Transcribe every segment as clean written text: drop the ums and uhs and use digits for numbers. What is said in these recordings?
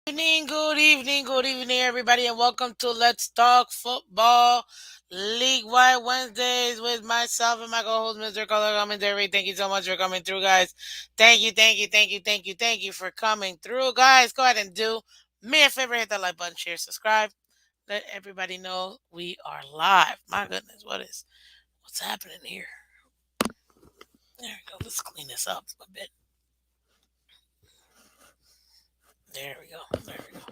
Good evening, everybody, and welcome to Let's Talk Football League Wide Wednesdays with myself and my co-host, Mr. Color Commentary. Thank you so much for coming through, guys. Thank you for coming through, guys. Go ahead and do me a favor, hit that like button, share, subscribe. Let everybody know we are live. My goodness, what's happening here? There we go. Let's clean this up a bit. There we go. There we go.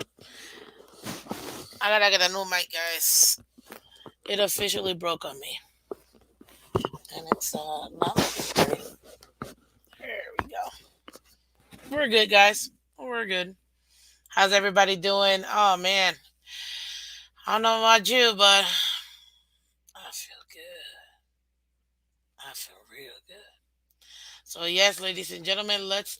I gotta get a new mic, guys. It officially broke on me, and it's not looking pretty. There we go. We're good, guys. We're good. How's everybody doing? Oh man, I don't know about you, but I feel good. I feel real good. So yes, ladies and gentlemen, let's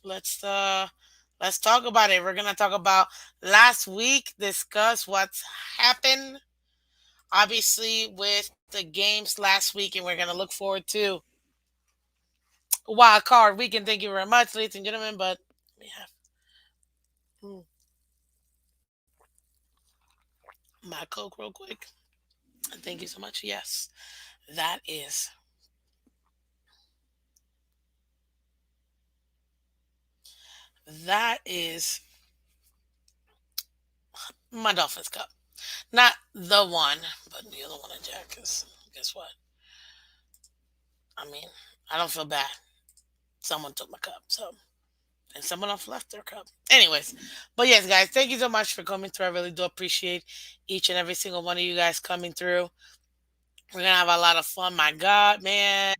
talk about it. We're gonna talk about last week. Discuss what's happened. Obviously, with the games last week, and we're gonna look forward to wild card weekend. Thank you very much, ladies and gentlemen. But we have mm, my Coke real quick. Thank you so much. Yes, that is that is my Dolphins cup. Not the one, but the other one in Jack. Because guess what? I mean, I don't feel bad. Someone took my cup, so and someone else left their cup. Anyways, but yes, guys, thank you so much for coming through. I really do appreciate each and every single one of you guys coming through. We're gonna have a lot of fun. My God, man,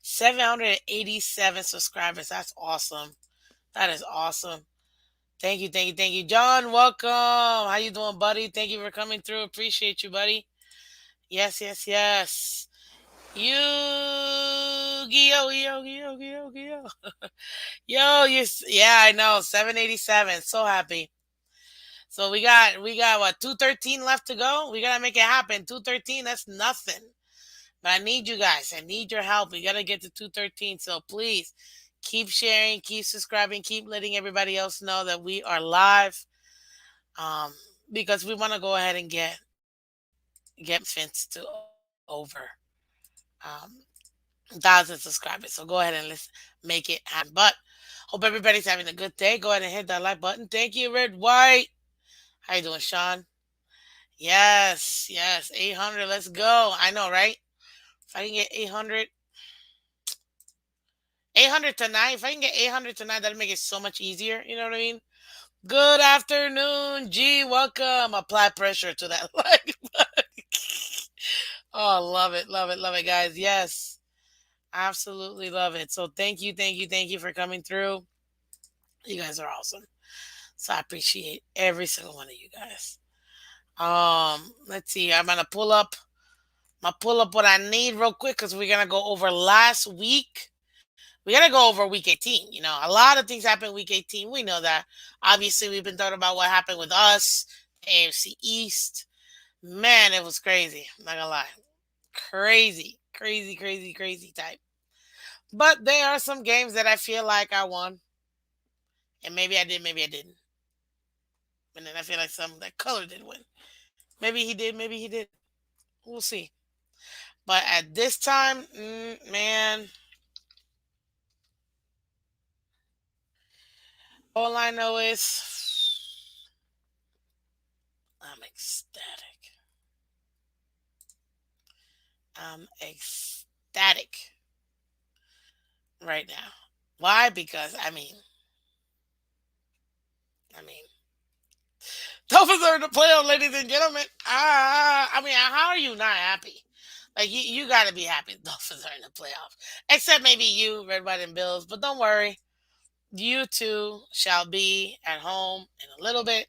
787 subscribers. That's awesome. That is awesome. Thank you, John. Welcome. How you doing, buddy? Thank you for coming through. Appreciate you, buddy. Yes. Yu-Gi-Oh. Yeah, I know. 787. So happy. So we got what 213 left to go. We gotta make it happen. 213. That's nothing. But I need you guys. I need your help. We gotta get to 213. So please keep sharing, keep subscribing, keep letting everybody else know that we are live. Um, because we want to go ahead and get Phins to over um, 1,000 subscribers. So go ahead and let's make it happen. But hope everybody's having a good day. Go ahead and hit that like button. Thank you, Red White. How you doing, Sean? Yes. 800. Let's go. I know, right? If I can get 800 tonight. If I can get 800 tonight, that'll make it so much easier. You know what I mean? Good afternoon, G. Welcome. Apply pressure to that like button. Oh, love it, guys. Yes, absolutely love it. So thank you for coming through. You guys are awesome. So I appreciate every single one of you guys. Let's see. I'm gonna pull up what I need real quick because we're gonna go over last week. We gotta go over week 18. You know, a lot of things happened week 18. We know that. Obviously, we've been talking about what happened with us, the AFC East. Man, it was crazy. I'm not gonna lie. Crazy type. But there are some games that I feel like I won. And maybe I did, maybe I didn't. And then I feel like some that Color did win. Maybe he did, maybe he didn't. We'll see. But at this time, man, all I know is I'm ecstatic. I'm ecstatic right now. Why? Because I mean, Dolphins are in the playoff, ladies and gentlemen. How are you not happy? Like you got to be happy. The Dolphins are in the playoffs, except maybe you, Red, White, and Bills. But don't worry, you two shall be at home in a little bit.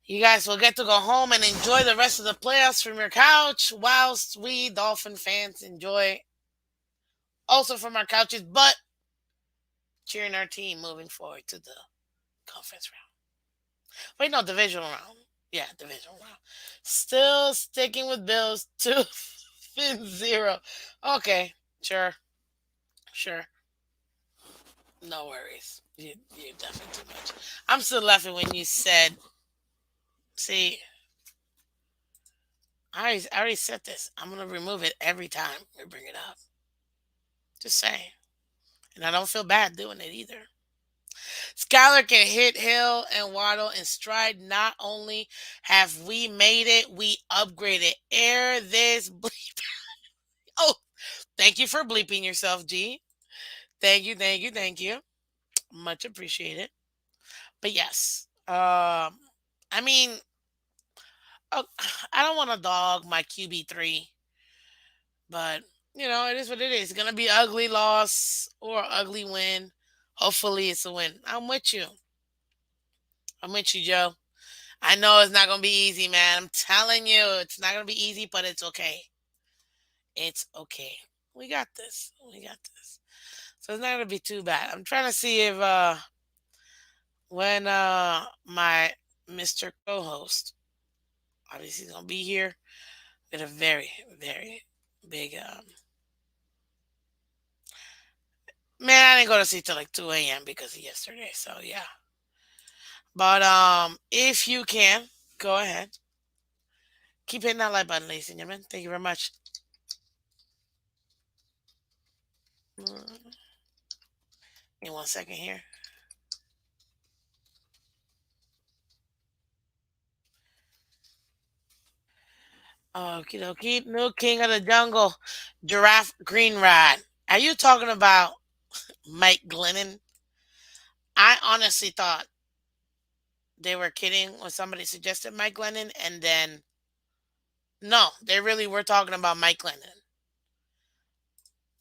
You guys will get to go home and enjoy the rest of the playoffs from your couch, whilst we Dolphin fans enjoy also from our couches, but cheering our team moving forward to the conference round. Wait, no, divisional round. Yeah, divisional round. Still sticking with Bills. 2 Phins 0. Okay, sure. No worries. You're definitely too much. I'm still laughing when you said, see, I already said this. I'm going to remove it every time we bring it up. Just saying. And I don't feel bad doing it either. Skylar can hit Hill and Waddle in stride. Not only have we made it, we upgraded. Air this bleep. Oh, thank you for bleeping yourself, G. Thank you, thank you, thank you. Much appreciated. But yes, I mean, oh, I don't want to dog my QB3, but it is what it is. It's gonna be ugly loss or ugly win. Hopefully, it's a win. I'm with you. I'm with you, Joe. I know it's not gonna be easy, man. I'm telling you, it's not gonna be easy, but it's okay. It's okay. We got this. We got this. So it's not gonna be too bad. I'm trying to see if when my Mr. Co-host obviously he's gonna be here with a very, very big man, I didn't go to sleep till like 2 a.m. because of yesterday. So yeah. But if you can, go ahead. Keep hitting that like button, ladies and gentlemen. Thank you very much. In 1 second here. Okie dokie. New king of the jungle. Giraffe green ride. Are you talking about Mike Glennon? I honestly thought they were kidding when somebody suggested Mike Glennon, and then no, they really were talking about Mike Glennon.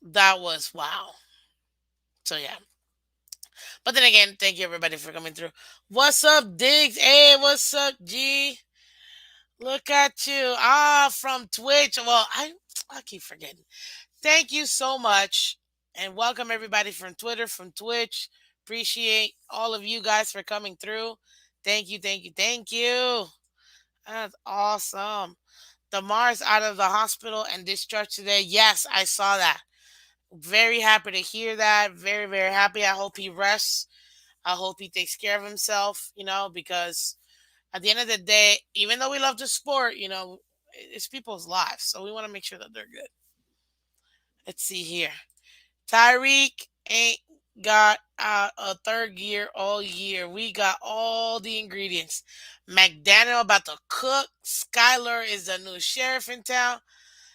That was wow. So yeah. But then again, thank you everybody for coming through. What's up, Diggs? Hey, what's up, G? Look at you. From Twitch. Well, I keep forgetting. Thank you so much. And welcome everybody from Twitter, from Twitch. Appreciate all of you guys for coming through. Thank you, thank you, thank you. That's awesome. Damar's out of the hospital and discharged today. Yes, I saw that. Very happy to hear that. Very, very happy. I hope he rests. I hope he takes care of himself, because at the end of the day, even though we love the sport, it's people's lives. So we want to make sure that they're good. Let's see here. Tyreek ain't got a third gear all year. We got all the ingredients. McDaniel about to cook. Skyler is the new sheriff in town.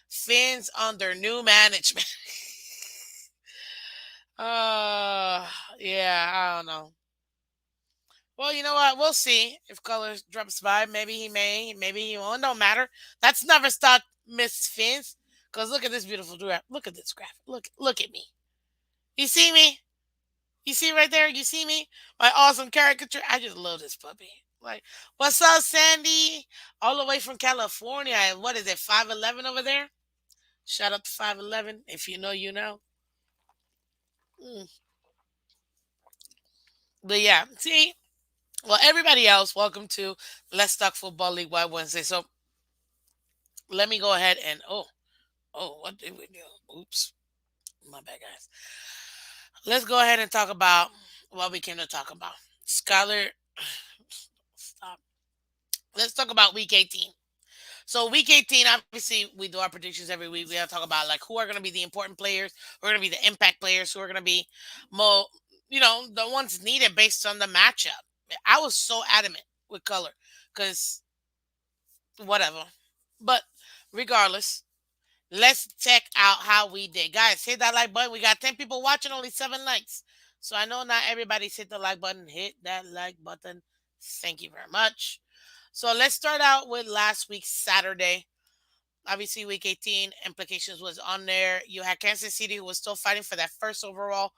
Phins under new management. uh, yeah, I don't know. Well, you know what? We'll see if Color drops by. Maybe he may. Maybe he won't. Don't matter. That's never stopped Miss Fins. Cause look at this beautiful graph. Look at this graph. Look at me. You see me? You see right there? You see me? My awesome caricature. I just love this puppy. Like, what's up, Sandy? All the way from California. And what is it? 5'11" over there. Shout out to 5'11". If you know, you know. Mm. But yeah, see. Well, everybody else, welcome to Let's Talk Football League Wide Wednesday. So let me go ahead and what did we do? Oops, my bad, guys. Let's go ahead and talk about what we came to talk about. Skyler, stop. Let's talk about Week 18. So Week 18, obviously, we do our predictions every week. We have to talk about like who are going to be the important players, who are going to be the impact players, who are going to be more, the ones needed based on the matchup. I was so adamant with Color because whatever. But regardless, let's check out how we did. Guys, hit that like button. We got 10 people watching, only 7 likes. So I know not everybody's hit the like button. Hit that like button. Thank you very much. So let's start out with last week's Saturday. Obviously, week 18 implications was on there. You had Kansas City who was still fighting for that first overall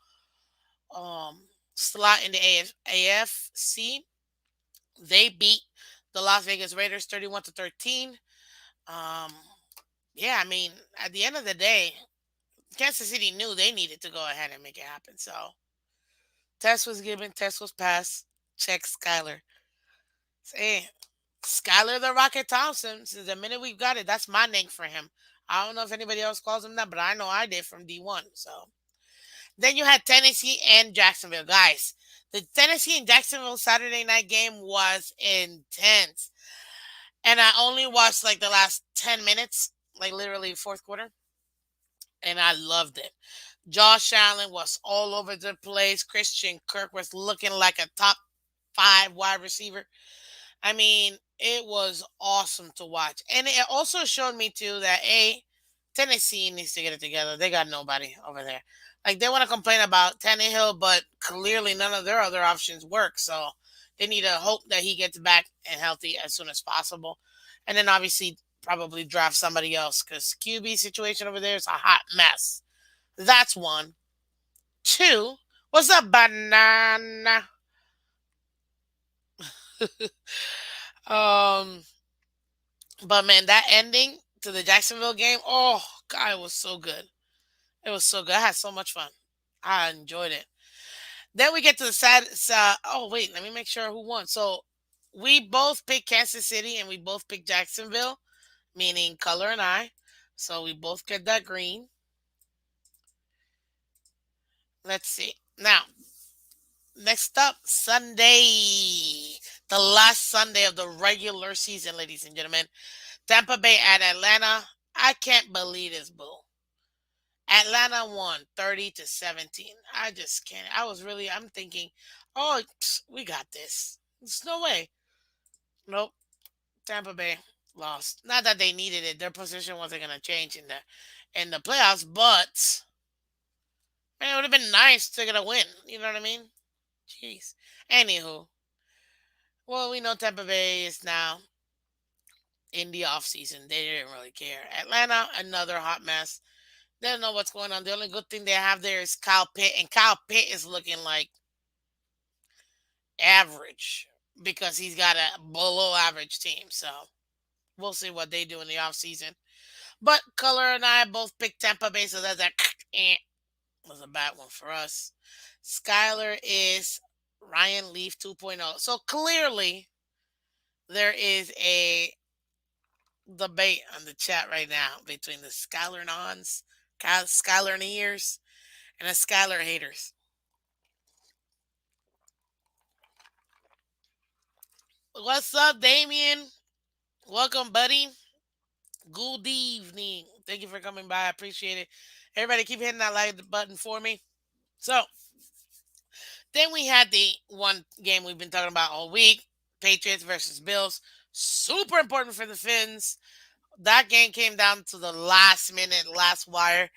slot in the AFC. They beat the Las Vegas Raiders 31-13. Um, yeah, I mean, at the end of the day, Kansas City knew they needed to go ahead and make it happen. So test was given, test was passed. Check Skyler. Say Skyler the Rocket Thompson. Since the minute we've got it, that's my name for him. I don't know if anybody else calls him that, but I know I did from D1. So Then you had Tennessee and Jacksonville. Guys, the Tennessee and Jacksonville Saturday night game was intense. And I only watched like the last 10 minutes, like literally fourth quarter, and I loved it. Josh Allen was all over the place. Christian Kirk was looking like a top five wide receiver. I mean, it was awesome to watch. And it also showed me too that Tennessee needs to get it together. They got nobody over there. Like they want to complain about Tannehill, but clearly none of their other options work. So they need to hope that he gets back and healthy as soon as possible. And then obviously probably draft somebody else because QB situation over there is a hot mess. That's one. Two. What's up, banana? um But man, that ending to the Jacksonville game, oh god, it was so good. It was so good. I had so much fun. I enjoyed it. Then we get to the sad. Oh wait, let me make sure who won. So we both picked Kansas City and we both picked Jacksonville, meaning Color and I. So we both get that green. Let's see. Now, next up, Sunday, the last Sunday of the regular season, ladies and gentlemen. Tampa Bay at Atlanta. I can't believe this, bull. Atlanta won 30-17. I just can't. I'm thinking, oh, we got this. There's no way. Nope. Tampa Bay lost. Not that they needed it. Their position wasn't going to change in the playoffs, but man, it would have been nice to get a win. You know what I mean? Jeez. Anywho, well, we know Tampa Bay is now in the offseason. They didn't really care. Atlanta, another hot mess. They don't know what's going on. The only good thing they have there is Kyle Pitt, and Kyle Pitt is looking like average because he's got a below average team. So we'll see what they do in the offseason. But Color and I both picked Tampa Bay, so that's that was a bad one for us. Skyler is Ryan Leaf 2.0. So clearly there is a debate on the chat right now between the Skyler Nons, Skyler Nears, and the Skyler haters. What's up, Damien? Welcome, buddy. Good evening. Thank you for coming by. I appreciate it. Everybody, keep hitting that like button for me. So, then we had the one game we've been talking about all week, Patriots versus Bills. Super important for the Phins. That game came down to the last minute, last wire.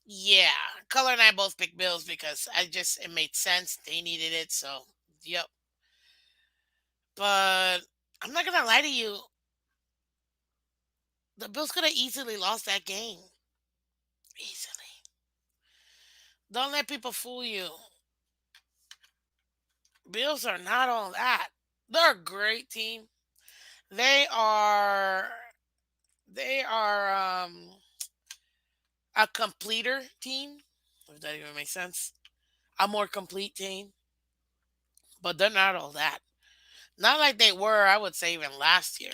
Yeah, Color and I both picked Bills because it made sense. They needed it, so yep. But I'm not gonna lie to you, the Bills could have easily lost that game. Easily. Don't let people fool you. Bills are not all that. They're a great team. They are they are a completer team, if that even makes sense. A more complete team. But they're not all that. Not like they were, I would say, even last year.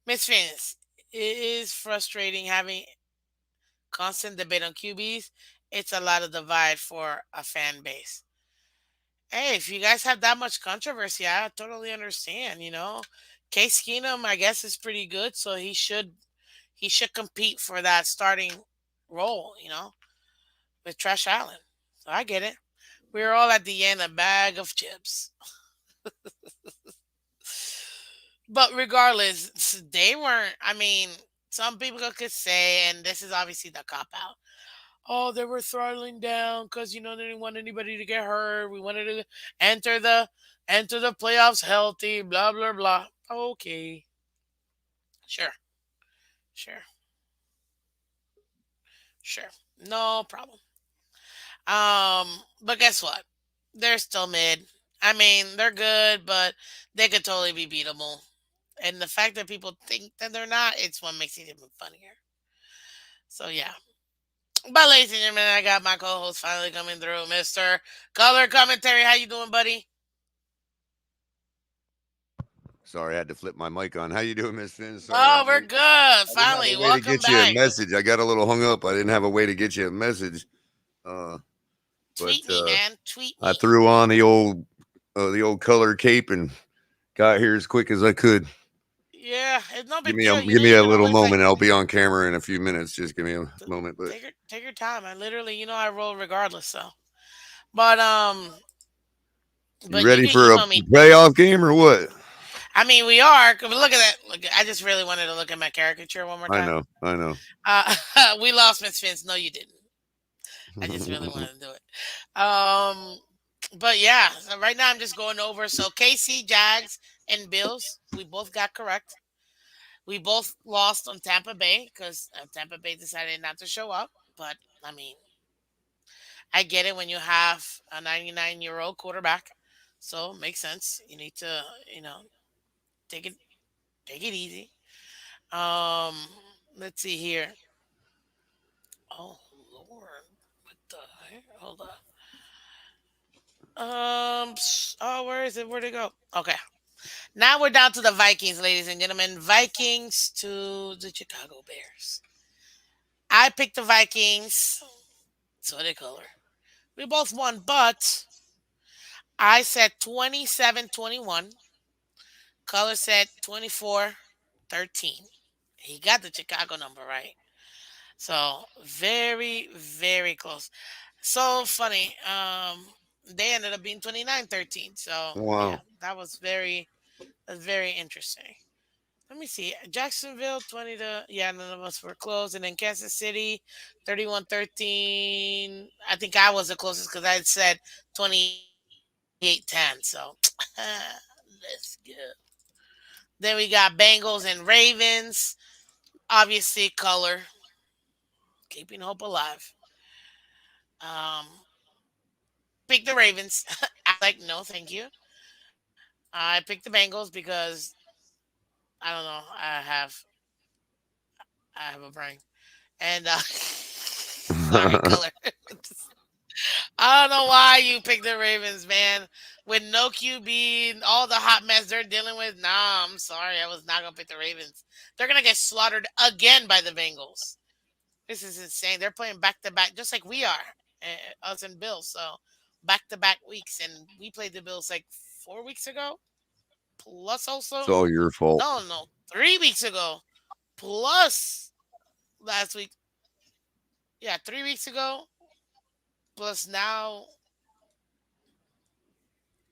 Miss Phins, it is frustrating having constant debate on QBs. It's a lot of divide for a fan base. Hey, if you guys have that much controversy, I totally understand. Case Keenum, I guess, is pretty good, so he should compete for that starting role. With Trash Allen. So I get it. We're all at the end a bag of chips. But regardless, they weren't. I mean, some people could say, and this is obviously the cop out. Oh, they were throttling down because they didn't want anybody to get hurt. We wanted to enter the enter the playoffs healthy. Blah blah blah. Okay, sure, sure, sure, no problem. But guess what? They're still mid. I mean, they're good, but they could totally be beatable. And the fact that people think that they're not, it's what makes it even funnier. So yeah. But ladies and gentlemen, I got my co-host finally coming through, Mr. Color Commentary. How you doing, buddy? Sorry, I had to flip my mic on. How you doing, Miss Finn? Sorry, Oh, we're good. I didn't have a Finally, way to welcome get you a back. message. I got a little hung up. I didn't have a way to get you a message. Uh, but Tweet me, man. Tweet I me. threw on the old color cape and got here as quick as I could. Yeah, it's no big deal. Give me You a can little always like moment. I'll be on camera in a few minutes. Just give me a moment. But take your time. I literally, I roll regardless. So, but you you ready can for a email me. playoff game or what? I mean, we are. 'Cause look at that. Look, I just really wanted to look at my caricature one more I time. know. I know. Uh, we lost Miss Fins. No, you didn't. I just really wanted to do it. But yeah, so right now I'm just going over. So KC, Jags, and Bills, we both got correct. We both lost on Tampa Bay because Tampa Bay decided not to show up. But I mean, I get it when you have a 99-year-old quarterback, so it makes sense. You need to, take it take it easy. Um, let's see here. Oh Lord, what the heck? Hold on. Oh, where is it? Where'd it go? Okay. Now we're down to the Vikings, ladies and gentlemen. Vikings to the Chicago Bears. I picked the Vikings. So did Color. We both won, but I said 27-21. Color said 24-13. He got the Chicago number right. So very, very close. So funny. They ended up being 29-13. So yeah, Wow. that's very interesting. Let me see. Jacksonville 20 to, yeah, none of us were close. And then Kansas City 31-13. I think I was the closest because I had said 28-10. So let's go. Then we got Bengals and Ravens. Obviously, Color keeping hope alive. Um, Pick the Ravens. I was like, no, thank you. I picked the Bengals because I don't know. I have a brain. And sorry, Color. I don't know why you picked the Ravens, man. With no QB and all the hot mess they're dealing with. Nah, I'm sorry. I was not gonna pick the Ravens. They're gonna get slaughtered again by the Bengals. This is insane. They're playing back to back, just like we are, us and Bills. So back to back weeks, and we played the Bills like 4 weeks ago. Plus, It's also, all your fault. no, 3 weeks ago. Plus last week, yeah, 3 weeks ago. Plus now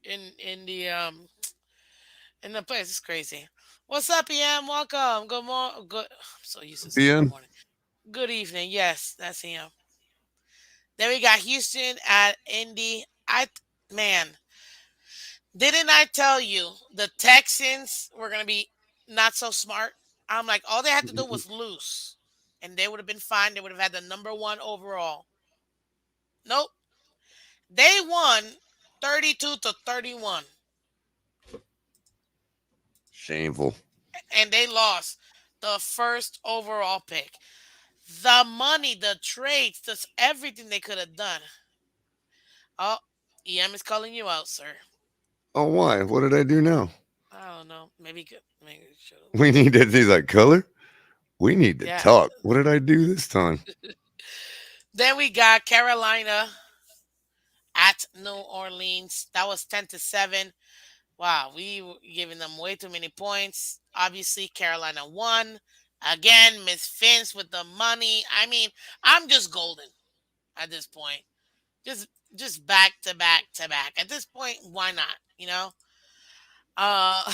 in the place. It's crazy. What's up, EM? Welcome. Good morning. Good. I'm so used to saying good BM. morning. Good evening. Yes, that's him. Then we got Houston at Indy. Man, didn't I tell you the Texans were gonna be not so smart? I'm like, all they had to do was lose, and they would have been fine. They would have had the number one overall. Nope, they won 32-31, Shameful. and they lost the first overall pick. The money, the trades, just everything they could have done. Oh, EM is calling you out, sir. Oh, why? What did I do now? I don't know. Maybe should have We need left. to. He's like color. We need to Yeah. talk. What did I do this time? Then we got Carolina at New Orleans. That was 10-7. Wow, we were giving them way too many points. Obviously, Carolina won. Again, Miss Phins with the money. I mean, I'm just golden at this point. Just just back to back to back. At this point, why not? Uh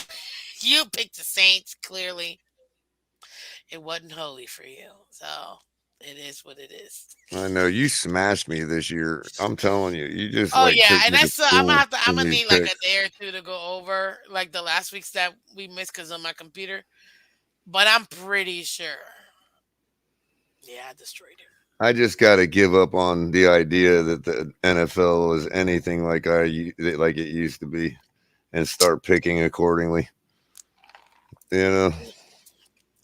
you picked the Saints, clearly. It wasn't holy for you. So it is what it is. I know you smashed me this year. I'm telling you, you just Oh like yeah, took and me to that's I'm gonna school have to. I'm in gonna these need like a picks. day or two to go over like the last weeks that we missed because of my computer. But I'm pretty sure. Yeah, I destroyed it. I just got to give up on the idea that the NFL is anything like like it used to be, and start picking accordingly. You know,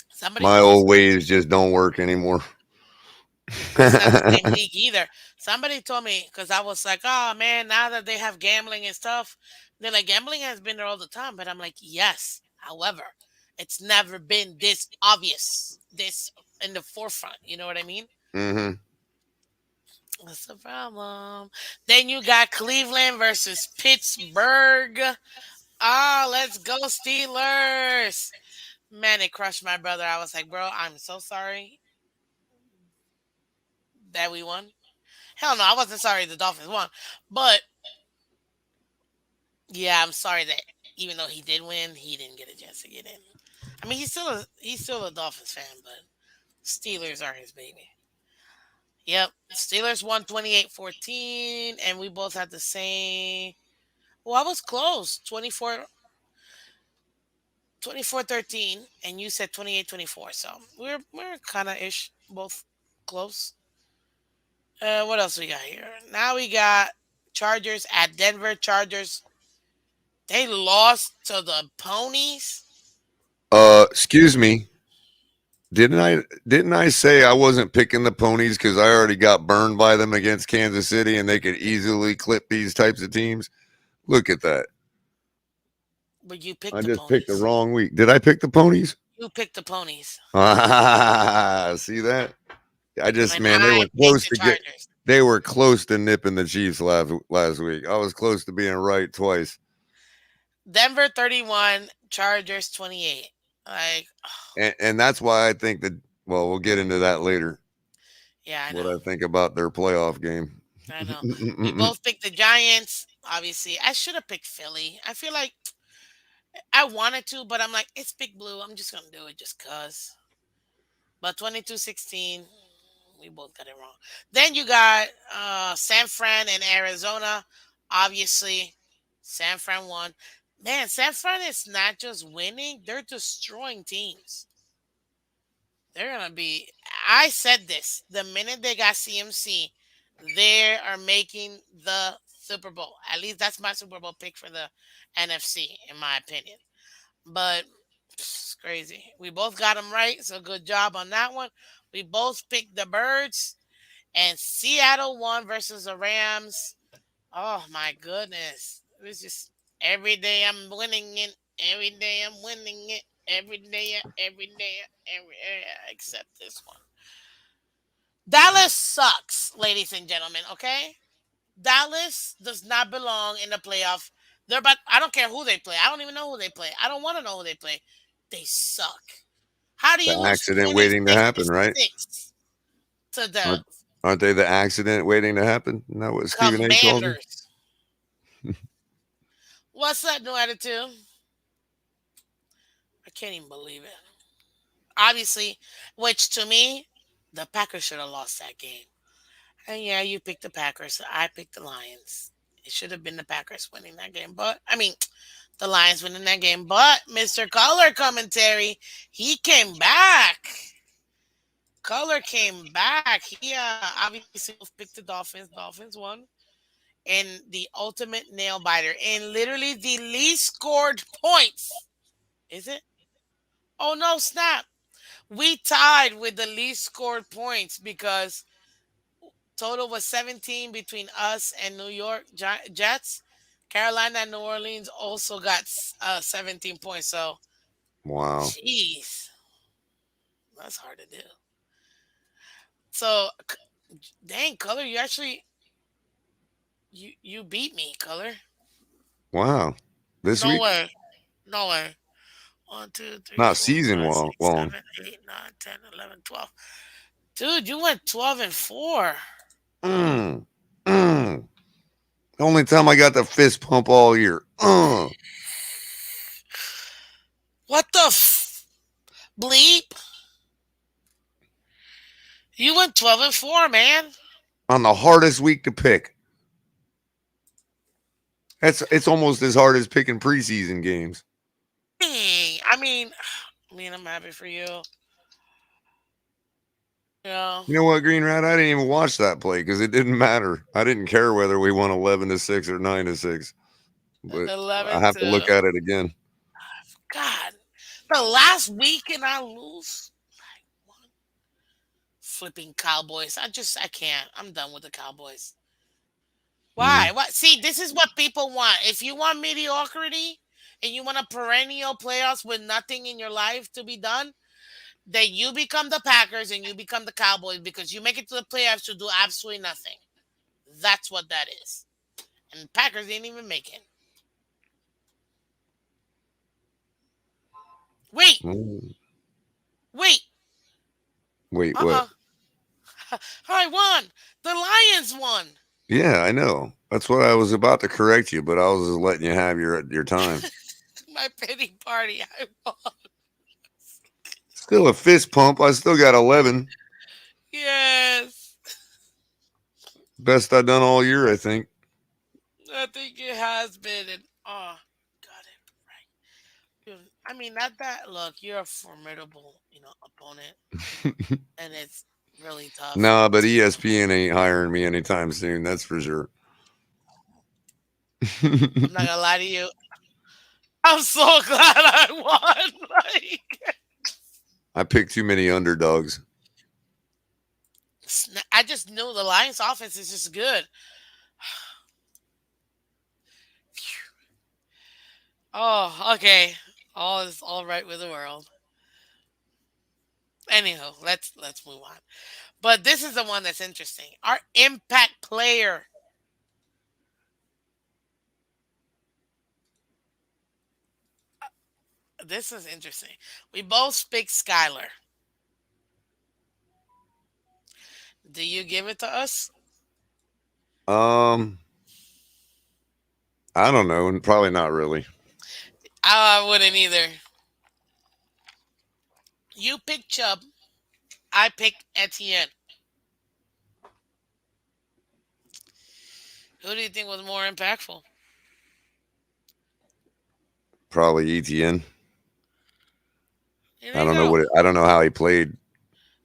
Somebody my told old ways just don't work anymore. it's not the same league either. Somebody told me because I was like, oh man, now that they have gambling and stuff, they're like gambling has been there all the time. But I'm like, yes, However, it's never been this obvious, this in the forefront. You know what I mean? Mm-hmm. That's the problem. Then you got Cleveland versus Pittsburgh. Ah, let's go Steelers. Man, it crushed my brother. I was like, bro, I'm so sorry that we won. Hell no, I wasn't sorry the Dolphins won. But yeah, I'm sorry that even though he did win, he didn't get a chance to get in. I mean, he's still a Dolphins fan, but Steelers are his baby. Yep. Steelers won 28-14, and we both had the same. Well, I was close. 24-13, and you said 28-24. So we're kind of ish, both close. What else we got here? Now we got Chargers at Denver. Chargers, they lost to the Ponies. Excuse me. Didn't I say I wasn't picking the ponies because I already got burned by them against Kansas City and they could easily clip these types of teams? Look at that. But you picked I the just picked the Ponies. wrong week. Did I pick the ponies? You picked the Ponies. See that? I just And man, they I were picked close the to get Chargers. they were close to nipping the Chiefs last week. I was close to being right twice. Denver 31, Chargers 28. Like, And that's why I think that well, we'll get into that later. yeah, I What know. I think about their playoff game. I know. We both picked the Giants. Obviously, I should have picked Philly. I feel like I wanted to, but I'm like, it's Big Blue. I'm just gonna do it just cause. But 22-16, we both got it wrong. Then you got San Fran and Arizona. Obviously, San Fran won. Man, San Fran is not just winning; they're destroying teams. They're gonna be. I said this the minute they got CMC, they are making the Super Bowl. At least that's my Super Bowl pick for the NFC, in my opinion. But it's crazy. We both got them right, so good job on that one. We both picked the Birds, and Seattle won versus the Rams. Oh my goodness! It was just every day I'm winning it. Every day I'm winning it. Every day, except this one. Dallas sucks, ladies and gentlemen. Okay, Dallas does not belong in the playoff. They're but I don't care who they play. I don't even know who they play. I don't want to know who they play. They suck. How do you The lose accident twenty waiting to six to happen, right? six to the Aren't, aren't they the accident waiting to happen? Isn't that what Stephen A. calls them? Commanders? What's that new attitude? I can't even believe it. Obviously, which to me, the Packers should have lost that game. And yeah, you picked the Packers. I picked the Lions. It should have been the Packers winning that game. But, I mean, the Lions winning that game. But Mr. Culler commentary, he came back. Culler came back. He obviously both picked the Dolphins. Dolphins won. And the ultimate nail biter. And literally the least scored points. Is it? Oh, no, snap. We tied with the least scored points because total was 17 between us and New York Jets. Carolina and New Orleans also got 17 points. So, Wow. jeez, that's hard to do. So, dang, Color, you actually you beat me, Color. Wow. This No week? way, no way. One, two, three, Not four, season five, long. six, long. 7, 8, 9, 10, 11, 12. Dude, you went 12-4. Mm, mm. Only time I got the fist pump all year. What the bleep? You went 12-4, man. On the hardest week to pick. It's almost as hard as picking preseason games. Hey, I mean, I'm happy for you. Yeah, You know what, Green Rat? I didn't even watch that play because it didn't matter. I didn't care whether we won 11-6 or 9-6. But I 11 have to look to at it again. God. The last week and I lose like one flipping Cowboys. I can't. I'm done with the Cowboys. Hmm. Why? What? See, this is what people want. If you want mediocrity, and you want a perennial playoffs with nothing in your life to be done, then you become the Packers and you become the Cowboys because you make it to the playoffs to do absolutely nothing. That's what that is. And the Packers didn't even make it. Wait, Mm. wait. Wait, what? Uh-uh. I won. The Lions won. Yeah, I know. That's what I was about to correct you, but I was just letting you have your time. My pity party. I won. Still a fist pump. I still got 11. Yes. Best I've done all year, I think. I think it has been. And oh, got it right. I mean, not that. Look, you're a formidable, opponent, and it's really tough. Nah, but ESPN ain't hiring me anytime soon. That's for sure. I'm not gonna lie to you. I'm so glad I won. Like, I picked too many underdogs. I just knew the Lions' offense is just good. Oh, okay. All is all right with the world. Anyhow, let's move on. But this is the one that's interesting. Our impact player. This is interesting. We both pick Skylar. Do you give it to us? Um, I don't know, and probably not really. I wouldn't either. You pick Chubb. I pick Etienne. Who do you think was more impactful? Probably ETN. There you go. I don't know how he played.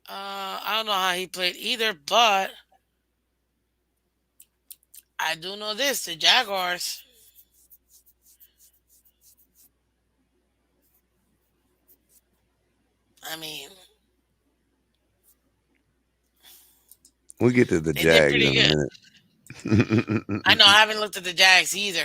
I don't know how he played either, but I do know this: the Jaguars. I mean, We'll get to the they did Jags pretty in a good. I know. I minute. haven't looked at the Jags either.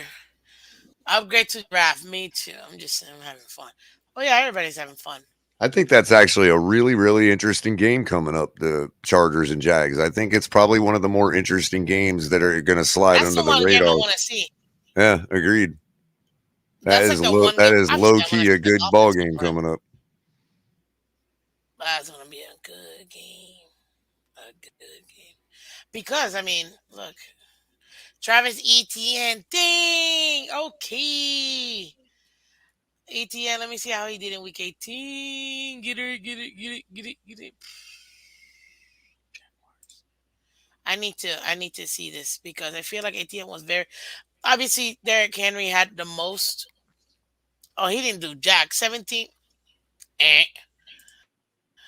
Upgrade to draft. Me too. I'm just saying, I'm having fun. Oh yeah, everybody's having fun. I think that's actually a really, really interesting game coming up, the Chargers and Jags. I think it's probably one of the more interesting games that are going to slide That's under the the one game I radar. want to see. Yeah, agreed. That's like the one That game. is low Obviously, I want to key a see the good ball Dolphins game play. coming up. That's gonna be a good game. A good game. Because I mean, look, Travis Etienne. Ding. Okay. Etienne. Let me see how he did in week 18. Get it. Get it. Get it. Get it. Get it. I need to see this because I feel like Etienne was very obviously Derrick Henry had the most. Oh, he didn't do jack 17. Eh.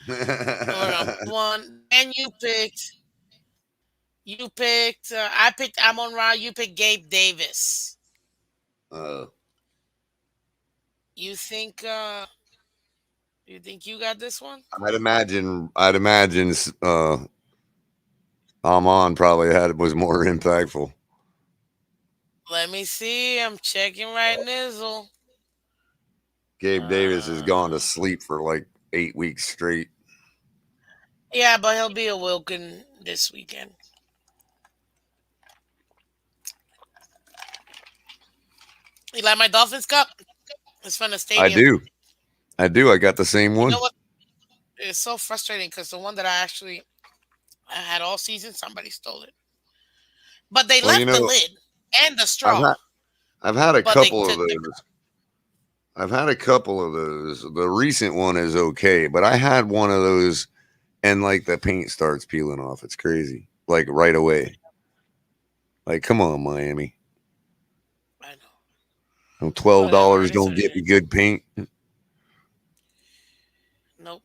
We're gonna move on. Then you picked. I picked Amon Ra. You picked Gabe Davis. uh, You think? You think you got this one? I'd imagine, Amon probably was more impactful. Let me see. I'm checking right nizzle. Gabe Davis has gone to Uh, sleep for like 8 weeks straight. yeah, but he'll be a Wilkin this weekend. You like my Dolphins cup? It's from the I stadium. do. I do. I got the same You know one. what? It's so frustrating because the one that I had all season, somebody stole it. But they Well, left the lid and the I've straw. had I've had a But they couple of took the. those. I've had a couple of those. The recent one is okay, but I had one of those and like the paint starts peeling off. It's crazy. Like right away. Like, come on, Miami. I know. Whatever. $12 It is don't what it get me is. good paint. Nope.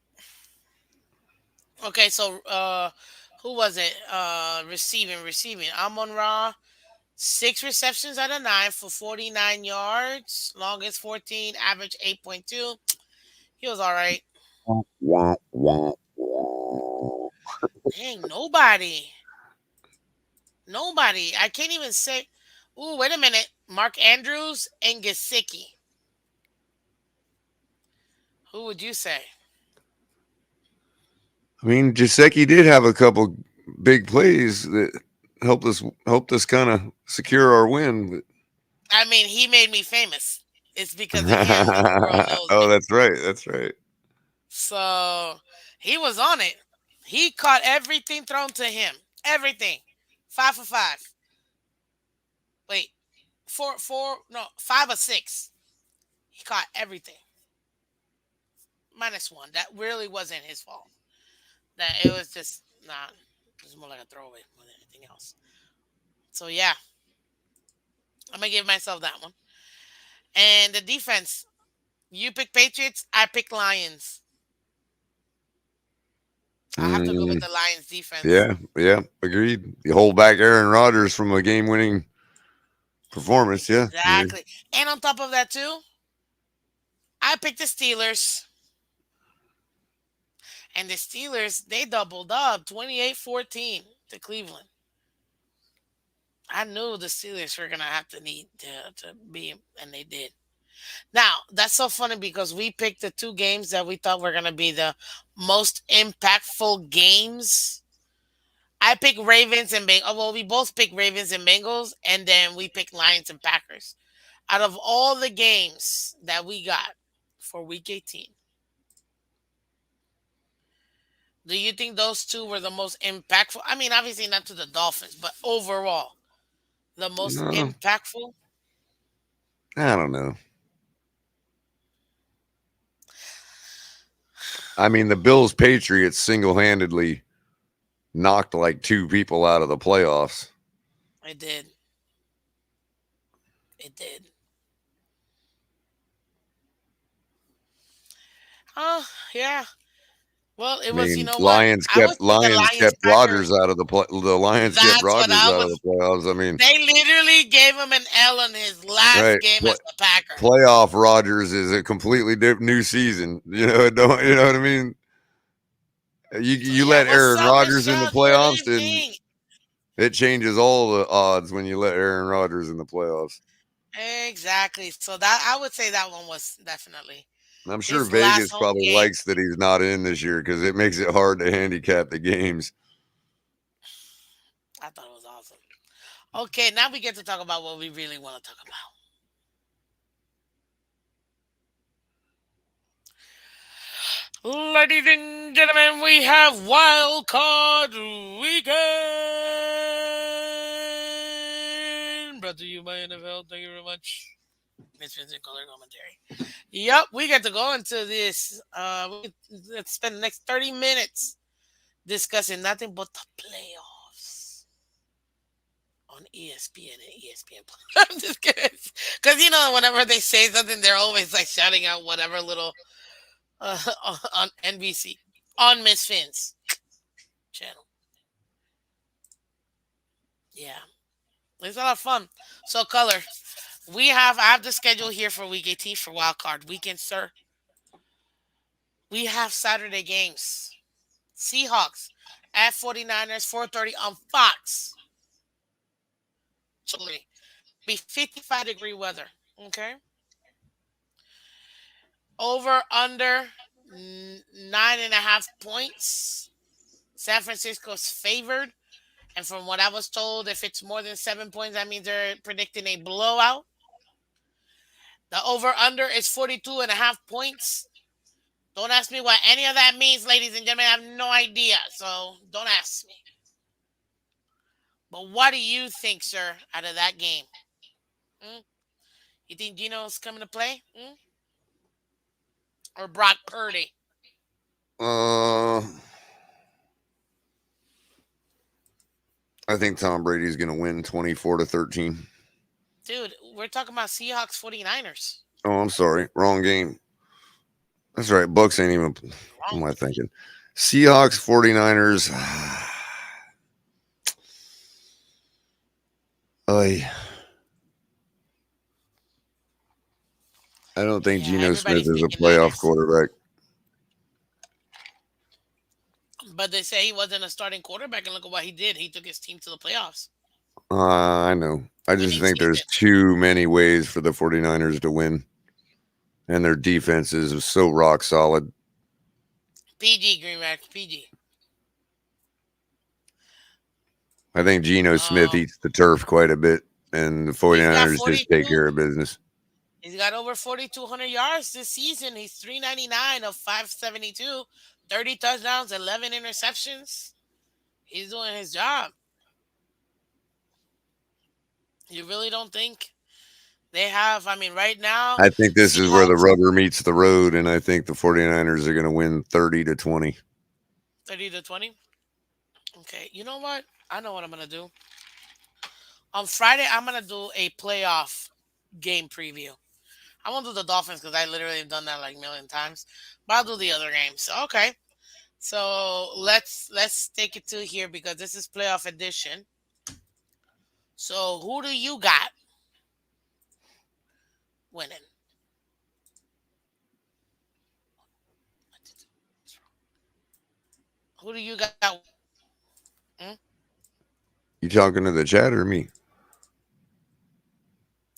Okay, so who was it? Receiving. Amon Ra, 6 receptions out of 9 for 49 yards. Longest 14, average 8.2. He was all right. Wah, wah, wah. Dang, nobody. Nobody. I can't even say. Ooh, wait a minute. Mark Andrews and Gesicki. Who would you say? I mean, Jaceki did have a couple big plays that helped us kind of secure our win. I mean, he made me famous. It's because of him that the world But knows oh, me. that's right. That's right. So he was on it. He caught everything thrown to him. Everything. 5 for 5. Wait, four, no, 5 or 6. He caught everything. -1. That really wasn't his fault. That it was just not. It was more like a throwaway more than anything else. So yeah, I'm gonna give myself that one. And the defense, you pick Patriots, I pick Lions. I have to go with Mm, the Lions defense. yeah, yeah, agreed. You hold back Aaron Rodgers from a game-winning performance. Yeah, Exactly. And on top of that too, I picked the Steelers. And the Steelers, they doubled up 28-14 to Cleveland. I knew the Steelers were gonna have to need to be, and they did. Now that's so funny because we picked the two games that we thought were gonna be the most impactful games. I picked Ravens and Bengals. Well, we both picked Ravens and Bengals, and then we picked Lions and Packers. Out of all the games that we got for Week 18, do you think those two were the most impactful? I mean, obviously not to the Dolphins, but overall, the most no, impactful. I don't know. I mean, the Bills Patriots single-handedly knocked like two people out of the playoffs. It did. It did. Oh, yeah. Well, I it was, you mean, know what? Lions I would kept say the Lions Lions kept Packers. Rodgers out of the Lions kept That's what Rodgers I out of was. the playoffs. I mean, They literally gave him an L in his last right, game as the Packer. playoff Rodgers is a completely different new season. You know, don't you know what I mean? You So you yeah, let what's Aaron up, Rodgers in the Michelle? Good playoffs, and evening. it changes all the odds when you let Aaron Rodgers in the playoffs. Exactly. So that I would say that one was definitely And I'm sure his last Vegas home probably game. likes that he's not in this year because it makes it hard to handicap the games. I thought it was awesome. Okay, now we get to talk about what we really want to talk about. Ladies and gentlemen, we have Wildcard Weekend. Brought to you by NFL. Thank you very much. Miss Vincent Color Commentary. Yep, we get to go into this. Let's spend the next 30 minutes discussing nothing but the playoffs on ESPN and ESPN Plus. I'm just kidding. Because, you know, whenever they say something, they're always like shouting out whatever little uh, on NBC, on Miss Finn's channel. Yeah, it's a lot of fun. So, Color, I have the schedule here for Week 18 for Wild Card Weekend, sir. We have Saturday games. Seahawks at 49ers, 4:30 on Fox. Chilly. Be 55-degree weather. Okay. Over under 9.5 points. San Francisco's favored. And from what I was told, if it's more than 7 points, that means they're predicting a blowout. The over under is 42.5 points. Don't ask me what any of that means, ladies and gentlemen. I have no idea. So don't ask me. But what do you think, sir, out of that game? Hmm? You think Gino's coming to play? Hmm? Or Brock Purdy? Uh, I think Tom Brady's going to win 24-13. Dude, we're talking about Seahawks 49ers. Oh, I'm sorry, wrong game. That's right. Bucks ain't even. What Wrong. am I thinking? Seahawks 49ers. I don't think Yeah, Geno Smith everybody's is a thinking playoff Niners. quarterback. But they say he wasn't a starting quarterback, and look at what he did. He took his team to the playoffs, I know. I just winning think there's season. too many ways for the 49ers to win. and their defense is so rock solid. PG Green Max PG. I think Geno Smith Um, eats the turf quite a bit, and the he's got 49ers just take 42. care of business. He's got over 4,200 yards this season. He's 399 of 572, 30 touchdowns, 11 interceptions. He's doing his job. You really don't think they have? I mean, right now, I think this is where the Seahawks rubber meets the road, and I think the 49ers are going to win 30-20. 30-20. Okay, you know what? I know what I'm gonna do. On Friday, I'm gonna do a playoff game preview. I won't do the Dolphins because I literally have done that like a million times. But I'll do the other games. Okay. So let's take it to here because this is playoff edition. So who do you got winning? Who do you got? Hmm? You talking to the chat or me?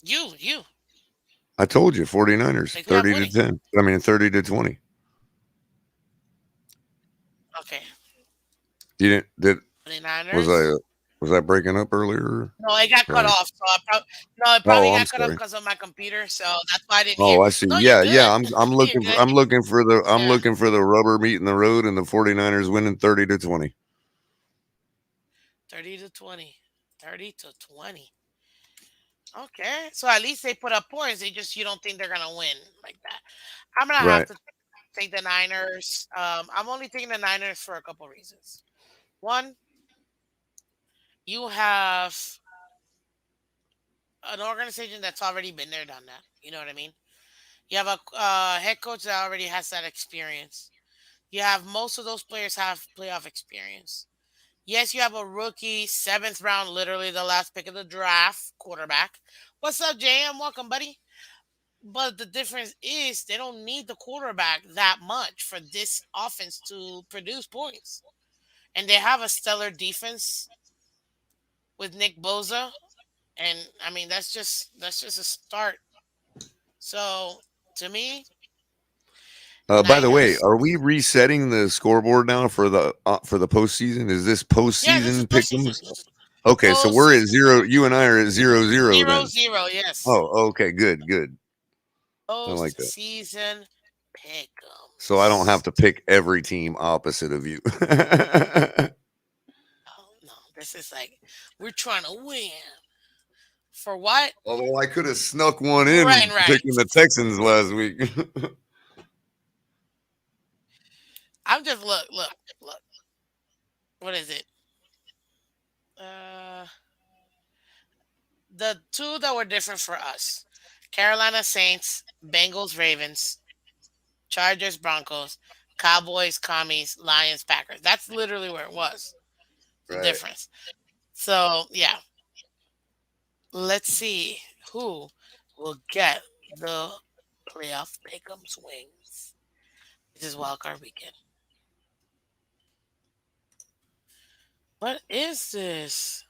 You. I told you 49ers Like who have 30 to winning? 10. I mean 30 to 20. Okay. You didn't did 49ers. was I breaking up earlier? No, it got cut Sorry. off. So no, it probably Oh, I'm got cut off sorry. because of my computer. So that's why I didn't hear. Oh, I see. No, you're Yeah, good. yeah. I'm You're looking for good. I'm Yeah. looking for the rubber meeting the road and the 49ers winning 30 to 20. 30-20. 30-20. Okay. So at least they put up points. They just you don't think they're gonna win like that. I'm gonna have Right. to take the Niners. I'm only taking the Niners for a couple reasons. One, you have an organization that's already been there, done that. You know what I mean? You have a head coach that already has that experience. You have most of those players have playoff experience. Yes, you have a rookie, seventh round, literally the last pick of the draft, quarterback. What's up, JM? Welcome, buddy. But the difference is they don't need the quarterback that much for this offense to produce points. And they have a stellar defense with Nick Boza. And I mean that's just a start. So to me, By the way, Niners. are we resetting the scoreboard now for the postseason? Is this Yeah, this is postseason postseason. pickums? This is Okay, so we're at postseason zero. You and I are at 0-0 zero then. zero. Yes, Oh, okay, good, good. I like that. postseason So I don't have pickums. to pick every team opposite of you. Oh no, this is like we're trying to win for what? Although I could have snuck one Brain in picking the rights. Texans last week. I'm just look. What is it? Uh, the two that were different for us: Carolina Saints, Bengals, Ravens, Chargers, Broncos, Cowboys, Commies, Lions, Packers. That's literally where it was. The Right. difference. So yeah, let's see who will get the playoff pick'ems wings. This is wildcard weekend. What is this?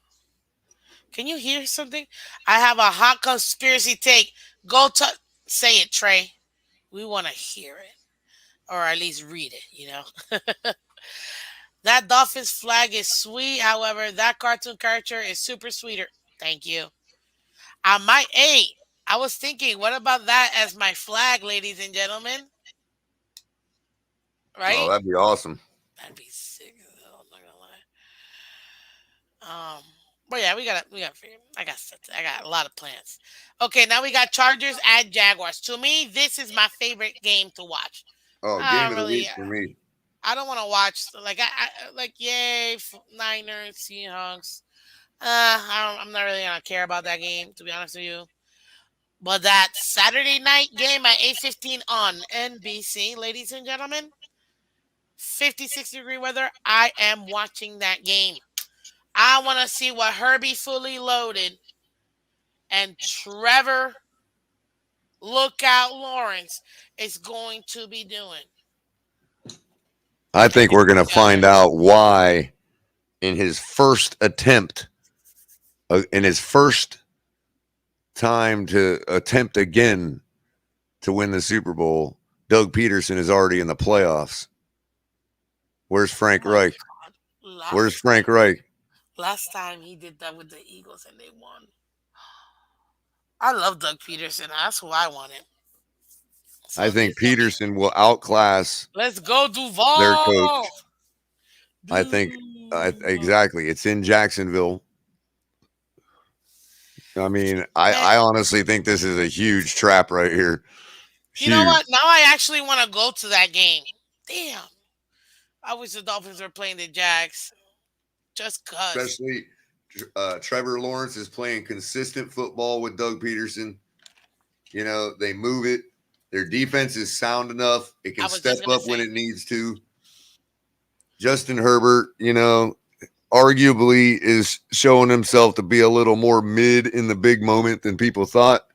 Can you hear something? I have a hot conspiracy take. Go to say it, Trey. We want to hear it, or at least read it. That Dolphins flag is sweet. However, that cartoon character is super sweeter. Thank you. I might. Hey, I was thinking, what about that as my flag, ladies and gentlemen? Oh, Right? that'd be awesome. That'd be sick. I'm not gonna lie. But yeah, we got I got a lot of plans. Okay, now we got Chargers at Jaguars. To me, this is my favorite game to watch. Oh, I game don't of the really, week for me. I don't want to watch like like yay Niners Seahawks. I'm not really gonna care about that game to be honest with you. But that Saturday night game at 8:15 on NBC, ladies and gentlemen, 56-degree weather. I am watching that game. I want to see what Herbie fully loaded and Trevor Lookout Lawrence is going to be doing I think we're against going to each other. find out why in his first attempt, in his first time to attempt again to win the Super Bowl. Doug Peterson is already in the playoffs. Where's Oh Frank my Reich? God. Where's Last Frank time, Reich? last time he did that with the Eagles and they won. I love Doug Peterson. That's who I wanted. I So think this gonna be. Peterson will outclass Let's go their Duval. coach. I think Duval. exactly. It's in Jacksonville. I mean, Man, I honestly think this is a huge trap right here. you know Huge, what? Now I actually want to go to that game. Damn. I wish the Dolphins were playing the Jags. Just cause. especially Trevor Lawrence is playing consistent football with Doug Peterson. You know, they move it. Their defense is sound enough. It I can was step just gonna up when say. it needs to. Justin Herbert, you know, arguably is showing himself to be a little more mid in the big moment than people thought.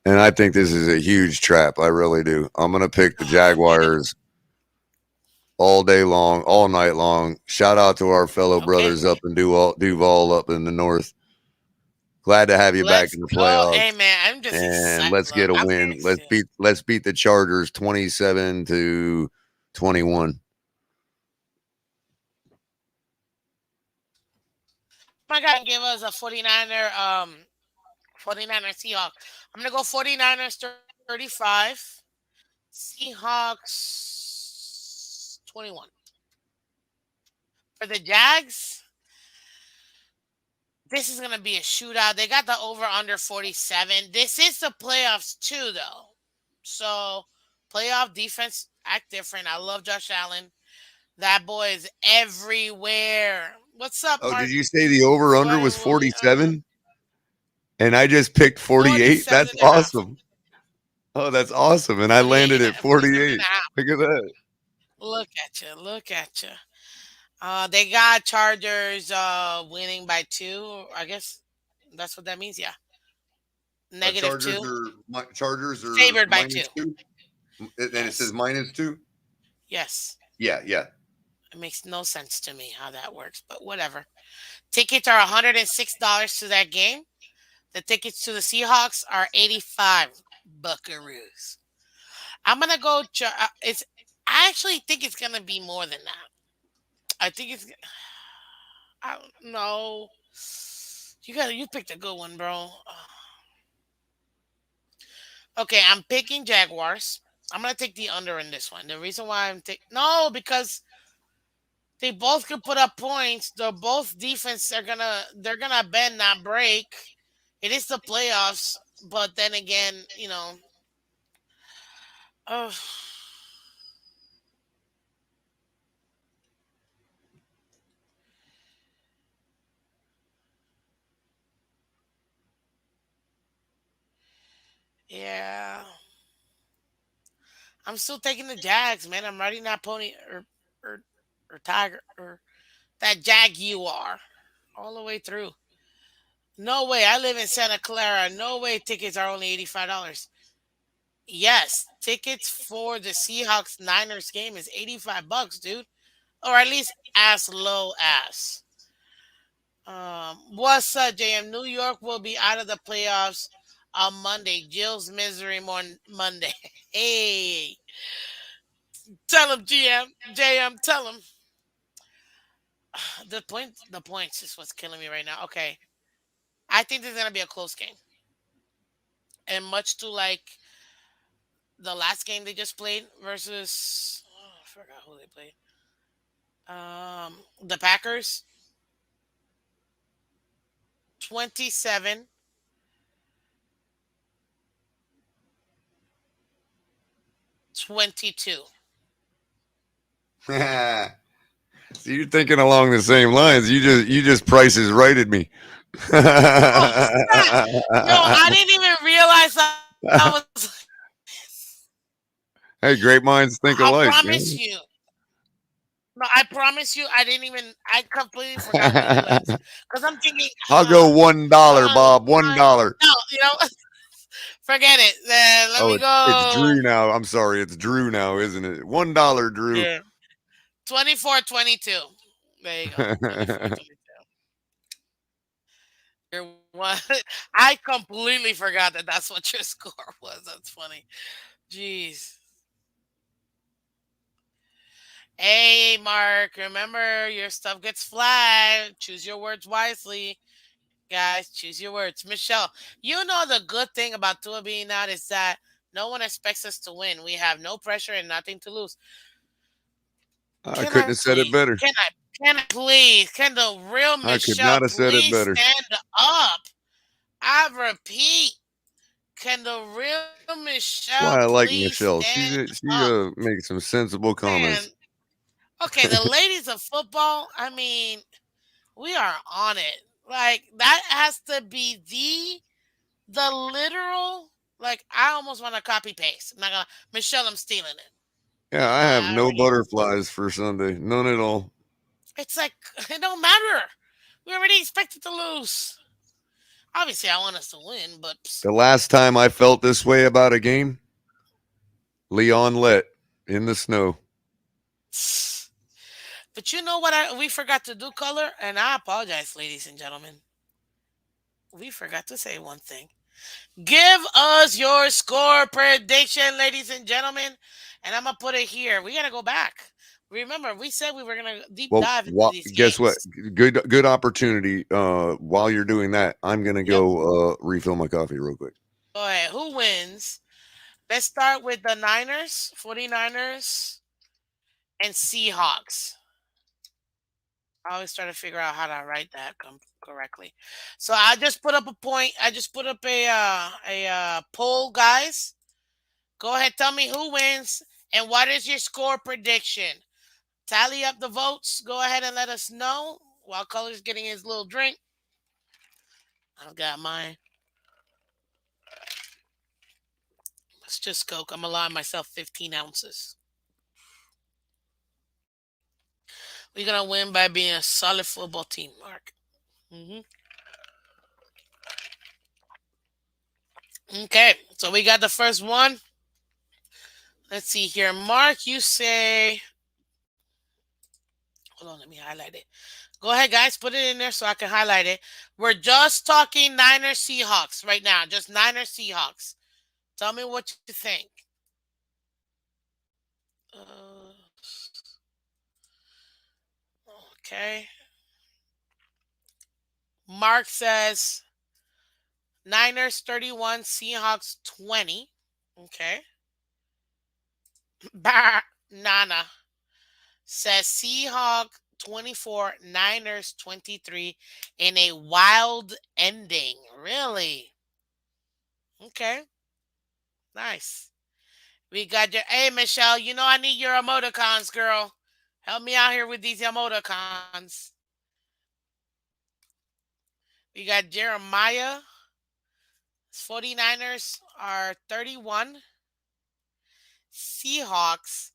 And I think this is a huge trap. I really do. I'm going to pick the Mid. Jaguars all day long, all night long. Shout out to our fellow Okay. brothers up in Duval up in the north. Glad to have you back Let's in the go. playoffs. Hey man, I'm just And excited. let's Look, get a I'm win. getting excited. Let's beat the Chargers 27-21. My guy can give us a 49er Seahawks. I'm gonna go 49ers 35. Seahawks 21. For the Jags, this is gonna be a shootout. They got the over under 47. This is the playoffs too, though. So playoff defense act different. I love Josh Allen. That boy is everywhere. What's up, Oh, did Mark? you say the over under Sweating was Willie? 47? And I just picked 48? 47 That's and a half. awesome. Oh, that's awesome. And I 48 landed and at a, 47 and 48. a half. Look at that. Look at you. Look at you. They got Chargers winning by two. I guess that's what that means. Yeah. Negative two. Chargers are Favored by two. -2. And it says Yes. -2. Yes. Yeah, yeah. It makes no sense to me how that works, but whatever. Tickets are $106 to that game. The tickets to the Seahawks are 85 Buckaroos. I'm gonna go. It's. I actually think it's gonna be more than that. I think it's. I don't know. You got. You picked a good one, bro. Okay, I'm picking Jaguars. I'm gonna take the under in this one. The reason why I'm taking no because they both could put up points. They're both defense. They're gonna bend, not break. It is the playoffs, but then again, oh yeah. I'm still taking the Jags, man. I'm riding that pony or or tiger or that Jaguar all the way through. No way. I live in Santa Clara. No way tickets are only $85. Yes, tickets for the Seahawks Niners game is 85 bucks, dude. Or at least as low as. What's up, JM? New York will be out of the playoffs on Monday. Jill's misery Monday. Hey, tell him, JM, tell him. The points is what's killing me right now. Okay, I think this is gonna be a close game, and much to like the last game they just played versus I forgot who they played. The Packers 27-22. So you're thinking along the same lines. You just prices righted me. Oh snap! Yo, I didn't even realize I was. Hey, great minds I think alike, promise you. man. No, I promise you, I didn't even. I completely forgot who it was because I'm thinking, I'll go $1, Bob. I, $1. no, forget it. Let Oh, me it's go. Drew now. I'm sorry, it's Drew now, isn't it? $1, Drew. Yeah, 24-22. There you go. 24-22. Your one, I completely forgot that that's what your score was. That's funny. Jeez. Hey, Mark, remember your stuff gets flagged. Choose your words wisely. Guys, choose your words. Michelle, you know the good thing about Tua being out is that no one expects us to win. We have no pressure and nothing to lose. I Can I couldn't have said it please? better. Can I please? Can the real I could Michelle not have said it please better. stand up? I repeat, can the real Michelle That's why I like please Michelle. stand She up? makes some sensible Man, comments. okay, the ladies of football, I mean, we are on it. Like that has to be the literal. Like I almost want to copy paste. I'm not gonna Michelle. I'm stealing it. Yeah, I have I no already. butterflies for Sunday. None at all. It's like it don't matter. We already expected to lose. Obviously, I want us to win, but The last time I felt this way about a game, Leon Lett in the snow. but you know what? We forgot to do color, and I apologize, ladies and gentlemen. We forgot to say one thing. Give us your score prediction, ladies and gentlemen. And I'm going to put it here. We got to go back. Remember, we said we were going to deep Well, dive into these guess what? games. Good opportunity. While you're doing that, I'm gonna Yep. go refill my coffee real quick. Go ahead. Who wins? Let's start with the Niners, 49ers, and Seahawks. I always try to figure out how to write that correctly. So I just put up a point. I just put up a poll, guys. Go ahead, tell me who wins and what is your score prediction. Tally up the votes. Go ahead and let us know while Color's getting his little drink. I've got mine. Let's just Coke. I'm allowing myself 15 ounces. We're gonna win by being a solid football team, Mark. Okay, so we got the first one. Let's see here, Mark. You say, hold on, let me highlight it. Go ahead, guys. Put it in there so I can highlight it. We're just talking Niners Seahawks right now. Just Niners Seahawks. Tell me what you think. Uh, okay. Mark says Niners 31, Seahawks 20. Okay. Nana says Seahawks 24, Niners 23 in a wild ending. Really? Okay. Nice. We got your. Hey, Michelle, you know I need your emoticons, girl. Help me out here with these emoticons. We got Jeremiah. 49ers are 31. Seahawks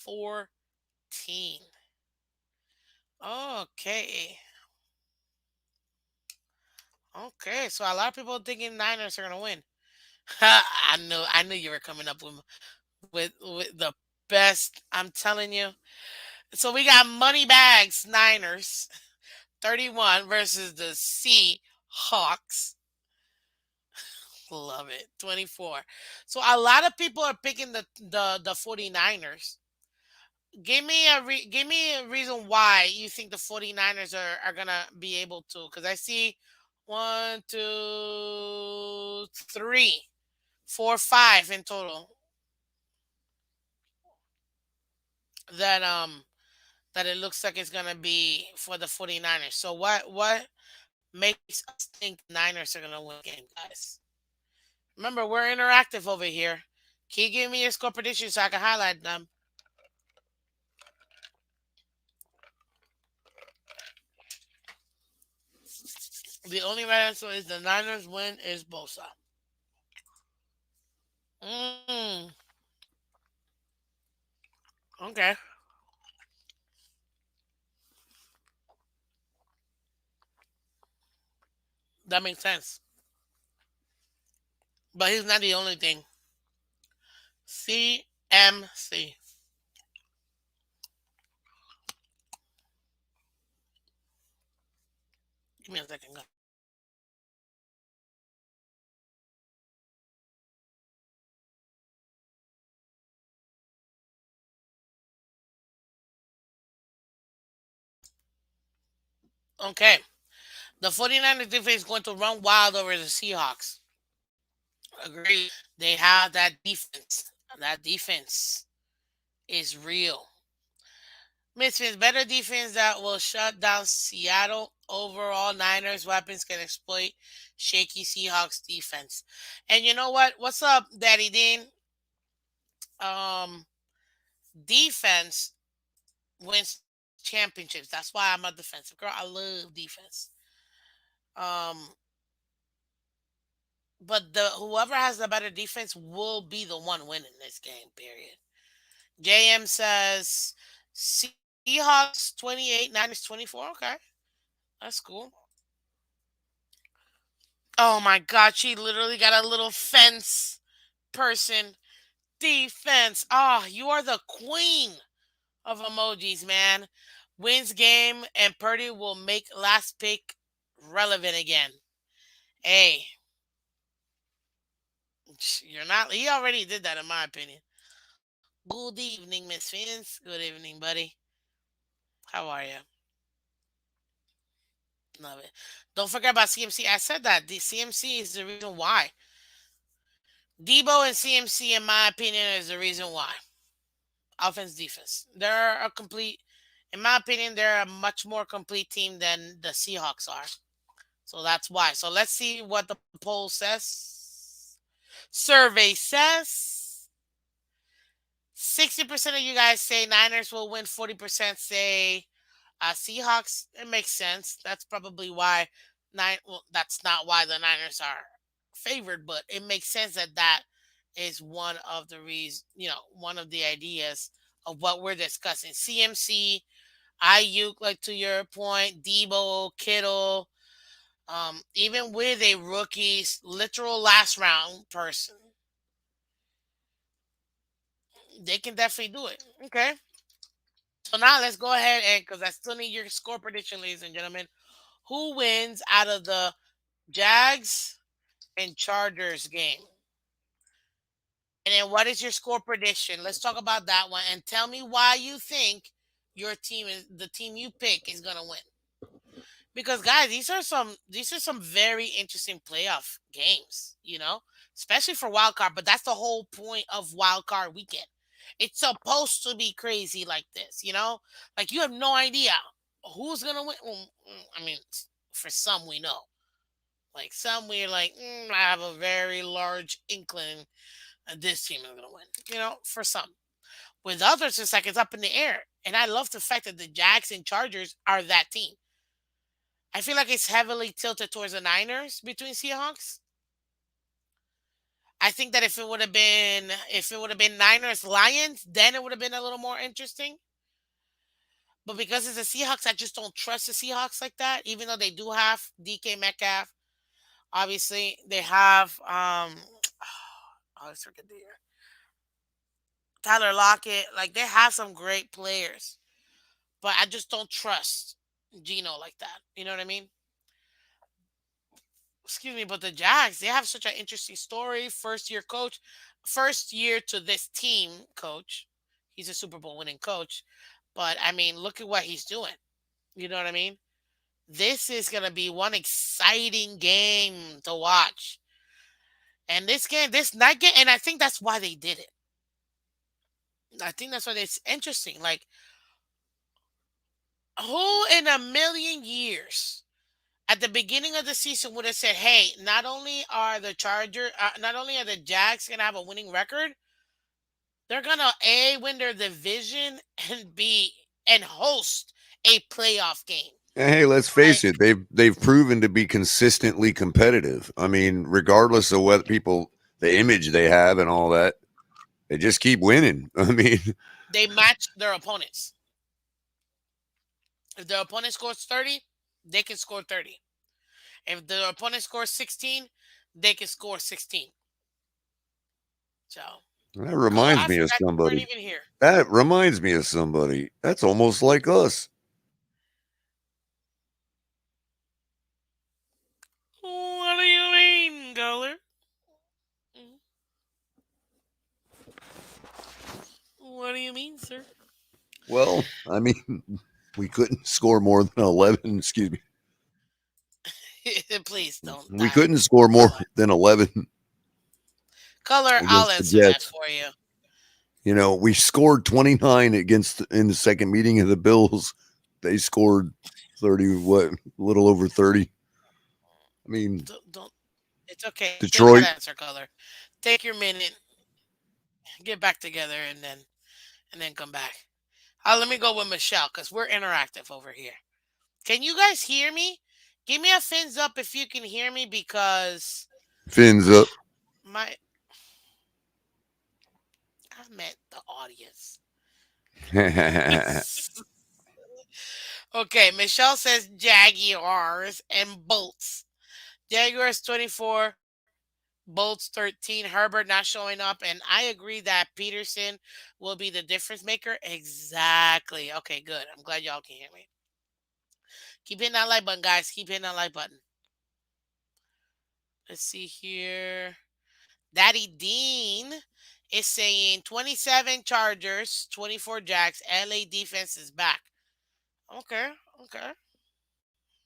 14. Okay. Okay. So a lot of people thinking Niners are gonna win. I knew you were coming up with the best. I'm telling you. So we got money bags Niners 31 versus the Seahawks. Love it. 24. So a lot of people are picking the 49ers. Give me a reason why you think the 49ers are gonna be able to, because I see one, two, three, four, five in total that that it looks like it's gonna be for the 49ers. So what makes us think the Niners are gonna win the game, guys? Remember, we're interactive over here. Can you give me your score prediction so I can highlight them? The only right answer is the Niners win is Bosa. Mm, okay, that makes sense. But he's not the only thing. CMC. Give me a second, guys. Okay. The 49ers defense is going to run wild over the Seahawks. Agreed. They have that defense. That defense is real. Misfits, better defense that will shut down Seattle. Overall, Niners weapons can exploit shaky Seahawks defense. And you know what? What's up, Daddy Dean? Um, Defense wins championships. That's why I'm a defensive girl. I love defense. Um, but the whoever has the better defense will be the one winning this game. Period. JM says Seahawks 28, Niners 24. Okay, that's cool. Oh my God, she literally got a little fence person defense. Ah, you are the queen of emojis, man. Wins game and Purdy will make last pick relevant again. Hey, you're not. He already did that, in my opinion. Good evening, Miss Phins. Good evening, buddy. How are you? Love it. Don't forget about CMC. I said that the CMC is the reason why. Debo and CMC, in my opinion, is the reason why. Offense, defense. They're a complete. In my opinion, they're a much more complete team than the Seahawks are. So that's why. So let's see what the poll says. Survey says 60% of you guys say Niners will win, 40% say Seahawks. It makes sense. That's probably why well, that's not why the Niners are favored, but it makes sense that that is one of the reasons, one of the ideas of what we're discussing. CMC, Ayuk, like to your point, Debo, Kittle, even with a rookie's literal last round person, they can definitely do it. Okay. So now let's go ahead and because I still need your score prediction, ladies and gentlemen. Who wins out of the Jags and Chargers game? And then what is your score prediction? Let's talk about that one and tell me why you think your team is the team you pick is gonna win. Because guys, these are some very interesting playoff games, especially for wild card. But that's the whole point of wild card weekend. It's supposed to be crazy like this. Like you have no idea who's gonna win. Well, I mean, for some we know. Like some we're like, I have a very large inkling that this team is gonna win. For some. With others, it's like it's up in the air. And I love the fact that the Jags and Chargers are that team. I feel like it's heavily tilted towards the Niners between Seahawks. I think that if it would have been Niners Lions, then it would have been a little more interesting. But because it's the Seahawks, I just don't trust the Seahawks like that. Even though they do have DK Metcalf, obviously they have I always forget the year. Tyler Lockett. Like they have some great players, but I just don't trust Gino like that. You know what I mean? Excuse me, but the Jags, they have such an interesting story. First year coach, first year to this team coach. He's a Super Bowl winning coach. But I mean, look at what he's doing. You know what I mean? This is going to be one exciting game to watch. And this night game, and I think that's why they did it. I think that's why it's interesting. Like, who in a million years at the beginning of the season would have said, "Hey, not only are the Jags gonna have a winning record, they're gonna win their division and host a playoff game." And hey, let's Like face it, they've proven to be consistently competitive. I mean, regardless of what people the image they have and all that, they just keep winning. I mean, they match their opponents. If their opponent scores 30, they can score 30. If their opponent scores 16, they can score 16. So that cool. reminds I me of forgot you weren't somebody. even here. That reminds me of somebody. That's almost like us. What do you mean, Guller? What do you mean, sir? Well, I mean, we couldn't score more than 11. Excuse me. Please don't We die. couldn't score more Color. than 11 Color, I'll against the answer that Jets. for you. We scored 29 against in the second meeting of the Bills. They scored 30, what, a little over 30. I mean, Don't. It's okay. Still got to Detroit, answer, Color. Take your minute, get back together, and then come back. Let me go with Michelle because we're interactive over here. Can you guys hear me? Give me a fins up if you can hear me because Fins up. my I meant the audience. Okay, Michelle says Jaguars and Bolts. Jaguars 24, Bolts 13. Herbert not showing up, and I agree that Peterson will be the difference maker. Exactly. Okay, good. I'm glad y'all can hear me. Keep hitting that like button, guys. Keep hitting that like button. Let's see here. Daddy Dean is saying 27 Chargers, 24 Jacks. LA defense is back. Okay, okay,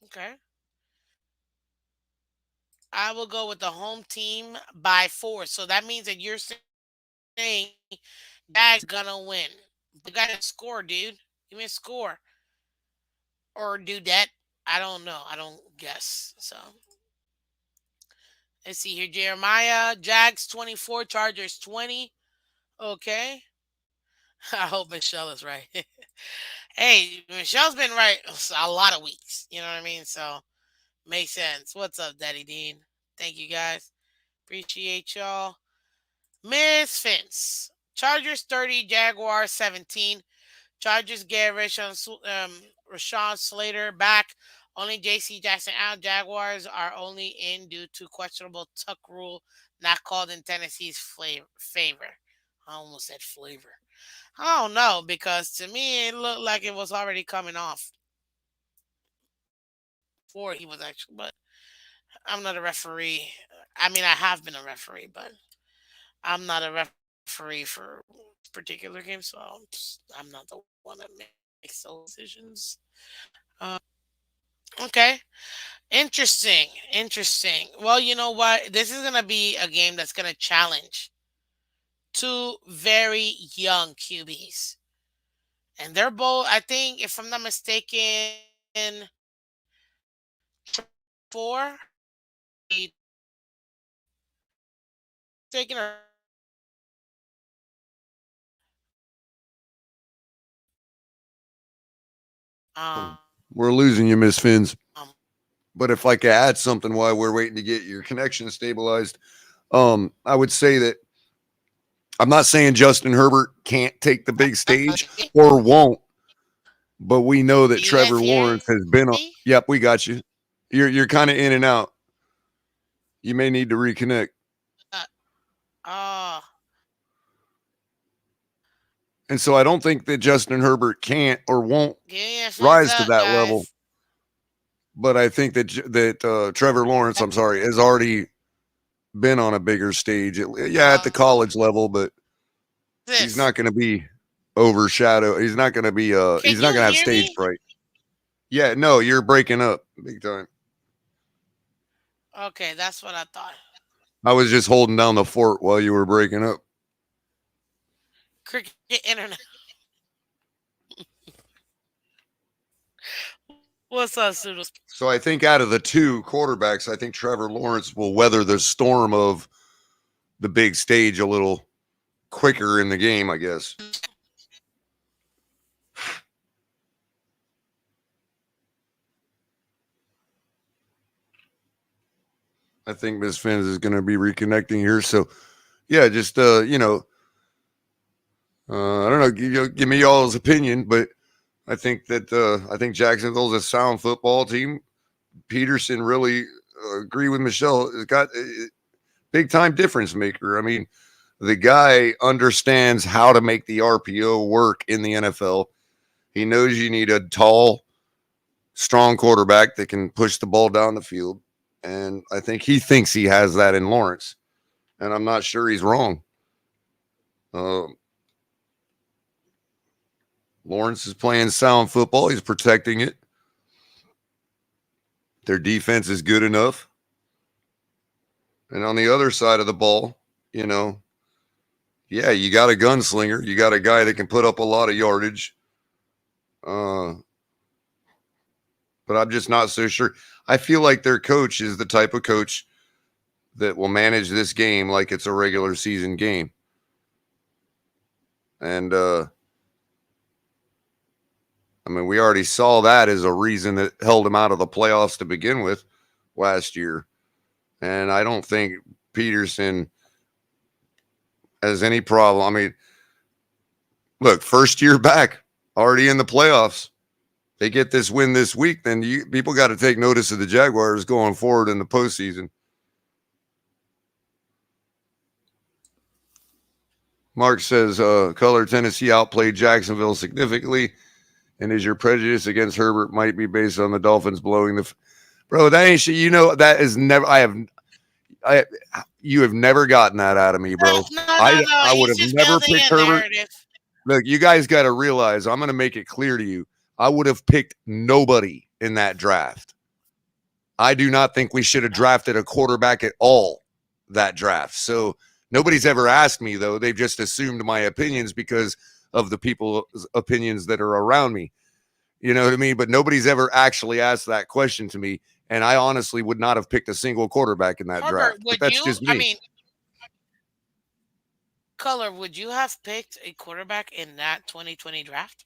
okay. I will go with the home team by 4. So that means that you're saying Jags gonna win. But you gotta score, dude. Give me a score. Or do that. I don't know. I don't guess. So let's see here. Jeremiah, Jags 24, Chargers 20. Okay. I hope Michelle is right. Hey, Michelle's been right a lot of weeks. You know what I mean? So makes sense. What's up, Daddy Dean? Thank you guys. Appreciate y'all. Miss Finch. Chargers 30, Jaguars 17. Chargers get Rashawn Slater back. Only J.C. Jackson out. Jaguars are only in due to questionable tuck rule not called in Tennessee's favor. I almost said flavor. I don't know because to me it looked like it was already coming off before he was actually. But I'm not a referee. I mean, I have been a referee, but I'm not a referee for particular game, so I'm not the one that makes those decisions. Okay, interesting. Well, you know what? This is gonna be a game that's gonna challenge two very young QBs, and they're both. I think, if I'm not mistaken, Trevor Lawrence is 24. If I'm not mistaken, or we're losing you, Miss Fins. But if I could um, add something while we're waiting to get your connection stabilized, I would say that I'm not saying Justin Herbert can't take the big stage or won't, but we know that do you Trevor guys hear Lawrence has me? been on. Yep, we got you. You're kind of in and out. You may need to reconnect. Uh, And so I don't think that Justin Herbert can't or won't give me a fins rise to up, that level. guys. But I think that Trevor Lawrence, I'm sorry, has already been on a bigger stage. Yeah, at the college level, but he's This. not going to be overshadowed. He's not going to be. Can He's not you going to have hear stage me? fright. Yeah, no, you're breaking up big time. Okay, that's what I thought. I was just holding down the fort while you were breaking up. Cricket internet. What's up, Sudos? So I think out of the two quarterbacks, I think Trevor Lawrence will weather the storm of the big stage a little quicker in the game, I guess. I think Miss Fins is going to be reconnecting here. So yeah, just I don't know, give me y'all's opinion, but I think Jacksonville's a sound football team. Peterson really agree with Michelle. Has got a big time difference maker. I mean, the guy understands how to make the RPO work in the NFL. He knows you need a tall, strong quarterback that can push the ball down the field. And I think he thinks he has that in Lawrence. And I'm not sure he's wrong. Uh, Lawrence is playing sound football. He's protecting it. Their defense is good enough. And on the other side of the ball, you know, yeah, you got a gunslinger. You got a guy that can put up a lot of yardage. Uh, but I'm just not so sure. I feel like their coach is the type of coach that will manage this game like it's a regular season game. And I mean, we already saw that as a reason that held him out of the playoffs to begin with last year. And I don't think Peterson has any problem. I mean, look, first year back, already in the playoffs. They get this win this week, then people got to take notice of the Jaguars going forward in the postseason. Mark says, Culler, Tennessee outplayed Jacksonville significantly, and is your prejudice against Herbert might be based on the Dolphins blowing the bro, that ain't shit. You know, that is never you have never gotten that out of me, bro. No. I would He's have just never building picked a Herbert. narrative. Look, you guys got to realize, I'm going to make it clear to you. I would have picked nobody in that draft. I do not think we should have drafted a quarterback at all that draft. So nobody's ever asked me, though. They've just assumed my opinions because of the people's opinions that are around me. You know what I mean? But nobody's ever actually asked that question to me. And I honestly would not have picked a single quarterback in that Herbert, draft. But would that's you? just me. I mean, Color, would you have picked a quarterback in that 2020 draft?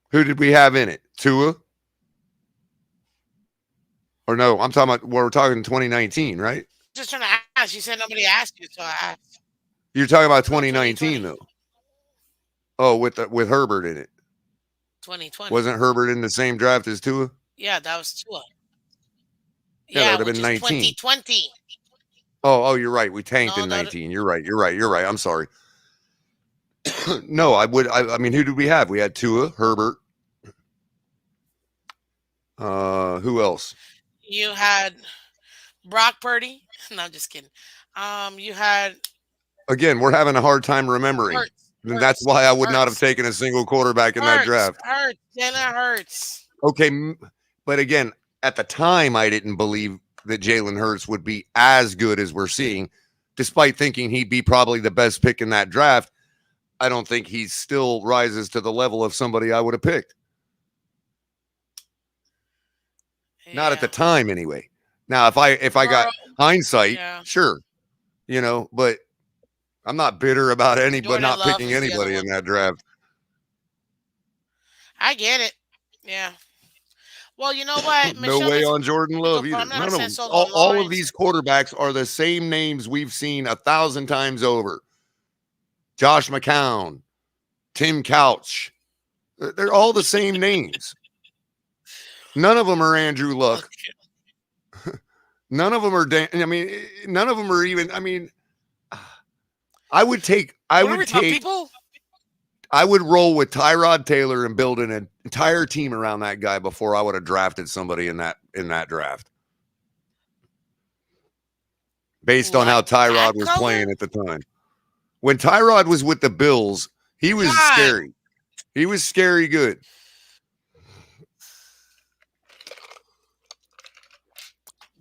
Who did we have in it? Tua? Or no, I'm talking about, we're talking 2019, right? Just trying to ask. You said nobody asked you, so I asked. You're talking about No, 2019, 2020. though. Oh, with Herbert in it. 2020. Wasn't Herbert in the same draft as Tua? Yeah, that was Tua. Yeah, that Yeah, would have which been is 19. 2020. Oh, you're right. We tanked No, in that 19. You're right. I'm sorry. No, I mean, who did we have? We had Tua, Herbert. Who else? you had Brock Purdy. No, I'm just kidding. You had Again, we're having a hard time remembering. Hurts, And that's why I would not have Hurts, taken a single quarterback in that draft. Jalen Hurts. Okay, but again, at the time, I didn't believe that Jalen Hurts would be as good as we're seeing, despite thinking he'd be probably the best pick in that draft. I don't think he still rises to the level of somebody I would have picked. Not at the Yeah. time, anyway. Now, if I got Burrow. hindsight, Yeah. sure, but I'm not bitter about anybody Jordan not Love picking is the other anybody in one. that draft. I get it. Yeah. Well, you know what? No Michelle way is on Jordan Love I'm either. not None of saying them. solo on All of Lawrence. these quarterbacks are the same names we've seen 1,000 times over. Josh McCown, Tim Couch. They're all the same names. None of them are Andrew Luck. None of them are none of them are even, I would roll with Tyrod Taylor and build an entire team around that guy before I would have drafted somebody in that draft. Based on how Tyrod was playing at the time. When Tyrod was with the Bills, he was scary. He was scary good.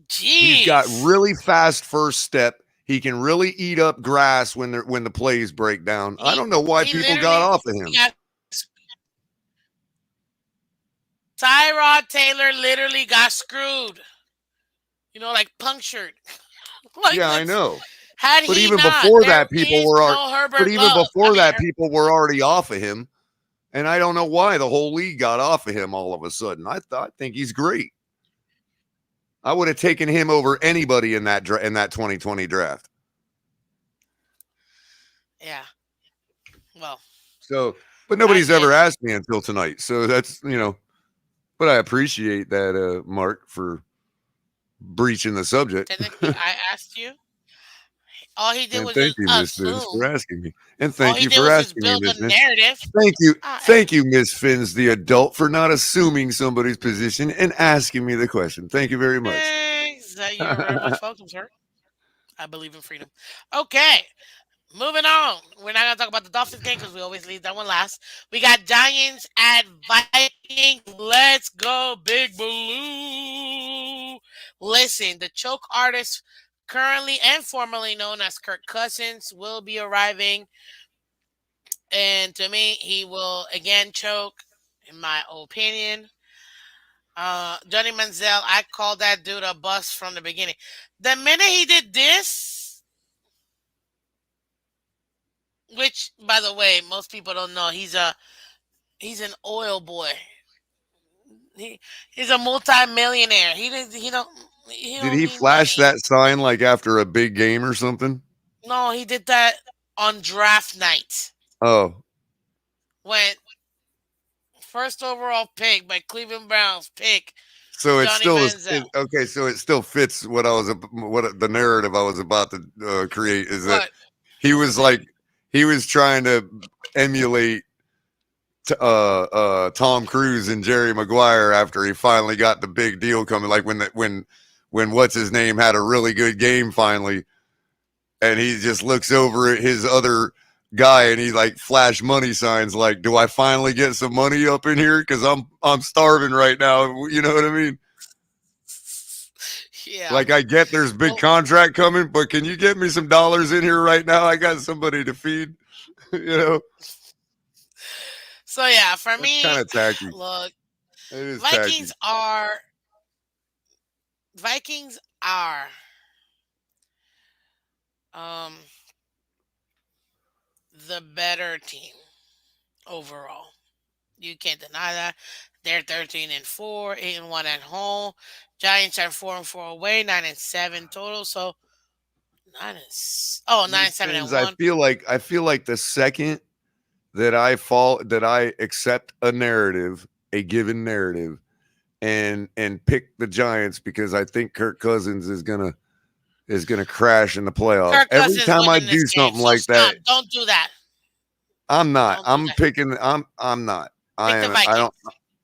Jeez. He's got really fast first step. He can really eat up grass when the plays break down. I don't know why people got off of him. Tyrod Taylor literally got screwed. Like punctured. I know. But even before that, people were already off of him, and I don't know why the whole league got off of him all of a sudden. I think he's great. I would have taken him over anybody in that 2020 draft. Yeah. Well. So, but nobody's ever asked me until tonight. So that's but I appreciate that, Mark, for breaching the subject. Technically, I asked you. All he did was thank you, Miss Phins, for asking me. And thank you for asking me, Miss Phins. Thank you, Miss Phins, the adult, for not assuming somebody's position and asking me the question. Thank you very much. You're very much welcome, sir. I believe in freedom. Okay. Moving on. We're not gonna talk about the Dolphins game because we always leave that one last. We got Giants at Vikings. Let's go, Big Blue. Listen, the choke artist, currently and formerly known as Kirk Cousins, will be arriving, and to me, he will again choke. In my opinion, Johnny Manziel, I call that dude a bust from the beginning. The minute he did this, which by the way, most people don't know, he's an oil boy. He's a multi-millionaire. He Did don't he need flash money. that sign like after a big game or something? No, he did that on draft night Oh, when first overall pick by Cleveland Browns pick so it's Johnny still Manziel. okay. So it still fits what the narrative I was about to create is that What? he What is was it? like he was trying to emulate Tom Cruise and Jerry Maguire after he finally got the big deal coming. Like when what's his name had a really good game finally, and he just looks over at his other guy and he like flash money signs like, do I finally get some money up in here because I'm starving right now, you know what I mean? Yeah. Like, I get there's big Well, contract coming, but can you get me some dollars in here right now? I got somebody to feed. You know, so yeah, for that's kind me, of tacky. look, It is Vikings tacky. are Vikings are um the better team overall. You can't deny that. They're 13-4, 8-1 at home. Giants are 4-4 away, 9-7 total. So Miss 9-7 Fins, and one. I feel like the second that I accept a narrative, a given narrative, and pick the Giants because I think Kirk Cousins is gonna crash in the playoffs. Kirk Every Cousins time I winning do this game. something So like that, stop. Don't do that. I'm not. Don't do I'm that. picking. I'm not. I Pick the am. I don't. Vikings.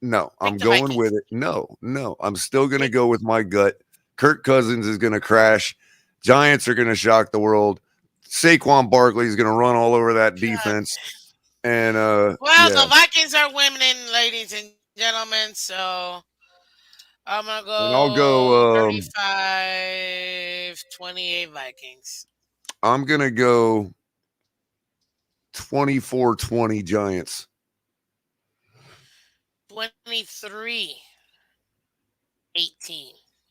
No, Pick I'm the going with Vikings. it. No, no, I'm still gonna Pick go with my gut. Kirk Cousins is gonna crash. Giants are gonna shock the world. Saquon Barkley is gonna run all over that God. defense. And Well, yeah, the Vikings are winning, ladies and gentlemen. So I'm gonna and I'll go go. 35-28 Vikings. I'm gonna go 24-20 Giants. 23-18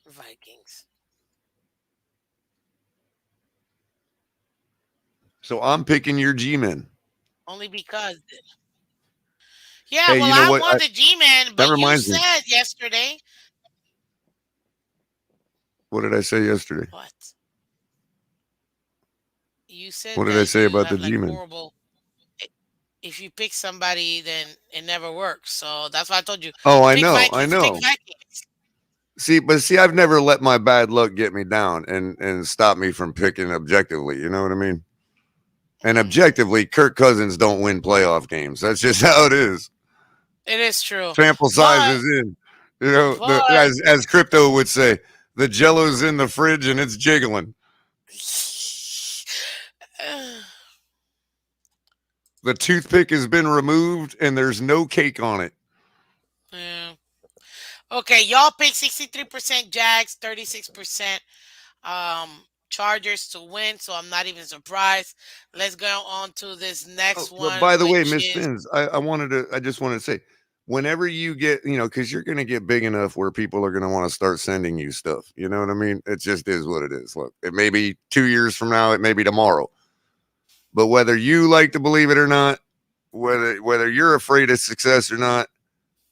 Vikings. So I'm picking your G-men. Only because. Yeah, Hey, well, you know I what? want the G-Man, That but you reminds me. said yesterday. What did I say yesterday? What? You said What did I that say you about have the like G-men? horrible. If you pick somebody, then it never works. So that's why I told you Oh, I pick know, I Vikings. Pick know. Vikings. See, I've never let my bad luck get me down and stop me from picking objectively. You know what I mean? And Mm, objectively, Kirk Cousins don't win playoff games. That's just how it is. it is true, Sample size but is in. You know, but as crypto would say, the Jello's in the fridge and it's jiggling. The toothpick has been removed and there's no cake on it. yeah. Okay, y'all pick 63% Jags, 36% um Chargers to win, so I'm not even surprised. Let's go on to this Oh, next but one, by the way, which Miss is Fins, I just wanted to say, whenever you get, because you're going to get big enough where people are going to want to start sending you stuff. You know what I mean? It just is what it is. Look, it may be 2 years from now, it may be tomorrow, but whether you like to believe it or not, whether you're afraid of success or not,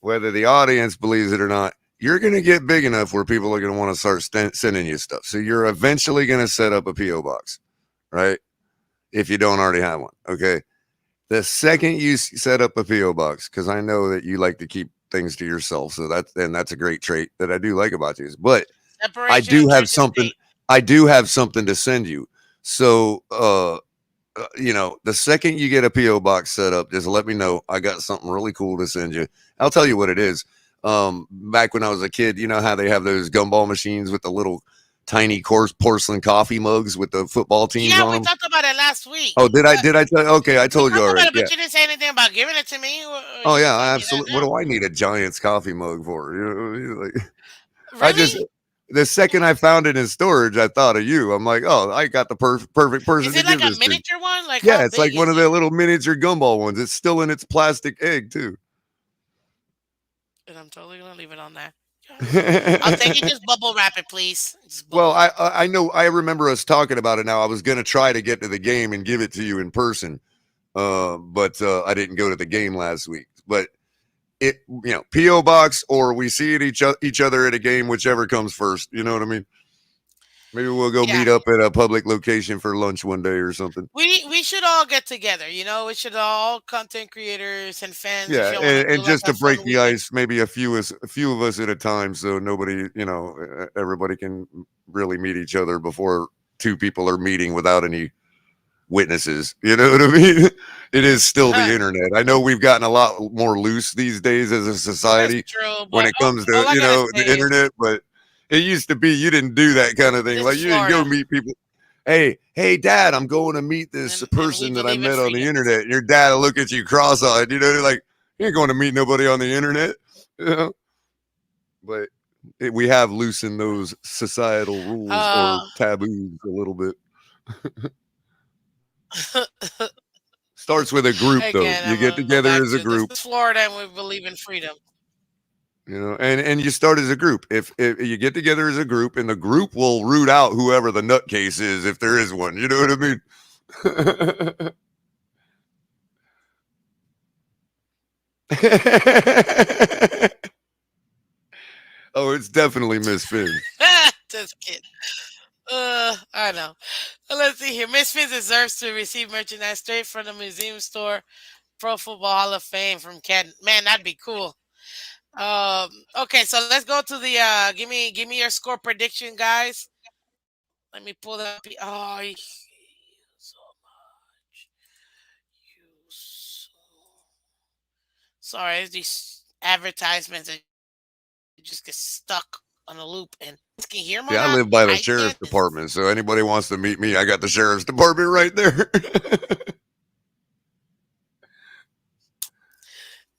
whether the audience believes it or not, you're going to get big enough where people are going to want to start sending you stuff. So you're eventually going to set up a PO box, right? If you don't already have one, okay. The second you set up a PO box, because I know that you like to keep things to yourself, so that's a great trait that I do like about you. But I separation do of have church and something. state. I do have something to send you. So, the second you get a PO box set up, just let me know. I got something really cool to send you. I'll tell you what it is. Back when I was a kid, you know how they have those gumball machines with the little tiny coarse porcelain coffee mugs with the football teams Yeah, on we them. talked about it last week, Oh, did I? but Did I tell? Okay, I we told you talked about already. it, Yeah. but you didn't say anything about giving it to me, or Oh you yeah, just told me that absolutely. What now. do I need a Giants coffee mug for? Like I just Really? the second I found it in storage, I thought of you. I'm like, oh, I got the perfect person Is to it like give a this to. miniature one? Like how Yeah, it's big like one is of the it? little miniature gumball ones. It's still in its plastic egg too. And I'm totally gonna leave it on that. Yes. I'll take it. Just bubble wrap it, please. Just Well, bubble wrap it. I know I remember us talking about it now. I was gonna try to get to the game and give it to you in person. But I didn't go to the game last week. But it, PO box or we see it each other at a game, whichever comes first. You know what I mean? Maybe we'll go Yeah. meet up at a public location for lunch one day or something. We should all get together. We should all content creators and fans. If Yeah, you want to do and like just a to break fun the weekend. ice, maybe a few of us at a time, so nobody, everybody can really meet each other before two people are meeting without any witnesses. You know what I mean? It is still the internet. I know we've gotten a lot more loose these days as a That's society true, when but it comes to, all I gotta the say is internet, but it used to be you didn't do that kind of thing. this is Like you didn't go Florida, meet people. Hey, Dad, I'm going to meet this and we person that I believe in met on the freedom. internet. And your dad will look at you cross-eyed. They're like, you ain't going to meet nobody on the internet. You know? But we have loosened those societal rules or Uh, taboos a little bit. Starts with a group though. again, You I'm get gonna go together back as a to this group, is Florida, and we believe in freedom. and you start as a group. If you get together as a group, and the group will root out whoever the nutcase is, if there is one. You know what I mean? Oh, it's definitely Miss Phins. Just kidding. I know. Let's see here. Miss Finn deserves to receive merchandise straight from the museum store. Pro Football Hall of Fame from Ken. Man, that'd be cool. Okay, so let's go to the give me your score prediction, guys. Let me pull that up. Oh, you so much. You so sorry. It's these advertisements that just get stuck on a loop, and you can hear See, I my live by the I sheriff's can't. department, so anybody wants to meet me, I got the sheriff's department right there.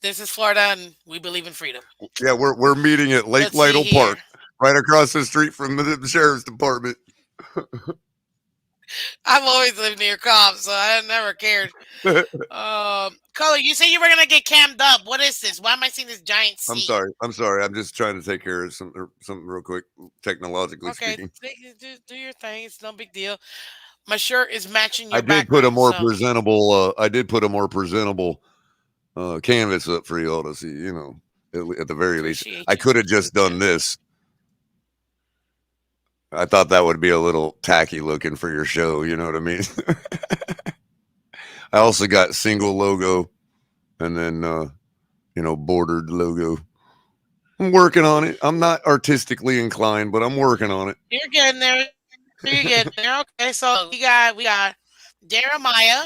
This is Florida, and we believe in freedom. Yeah, we're meeting at Lake Let's see Lytle here. Park, right across the street from the sheriff's department. I've always lived near cops, so I never cared. Color, you say you were gonna get cammed up. What is this? Why am I seeing this giant I'm C? sorry. I'm sorry. I'm just trying to take care of something real quick, technologically Okay, speaking. do your thing. It's no big deal. My shirt is matching I your did put a background, more so presentable. I did put a more presentable canvas up for y'all to see. At the very least, I appreciate you. could have just done this. I thought that would be a little tacky looking for your show. You know what I mean? I also got single logo and then bordered logo. I'm working on it. I'm not artistically inclined, but I'm working on it. You're getting there. You're getting there. Okay, so we got Jeremiah,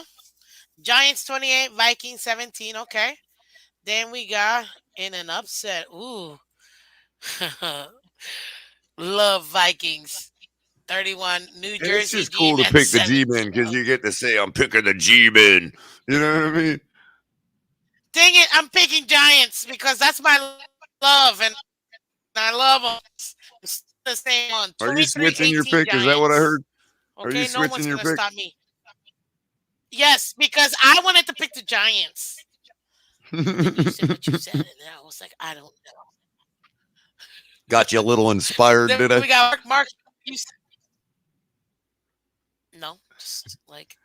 Giants 28, Vikings 17. Okay, then we got in an upset. Ooh, love Vikings 31, New And it's Jersey just cool to G-Men pick the 17. G Men because you get to say I'm picking the G Men. You know what I mean? Dang it, I'm picking Giants because that's my love, and I love them. I'm still the same one. Are you 23 switching your 18 pick? Is that what I Giants. heard? Are Okay, you no one's switching your gonna pick? stop me. Yes, because I wanted to pick the Giants. And then you said what you said, and then I was like, I don't know. Got you a little inspired, Then did we I? got Mark. You said, no, just like,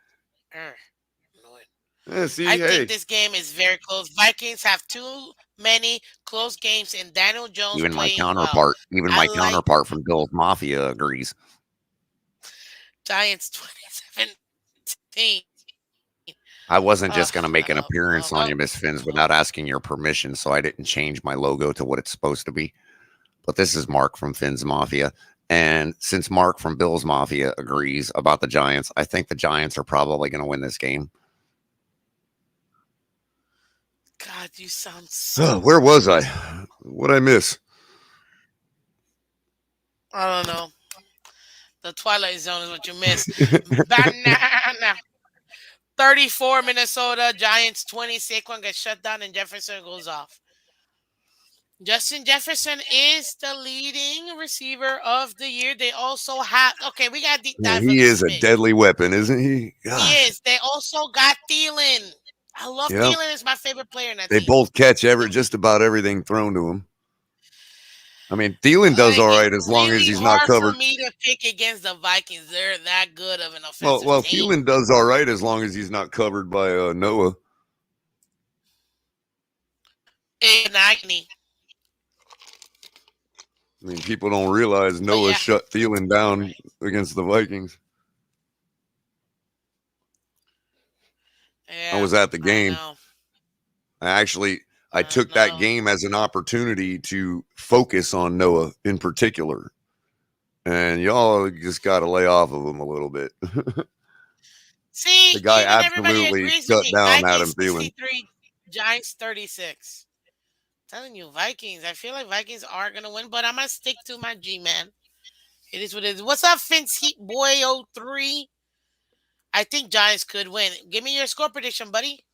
annoying. Yeah, see, I think hey, this game is very close. Vikings have too many close games, and Daniel Jones playing well. even I my like counterpart from Bill's Mafia agrees. Giants 2017. I wasn't just going to I make an love. appearance on you, Miss Fins, without asking your permission, so I didn't change my logo to what it's supposed to be. But this is Mark from Fins Mafia. And since Mark from Bill's Mafia agrees about the Giants, I think the Giants are probably going to win this game. God, you sound so. Where was I? What I miss? I don't know. The Twilight Zone is what you miss. Banana. 34 Minnesota Giants 20. Saquon gets shut down and Jefferson goes off. Justin Jefferson is the leading receiver of the year. They also have okay, we got deep Yeah, dive for he the is a Smith. deadly weapon, isn't he? He Gosh. is. They also got Thielen. I love Yep. Thielen. Is my favorite player in that They team. both catch just about everything thrown to him. I mean, Thielen does all It's right as long as really he's not hard for covered. me to pick against the Vikings. They're that good of an Well, offensive well, team. Thielen does all right as long as he's not covered by Noah. In agony. I mean, people don't realize But Noah yeah, shut Thielen you're down right. against the Vikings. I Yeah, was at the I game. know. I I took that know. game as an opportunity to focus on Noah in particular. And y'all just got to lay off of him a little bit. See, The guy even everybody absolutely agrees with shut me. down Adam Vikings Thielen. 63, Giants 36. Telling you, Vikings. I feel like Vikings are gonna win, but I'm gonna stick to my G man. It is what it is. What's up, Phins Heat Boy 03? I think Giants could win. Give me your score prediction, buddy.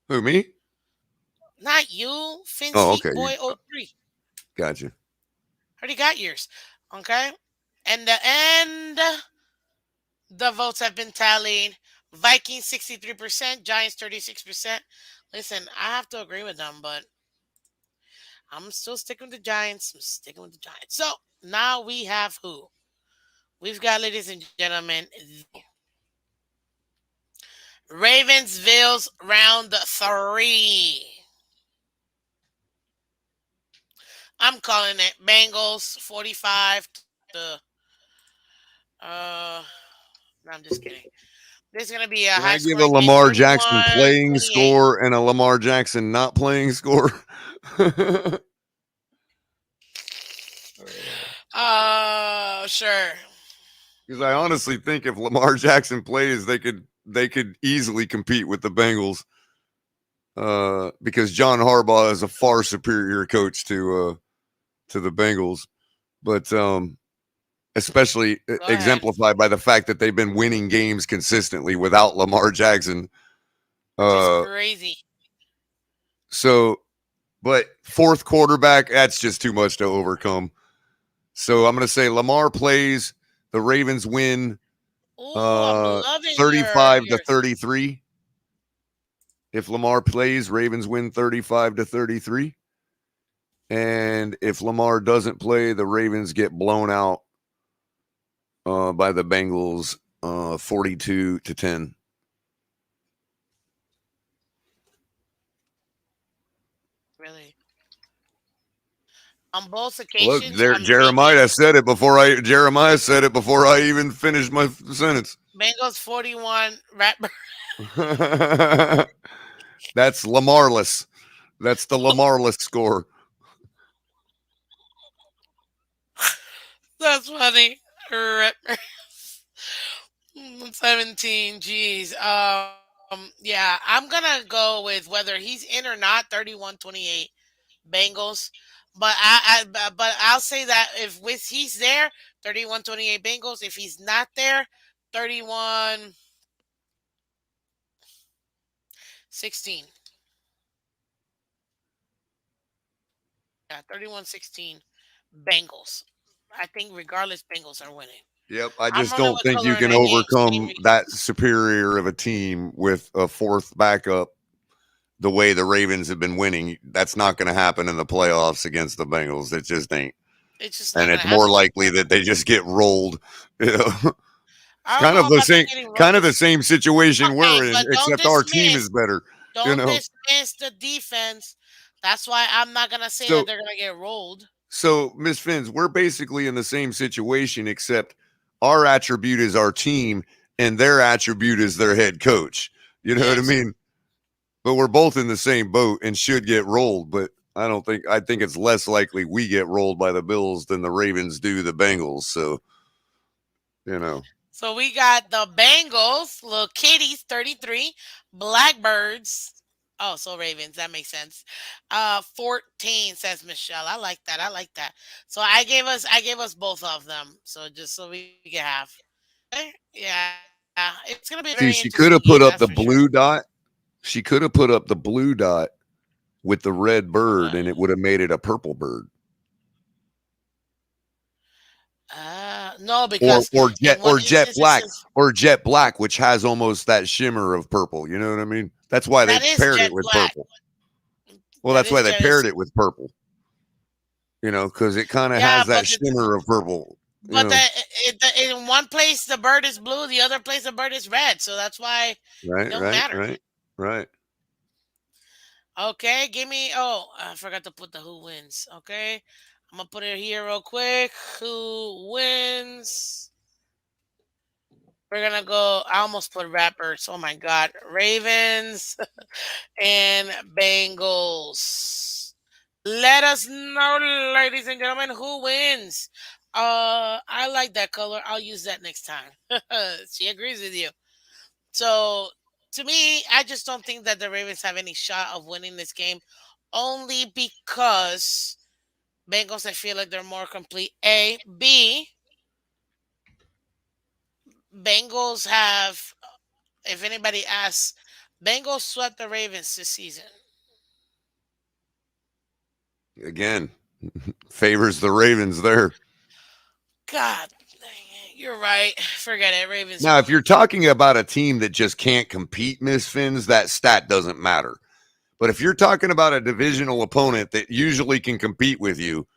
Who, me? Not you, Phins Oh, Heat okay. You Boy 03. gotcha. Already got yours. Okay. And the votes have been tallied. Vikings 63%, Giants 36%. Listen, I have to agree with them, but I'm still sticking with the Giants. I'm sticking with the Giants. So now we have who? We've got, ladies and gentlemen, the Ravensville's round three. I'm calling it Bengals 45 to uh no, I'm just kidding. There's gonna be a Can high I give a scoring game, Lamar Jackson 31, playing 28. score and a Lamar Jackson not playing score? Because Sure. I honestly think if Lamar Jackson plays, they could easily compete with the Bengals. Because John Harbaugh is a far superior coach to the Bengals, but especially Go ahead. exemplified by the fact that they've been winning games consistently without Lamar Jackson. Which is Uh, crazy. so, but fourth quarterback, that's just too much to overcome. So I'm going to say Lamar plays. The Ravens win Ooh, I'm uh, loving 35 to your 33. If Lamar plays, Ravens win 35 to 33. And if Lamar doesn't play, the Ravens get blown out by the Bengals 42 to 10. really. On both Look, occasions, there I'm taking Jeremiah said it before I even finished my sentence. Bengals 41, Rat. That's Lamarless. That's the Lamarless score. That's funny. Rat. 17. Jeez. Yeah, I'm gonna go with whether he's in or not. 31-28 Bengals. But I'll say that if with he's there, 31-28 Bengals. If he's not there, 31-16. Yeah, 31-16 Bengals. I think regardless, Bengals are winning. Yep, I I'm just running don't with think you color in can that game. Same overcome that reasons. superior of a team with a fourth backup the way the Ravens have been winning. That's not going to happen in the playoffs against the Bengals. It just ain't. It's just And not gonna it's more happen. likely that they just get rolled. You know, it's I don't know about them getting rolled. kind of the same situation Okay, we're in, but except our team is better. You don't know, dismiss the defense. That's why I'm not gonna say that so they're gonna get rolled. Miss Finns, we're basically in the same situation, except our attribute is our team, and their attribute is their head coach. You know what I Yes. mean? But we're both in the same boat and should get rolled. But I think it's less likely we get rolled by the Bills than the Ravens do the Bengals. So, you know, So we got the Bengals, little kitties, 33, Blackbirds, Oh, so Ravens. That makes sense. 14 says Michelle. I like that. I like that. So I gave us both of them. So just so we get half. Okay. Yeah. It's gonna be a very interesting See, she game. could That's have for put sure. up the blue dot. She could have put up the blue dot with the red Hold on. bird, and it would have made it a purple bird, No, because in one jet instance it black says or jet black, which has almost that shimmer of purple. You know what I mean? That's why they that is paired jet it with black. purple. Well, That that's is why they jet. paired it with purple. You know, because it kind of Yeah, has that shimmer of purple. You but know, in one place the bird is blue, the other place the bird is red. So that's why it right, don't right, matter. right, right. Okay, give me. Oh, I forgot to put the who wins. Okay, I'm gonna put it here real quick. Who wins? We're gonna go. I almost put rappers. Oh my god, Ravens and Bengals. Let us know, ladies and gentlemen, who wins. I like that color. I'll use that next time. She agrees with you. So to me, I just don't think that the Ravens have any shot of winning this game, only because Bengals. I feel like they're more complete. A, B. Bengals have. If anybody asks, Bengals swept the Ravens this season. Again, favors the Ravens there. God, dang it, you're right. Forget it. Ravens Now, if won. you're talking about a team that just can't compete, Miss Fins, that stat doesn't matter. But if you're talking about a divisional opponent that usually can compete with you,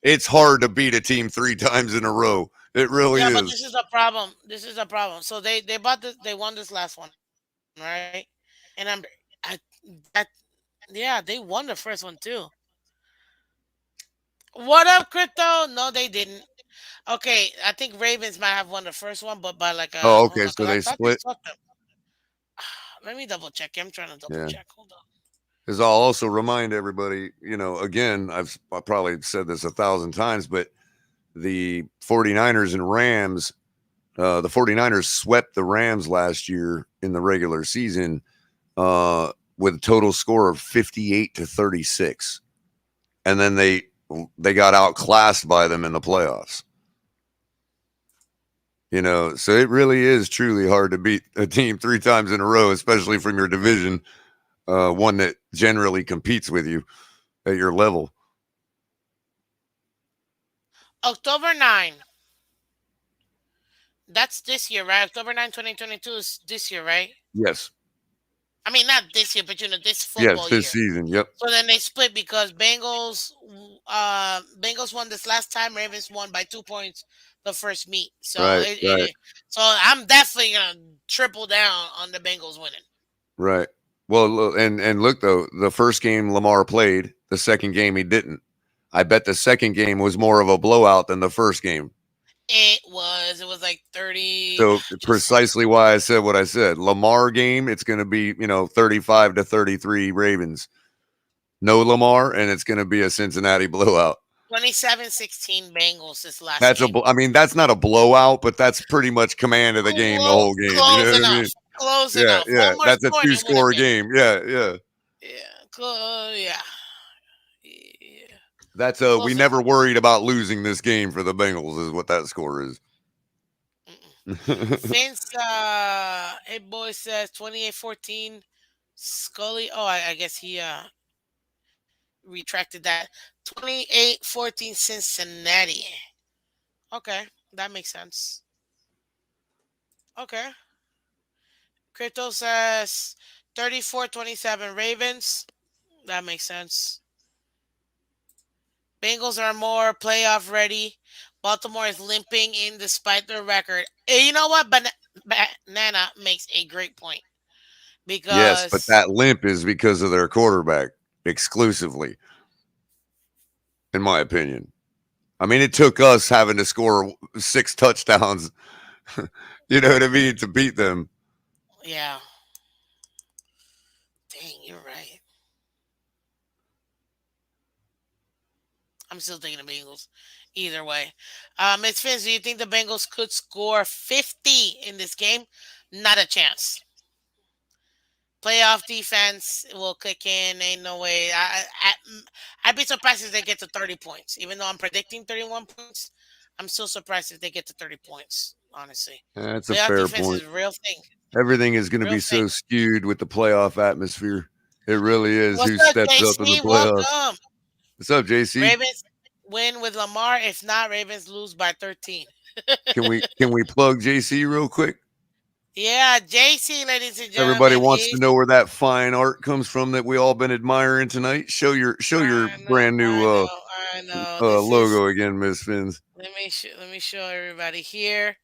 it's hard to beat a team three times in a row. It really Yeah, but is. this is the problem. This is the problem. So they bought this. They won this last one, right? And I that yeah, they won the first one too. What up, crypto? No, they didn't. Okay, I think Ravens might have won the first one, but by like Oh, hold okay. on, So because I they thought they split. swept them. Let me double check. I'm trying to double Yeah. check. Hold on. Because I'll also remind everybody, again, I probably said this a thousand times, but the 49ers and Rams, the 49ers swept the Rams last year in the regular season with a total score of 58-36. And then they got outclassed by them in the playoffs. So it really is truly hard to beat a team three times in a row, especially from your division, one that generally competes with you at your level. October 9. That's this year, right? October 9, 2022 is this year, right? Yes. I mean, not this year, but this Yes, football this year. season. Yep. So then they split because Bengals won this last time. Ravens won by 2 points the first meet. So Right, right, so I'm definitely gonna triple down on the Bengals winning. right. Well, and look though, the first game Lamar played, the second game he didn't. I bet the second game was more of a blowout than the first game. It was like 30. So Just precisely why I said what I said. Lamar game, it's going to be 35-33 Ravens. No Lamar, and it's going to be a Cincinnati blowout. 27-16 Bengals this last game. I mean, that's not a blowout, but that's pretty much command of the game the whole game. You know Close what I mean? enough. Close Yeah, enough. yeah. One more That's a score and two they win a score championship. game. Yeah, yeah. Yeah. Yeah. That's we Close never enough. worried about losing this game for the Bengals is what that score is. Mm-mm. Vince, hey boy says 28-14 Scully. Oh, I guess he retracted that. 28-14 Cincinnati. Okay, that makes sense. Okay. Crypto says 34-27 Ravens. That makes sense. Bengals are more playoff ready. Baltimore is limping in despite their record. You know what? Banana makes a great point Yes, but because that limp is because of their quarterback exclusively, in my opinion. I mean, it took us having to score six touchdowns, you know what I mean, to beat them. yeah, dang, you're right. I'm still taking the Bengals. Either way, Miss Fins, do you think the Bengals could score 50 in this game? Not a chance. Playoff defense will kick in. Ain't no way. I'd be surprised if they get to 30 points. Even though I'm predicting 31 points, I'm still surprised if they get to 30 points, honestly. That's a Playoff fair defense point. is a real thing. Everything is going to Real be thing. so skewed with the playoff atmosphere. It really is. What's Who up, steps up in the JC? playoffs? Welcome. What's up, JC? Ravens win with Lamar. If not, Ravens lose by 13. Can we plug JC real quick? Yeah, JC, ladies and Everybody gentlemen, wants to is know where that fine art comes from that we all been admiring tonight. Show your I know, brand new I know, I know. This is logo again, Miss Fins. let me show everybody here.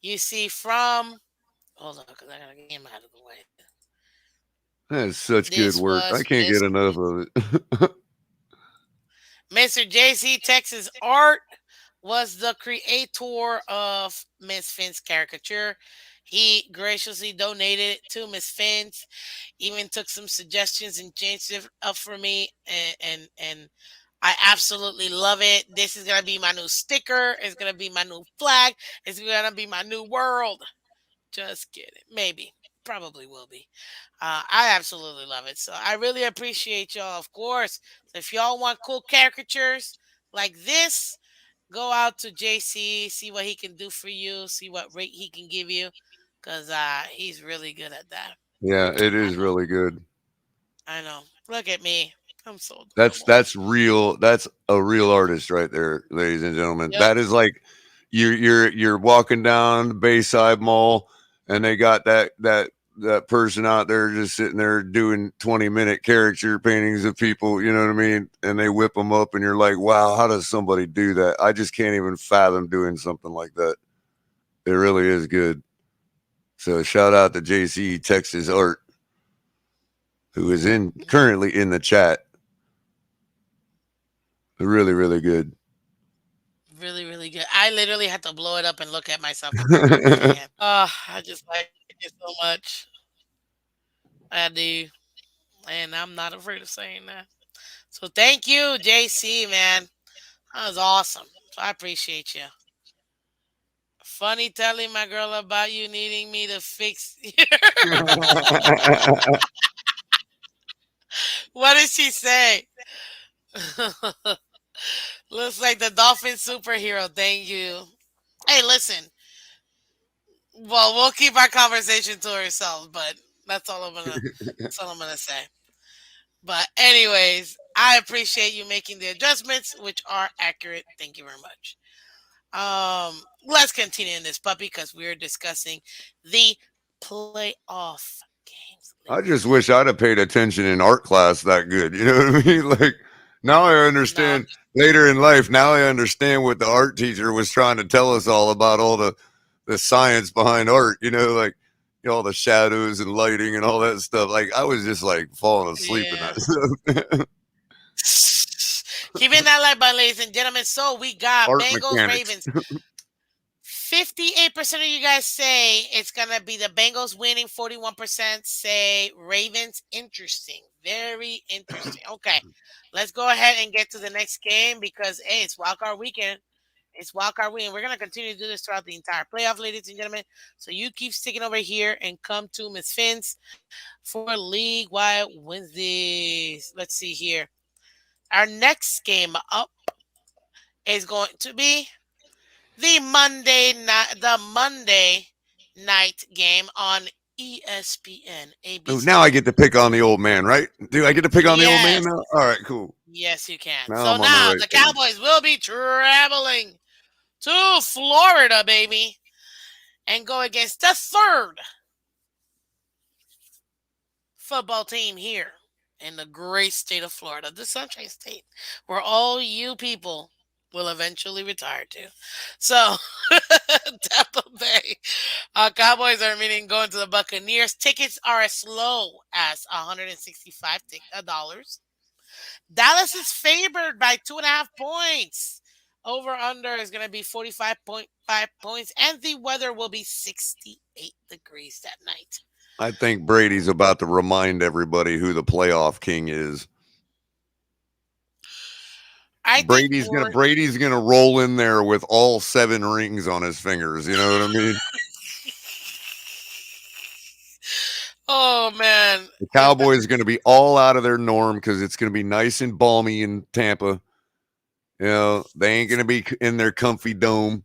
You see from hold on, because I gotta get him out of the way. That's such good This work. I was can't get enough of it. Mr. JC Texas Art was the creator of Miss Finn's caricature. He graciously donated it to Miss Finn's, even took some suggestions and changed it up for me, and I absolutely love it. This is gonna be my new sticker. It's gonna be my new flag. It's gonna be my new world. Just kidding. Maybe. Probably will be. I absolutely love it. So I really appreciate y'all, of course. So if y'all want cool caricatures like this, go out to JC, see what he can do for you, see what rate he can give you. Because he's really good at that. Yeah, it I is know. really good. I know. Look at me. I'm so That's adorable. that's real. That's a real artist right there, ladies and gentlemen. Yep. That is like you're walking down the Bayside Mall, and they got that person out there just sitting there doing 20-minute caricature paintings of people. You know what I mean? And they whip them up, and you're like, wow, how does somebody do that? I just can't even fathom doing something like that. It really is good. So shout out to JC Texas Art, who is in currently in the chat. Really, really good. Really, really good. I literally had to blow it up and look at myself compared to looking at him. Oh, I just like it so much. I do. And I'm not afraid of saying that. So thank you, JC, man. That was awesome. So I appreciate you. Funny telling my girl about you needing me to fix. What did she say? Looks like the dolphin superhero. Thank you. Hey, listen. Well, we'll keep our conversation to ourselves, but that's all I'm gonna say. But anyways, I appreciate you making the adjustments, which are accurate. Thank you very much. Let's continue in this puppy because we're discussing the playoff games, I ladies and just wish gentlemen. I'd have paid attention in art class that good. You know what I mean? Like now I No, understand later in life. Now I understand what the art teacher was trying to tell us all about all the science behind art. Like all the shadows and lighting and all that stuff. Like I was just like falling asleep in yeah. that stuff. Keeping that light, but ladies and gentlemen. So we got Art Bengals mechanics. Ravens. 58% of you guys say it's gonna be the Bengals winning. 41% say Ravens. Interesting, very interesting. Okay, let's go ahead and get to the next game because hey, it's wildcard weekend. It's wildcard weekend. We're gonna continue to do this throughout the entire playoff, ladies and gentlemen. So you keep sticking over here and come to Miss Fins for League Wide Wednesdays. Let's see here. Our next game up is going to be the Monday night game on ESPN Oh, now I ABC. get to pick on the old man, right? Do I get to pick on the old man Yes, now? All right, cool. yes, you can. Now So I'm on the now right the page. Cowboys will be traveling to Florida, baby, and go against the third football team here in the great state of Florida, the Sunshine State, where all you people will eventually retire to. So, Tampa Bay Cowboys are meaning going to the Buccaneers. Tickets are as low as $165. Dallas is favored by 2.5 points. Over under is going to be 45.5 points, and the weather will be 68 degrees that night. I think Brady's about to remind everybody who the playoff king is. I think we're Brady's gonna roll in there with all 7 rings on his fingers. You know what I mean? Oh man, The Cowboys are going to be all out of their norm because it's going to be nice and balmy in Tampa. You know, they ain't going to be in their comfy dome,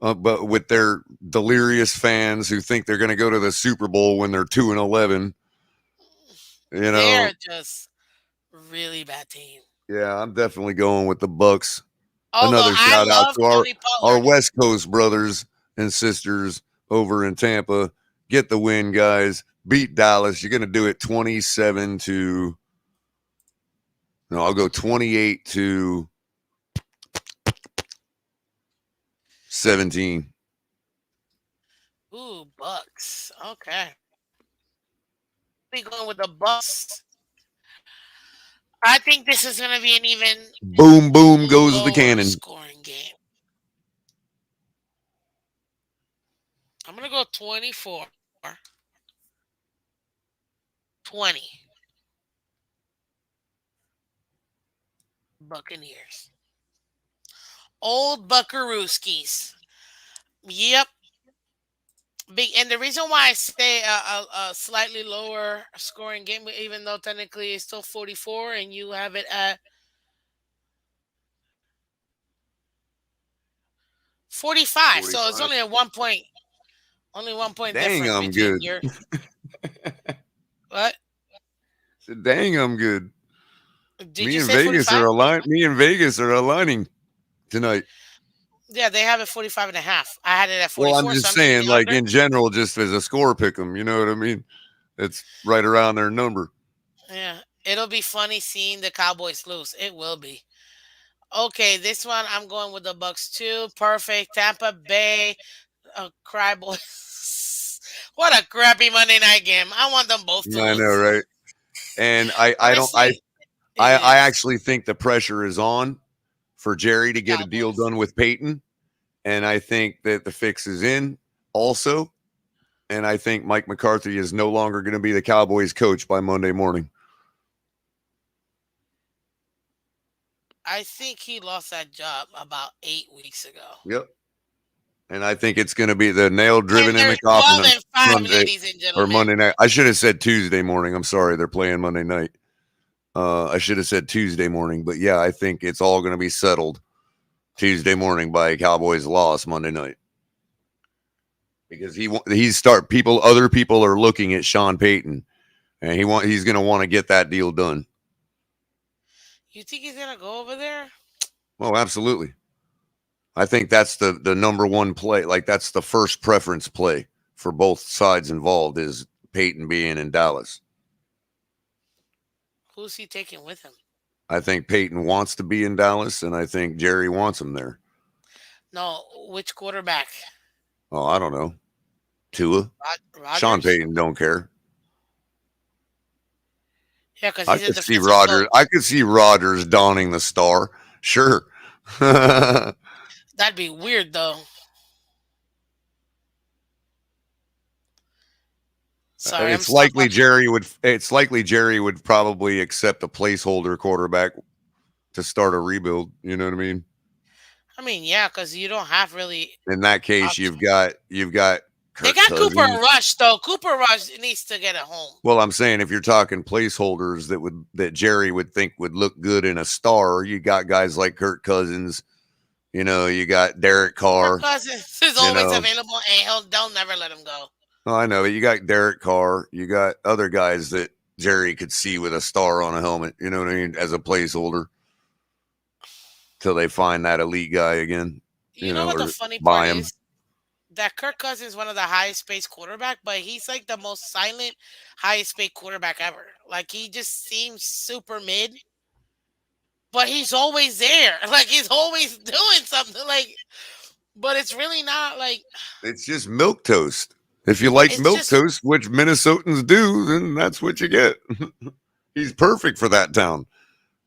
but with their delirious fans who think they're going to go to the Super Bowl when they're 2-11. You They're know, just really bad team. yeah, I'm definitely going with the Bucks. Although Another I shout out love to Tony our Pollard. West Coast brothers and sisters over in Tampa. Get the win, guys. Beat Dallas. You're going to do it 27 to no, I'll go 28-17. Ooh, Bucks. Okay. We going with the Bucks. I think this is gonna be an even Boom, boom goes the lower cannon. scoring game. I'm gonna go 24-20 Buccaneers. Old Buckarooskies. Yep. Big, and the reason why I say a slightly lower scoring game, even though technically it's still 44, and you have it at 45, so it's 45. only 1 point Dang, difference I'm between good. your what? Said, dang, I'm good. Did you say 45? Me and Vegas are aligning tonight. Yeah, they have it 45 and a half. I had it at Well, I'm 44, so just I'm taking saying, the like under. in general, just as a score pick 'em, you know what I mean? It's right around their number. Yeah, it'll be funny seeing the Cowboys lose. It will be. Okay, this one I'm going with the Bucks too. Perfect. Tampa Bay, cry boys. What a crappy Monday night game. I want them both to I know, lose. right? And Honestly, it I is. actually think the pressure is on for Jerry to get a deal Cowboys. done with Peyton, and I think that the fix is in also. And I think Mike McCarthy is no longer going to be the Cowboys coach by Monday morning. I think he lost that job about 8 weeks ago. Yep. And I think it's going to be the nail driven And in they're the coffin 12 on and 5, Sunday ladies and or gentlemen. Monday night. I should have said Tuesday morning. I'm sorry. They're playing Monday night. I should have said Tuesday morning. But yeah, I think it's all going to be settled Tuesday morning by a Cowboys loss Monday night. Because other people are looking at Sean Payton and he's going to want to get that deal done. You think he's gonna go over there? Oh, absolutely. I think that's the number one play. Like that's the first preference play for both sides involved is Peyton being in Dallas. Who's he taking with him? I think Peyton wants to be in Dallas, and I think Jerry wants him there. No, which quarterback? Oh, I don't know. Tua, Sean Rogers? Payton don't care. Yeah, because I he's a could see defensive Rogers. coach. I could see Rogers donning the star. Sure. It's That'd be weird though. Sorry, I'm stuck likely on. Jerry would. It's likely Jerry would probably accept a placeholder quarterback to start a rebuild. You know what I mean? I mean, yeah, because you don't have really In that case, options. you've got They Kirk got Cooper Cousins. Rush though. Cooper Rush needs to get a home. Well, I'm saying if you're talking placeholders that Jerry would think would look good in a star, you got guys like Kirk Cousins. You know, you got Derek Kirk Carr. Cousins is You always know, available, and they'll never let him go. oh, I know, but you got Derek Carr. You got other guys that Jerry could see with a star on a helmet. You know what I mean? As a placeholder till they find that elite guy again. You You know know, what the or funny part buy him. is? That Kirk Cousins is one of the highest paid quarterback, but he's like the most silent, highest paid quarterback ever. Like he just seems super mid, but he's always there. Like he's always doing something. Like, but it's really not like It's just milk toast. If you like it's milk just. toast, which Minnesotans do, then that's what you get. He's perfect for that town.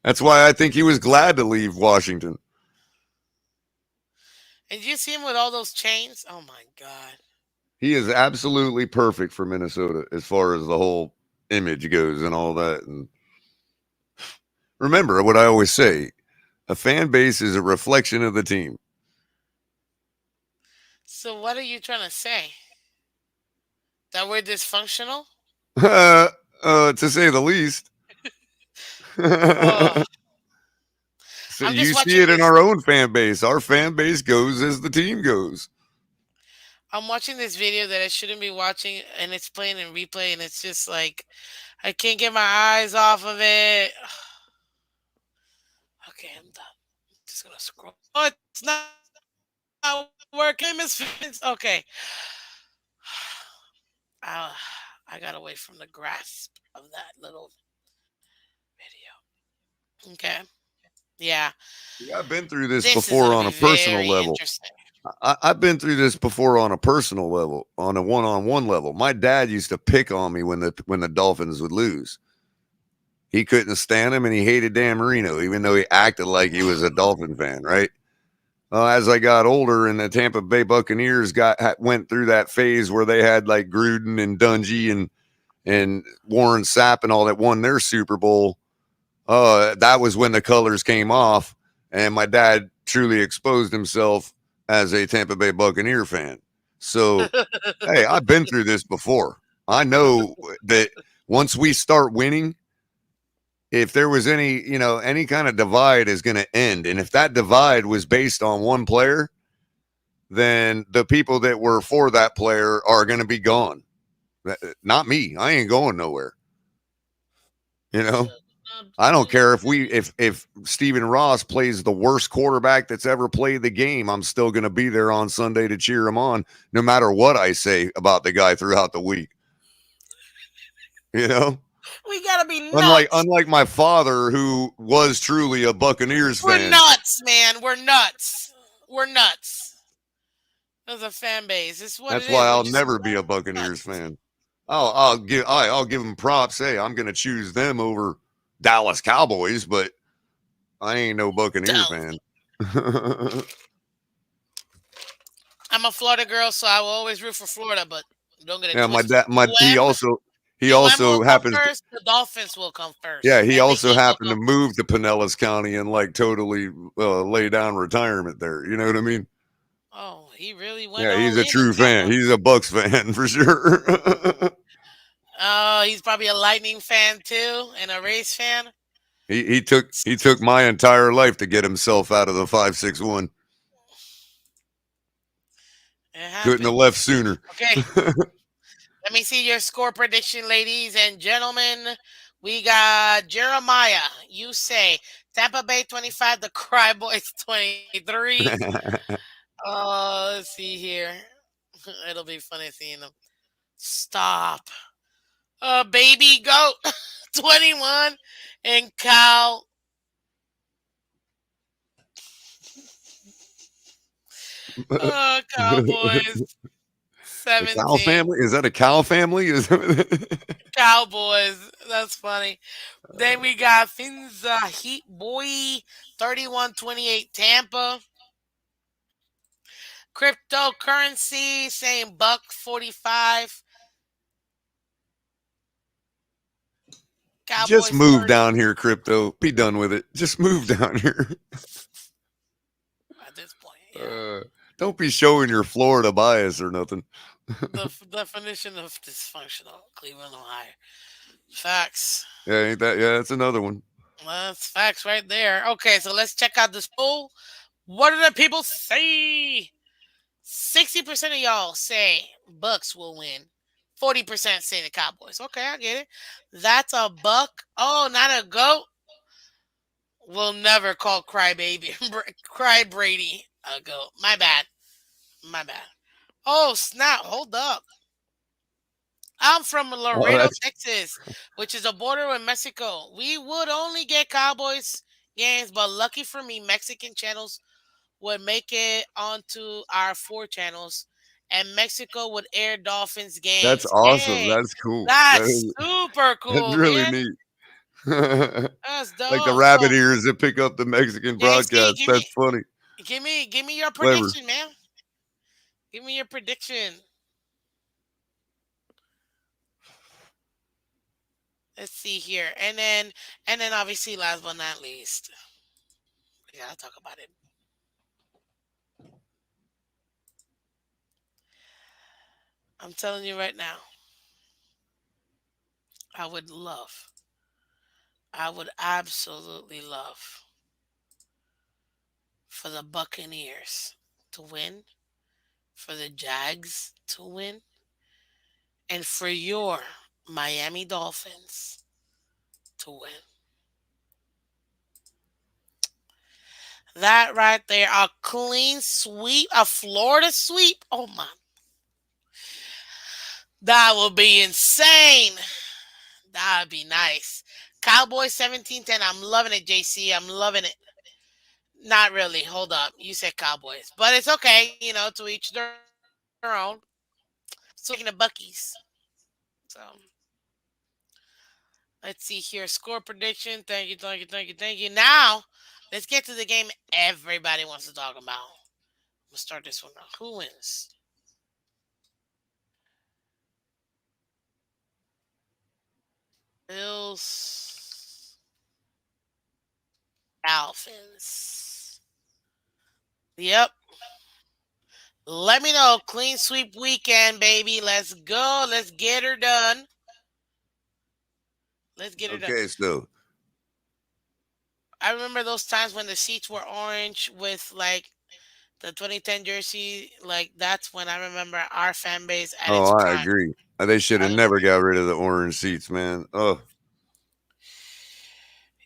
That's why I think he was glad to leave Washington. And you see him with all those chains. Oh my god! He is absolutely perfect for Minnesota as far as the whole image goes and all that. And remember what I always say, a fan base is a reflection of the team. So what are you trying to say? That we're dysfunctional? to say the least. Oh, So I'm just you see watching it in this. our own fan base. Our fan base goes as the team goes. I'm watching this video that I shouldn't be watching, and it's playing in replay, and it's just like I can't get my eyes off of it. Okay, I'm done. I'm just gonna scroll. Oh, it's not working. My name is Phins. Okay. I I got away from the grasp of that little video. Okay. Yeah. Yeah, I've been through this This is going before to on be a personal very level. interesting. I've been through this before on a personal level, on a one-on-one level. My dad used to pick on me when the Dolphins would lose. He couldn't stand him, and he hated Dan Marino, even though he acted like he was a Dolphin fan. Right? As I got older, and the Tampa Bay Buccaneers went through that phase where they had like Gruden and Dungy and Warren Sapp and all that won their Super Bowl. That was when the colors came off, and my dad truly exposed himself as a Tampa Bay Buccaneer fan. So, hey, I've been through this before. I know that once we start winning, if there was any kind of divide is going to end. And if that divide was based on one player, then the people that were for that player are going to be gone. Not me. I ain't going nowhere. You know, I don't care if Stephen Ross plays the worst quarterback that's ever played the game. I'm still going to be there on Sunday to cheer him on, no matter what I say about the guy throughout the week. You know, We gotta be unlike nuts. unlike my father, who was truly a Buccaneers We're fan. nuts, man. We're nuts. We're nuts. As a fan base, it's what it That's why is. We're I'll just never be a Buccaneers nuts. fan. I'll give them props. Hey, I'm going to choose them over Dallas Cowboys, but I ain't no Buccaneer Down. fan. I'm a Florida girl, so I will always root for Florida, but don't get it Yeah, my twisted. dad, my he The UM will also come happens to, first. The Dolphins will come yeah, first, he and the also Heat will happened to come move to first. Pinellas County and like totally lay down retirement there. You know what I mean? Oh, he really went Yeah, all he's a in true fan. Tampa. He's a Bucks fan for sure. Oh, he's probably a Lightning fan too, and a Rays fan. he took my entire life to get himself out of the 561. It Couldn't have left happens. sooner. Okay, let me see your score prediction, ladies and gentlemen. We got Jeremiah. You say Tampa Bay 25, the Cry Boys 23. Let's see here. It'll be funny seeing them. Stop. Baby Goat 21 and Cowboys The Cow 17. family? Is that a cow family? Is Cowboys. That's funny. Then we got Phins Heat Boy 31-28 Tampa. Cryptocurrency saying buck 45. just Cowboys move 30 down here, crypto. Be done with it. Just move down here. at this point. Yeah. Uh, don't be showing your Florida bias or nothing. The definition of dysfunctional Cleveland, Ohio. Facts. Yeah, ain't that? Yeah, that's another one. That's facts right there. Okay, so let's check out this poll. What do the people say? 60% of y'all say Bucks will win. 40% say the Cowboys. Okay, I get it. That's a buck. Oh, not a goat. We'll never call Crybaby Cry Brady a goat. My bad. My bad. Oh, snap. Hold up. I'm from Oh, Laredo, that's Texas, which is a border with Mexico. We would only get Cowboys games, but lucky for me, Mexican channels would make it onto our four channels, and Mexico would air Dolphins that's games. awesome. Hey, That's cool. that's super That's cool, really man. neat. That's Like the dope. rabbit So, ears that pick up the Mexican JC, broadcast. That's funny. give me your Clever. prediction, man. Give me your prediction. Let's see here, and then obviously, last but not least, we gotta talk about it. I'm telling you right now. I would love, I would absolutely love for the Buccaneers to win, for the Jags to win, and for your Miami Dolphins to win. That right there, a clean sweep, a Florida sweep. Oh my, that would be insane. That would be nice. Cowboys 17-10. I'm loving it, JC. I'm loving it. Not really. Hold up. You said Cowboys. But it's okay, to each their own. Still taking the Buckies. So let's see here. Score prediction. Thank you, thank you, thank you, thank you. Now, let's get to the game everybody wants to talk about. I'm gonna start this one now. Who wins? Bills, Dolphins. Yep. Let me know. Clean sweep weekend, baby. Let's go. Let's get her done. Let's get her done. Okay, so I remember those times when the seats were orange with like the 2010 jersey. Like that's when I remember our fan base at oh, its I prime. agree. They should have I, never got rid of the orange seats, man. Oh,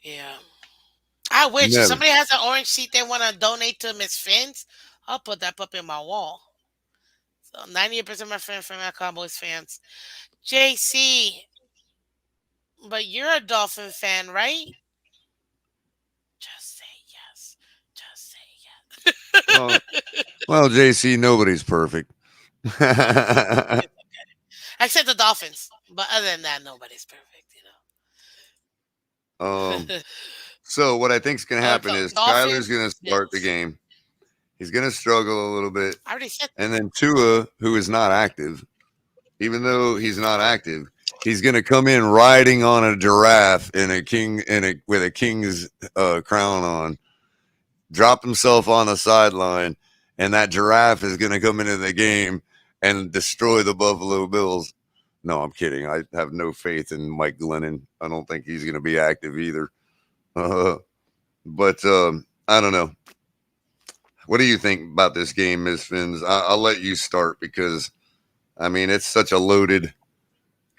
yeah. I wish if never. somebody has an orange seat they want to donate to Miss Phins, I'll put that up in my wall. So 98% of my friends from my Cowboys fans. JC, but you're a Dolphin fan, right? Just say yes. Just say Oh, yes. well, JC, nobody's perfect. No, except the Dolphins. But other than that, nobody's um, perfect. so what I think's going to happen So is Kyler's Dolphins, going to start the Bills. game. He's going to struggle a little bit, I already said and that. then Tua, who is not active, even though he's not active, he's going to come in riding on a giraffe in a king in a with a king's crown on, drop himself on the sideline, and that giraffe is going to come into the game and destroy the Buffalo Bills. No, I'm kidding. I have no faith in Mike Glennon. I don't think he's going to be active either. But I don't know. What do you think about this game, Ms. Fins? I'll let you start because I mean it's such a loaded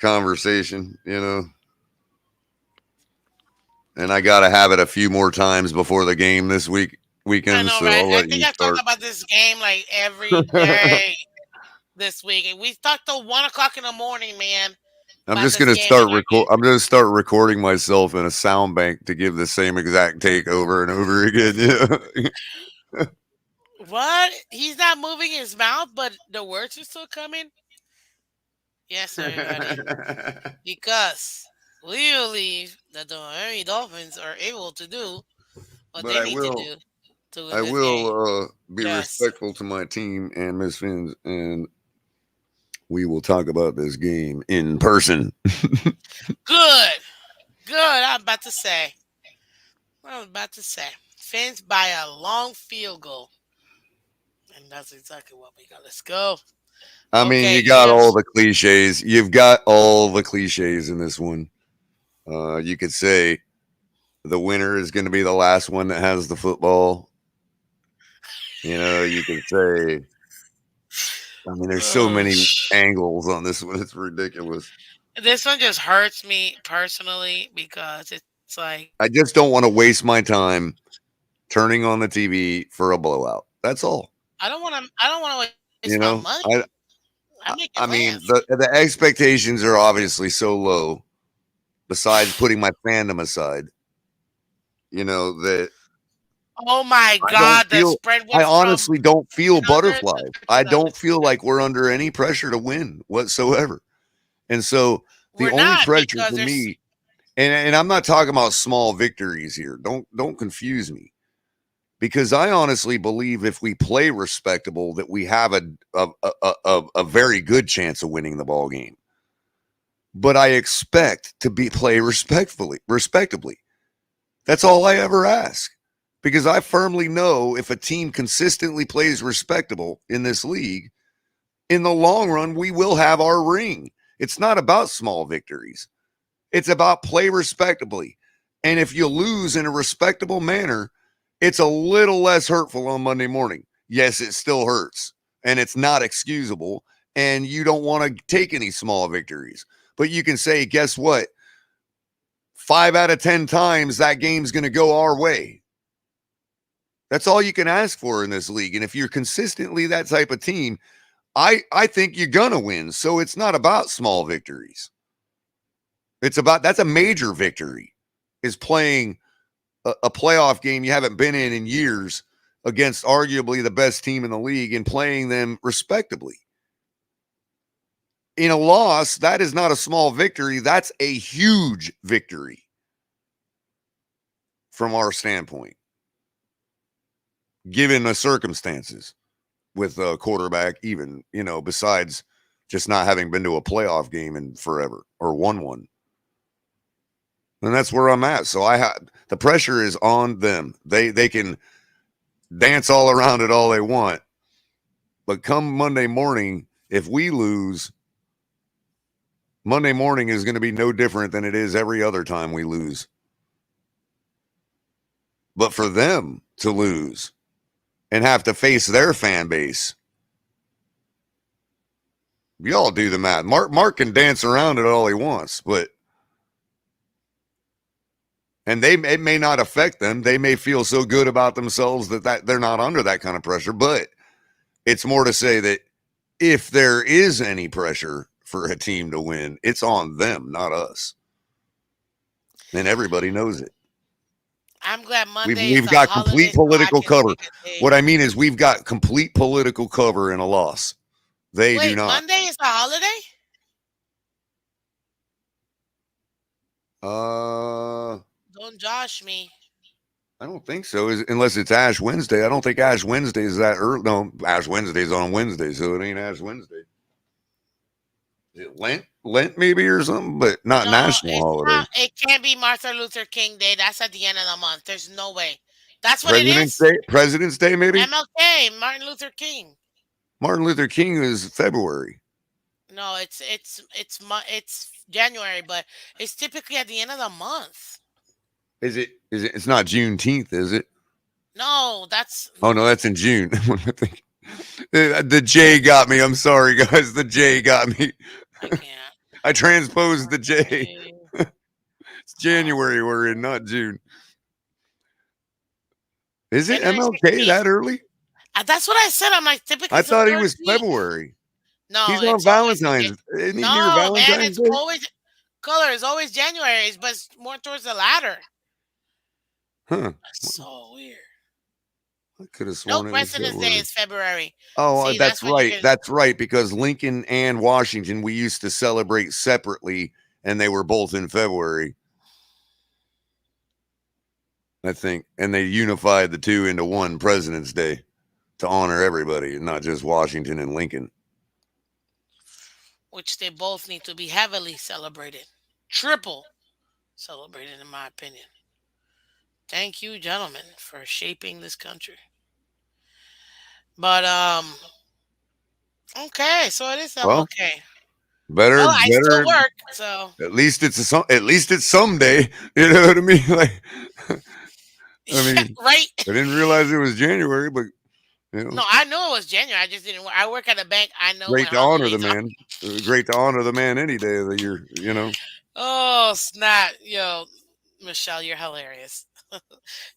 conversation, and I got to have it a few more times before the game this I weekend. know, So right? I'll I let think you I talk start. about this game like every day this week. And we talked till 1 o'clock in the morning, man, I'm about just this gonna game in start our record. I'm gonna start recording myself in a sound bank to give the same exact take over and over again. Yeah. What? He's not moving his mouth, but the words are still coming? Yes, everybody. Because we believe that the Miami Dolphins are able to do what but they need to do to win I this game. will be Yes. respectful to my team and Miss Fins, and we will talk about this game in person. Good. Good. I'm about to say. I was about to say. Fins by a long field goal. And that's exactly what we got. Let's go. I mean, Okay, you got all here's the cliches. You've got all the cliches in this one. You could say the winner is going to be the last one that has the football. You could say, I mean, there's so oh, many angles on this one. It's ridiculous. this one just hurts me personally because it's like I just don't want to waste my time turning on the TV for a blowout. That's all. I don't want to waste my You money. know, I I'm making I plans. mean the expectations are obviously so low. Besides putting my fandom aside, that Oh my I don't god, the feel. spread I went from honestly don't feel 100 butterflies. to I 2,000. don't feel like we're under any pressure to win whatsoever. And so the We're only not pressure because for there's me, and I'm not talking about small victories here. Don't confuse me. Because I honestly believe if we play respectable, that we have a very good chance of winning the ball game. But I expect to be play respectably. That's all I ever ask. Because I firmly know if a team consistently plays respectable in this league, in the long run, we will have our ring. It's not about small victories. It's about play respectably. And if you lose in a respectable manner, it's a little less hurtful on Monday morning. Yes, it still hurts and it's not excusable. And you don't want to take any small victories. But you can say, guess what? 5 out of 10 times that game's going to go our way. That's all you can ask for in this league. And if you're consistently that type of team, I think you're going to win. So it's not about small victories. It's about that's a major victory is playing a playoff game you haven't been in years against arguably the best team in the league and playing them respectably. In a loss, that is not a small victory. That's a huge victory from our standpoint, given the circumstances with a quarterback, even, besides just not having been to a playoff game in forever or won one. And that's where I'm at. So the pressure is on them. They can dance all around it all they want. But come Monday morning, if we lose, Monday morning is going to be no different than it is every other time we lose. But for them to lose and have to face their fan base, y'all do the math. Mark can dance around it all he wants, but it may not affect them. They may feel so good about themselves that they're not under that kind of pressure. But it's more to say that if there is any pressure for a team to win, it's on them, not us. And everybody knows it. I'm glad Monday is We've a got complete holiday so I political can cover. take a day. What I mean is we've got complete political cover in a loss. They do Wait, not. Monday is a holiday? Uh, Don't josh me. I don't think so. Unless it's Ash Wednesday. I don't think Ash Wednesday is that early. No, Ash Wednesday's on Wednesday, so it ain't Ash Wednesday. Is it Lent maybe or something, but not No, national it's holiday. not. It can't be Martin Luther King Day. That's at the end of the month. There's no way. That's what it President's is. Day. President's Day maybe. MLK, Martin Luther King. Martin Luther King is February. No, it's January, but it's typically at the end of the month. Is it? Is it? It's not Juneteenth, is it? No, that's Oh no. no, that's in June. The J got me. I'm sorry, guys. The J got me. I can't. I transposed the J. Okay. It's January we're in, not June. Is it January MLK 16th. that early? That's what I said. I'm like, typically I it's the thought he was 13th. February. No, He's on it's always Valentine's. Isn't he near no, man. Valentine's It's Day? always color. It's always January, but it's more towards the latter. Huh. That's so weird. I could have No, sworn it was President's Day February. is February. Oh, See, that's that's when you right. can. That's right. Because Lincoln and Washington, we used to celebrate separately, and they were both in February, I think. And they unified the two into one President's Day to honor everybody, and not just Washington and Lincoln. Which they both need to be heavily celebrated. Triple celebrated, in my opinion. Thank you, gentlemen, for shaping this country. But okay, so it is Well, MLK. better, Well, I still better. work, so At least it's someday. You know what I mean? Like, I yeah, mean, right. I didn't realize it was January, but No, I knew it was January. I just didn't work. I work at a bank. I know when great to honor the holidays are. man. Great to honor the man any day of the year. Oh snap, yo, Michelle, you're hilarious.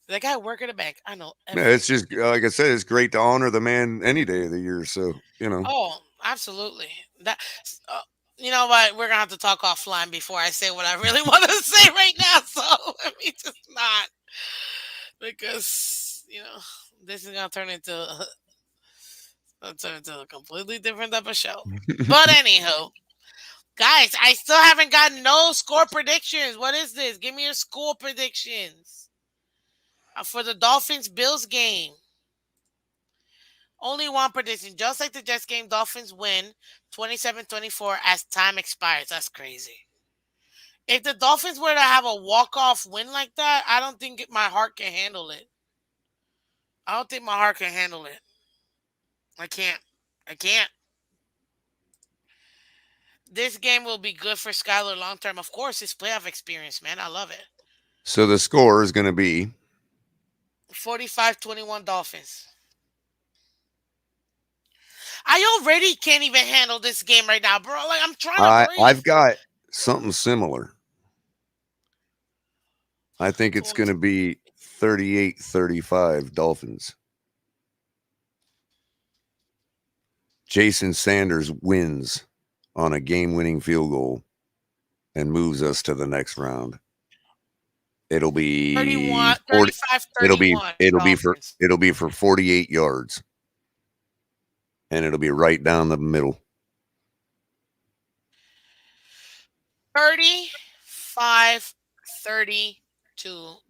Like I work at a bank. I know Yeah, it's everything. just like I said, it's great to honor the man any day of the year. So Oh, absolutely. That uh, you know what? We're gonna have to talk offline before I say what I really want to say right now. So let me just not because this is gonna turn into a completely different type of show. But anywho, guys, I still haven't gotten no score predictions. What is this? Give me your score predictions for the Dolphins Bills game. Only one prediction. Just like the Jets game, Dolphins win 27-24 as time expires. That's crazy. If the Dolphins were to have a walk-off win like that, I don't think my heart can handle it. I don't think my heart can handle it. I can't. I can't. This game will be good for Skyler long term. Of course, it's playoff experience, man. I love it. So the score is going to be 45-21 Dolphins. I already can't even handle this game right now, bro. Like, I'm trying to breathe. I've got something similar. I think it's going to 20. be 38-35 Dolphins. Jason Sanders wins on a game-winning field goal and moves us to the next round. It'll be 31, 40 35, 31 Dolphins. it'll be for 48 yards and it'll be right down the middle. 35-32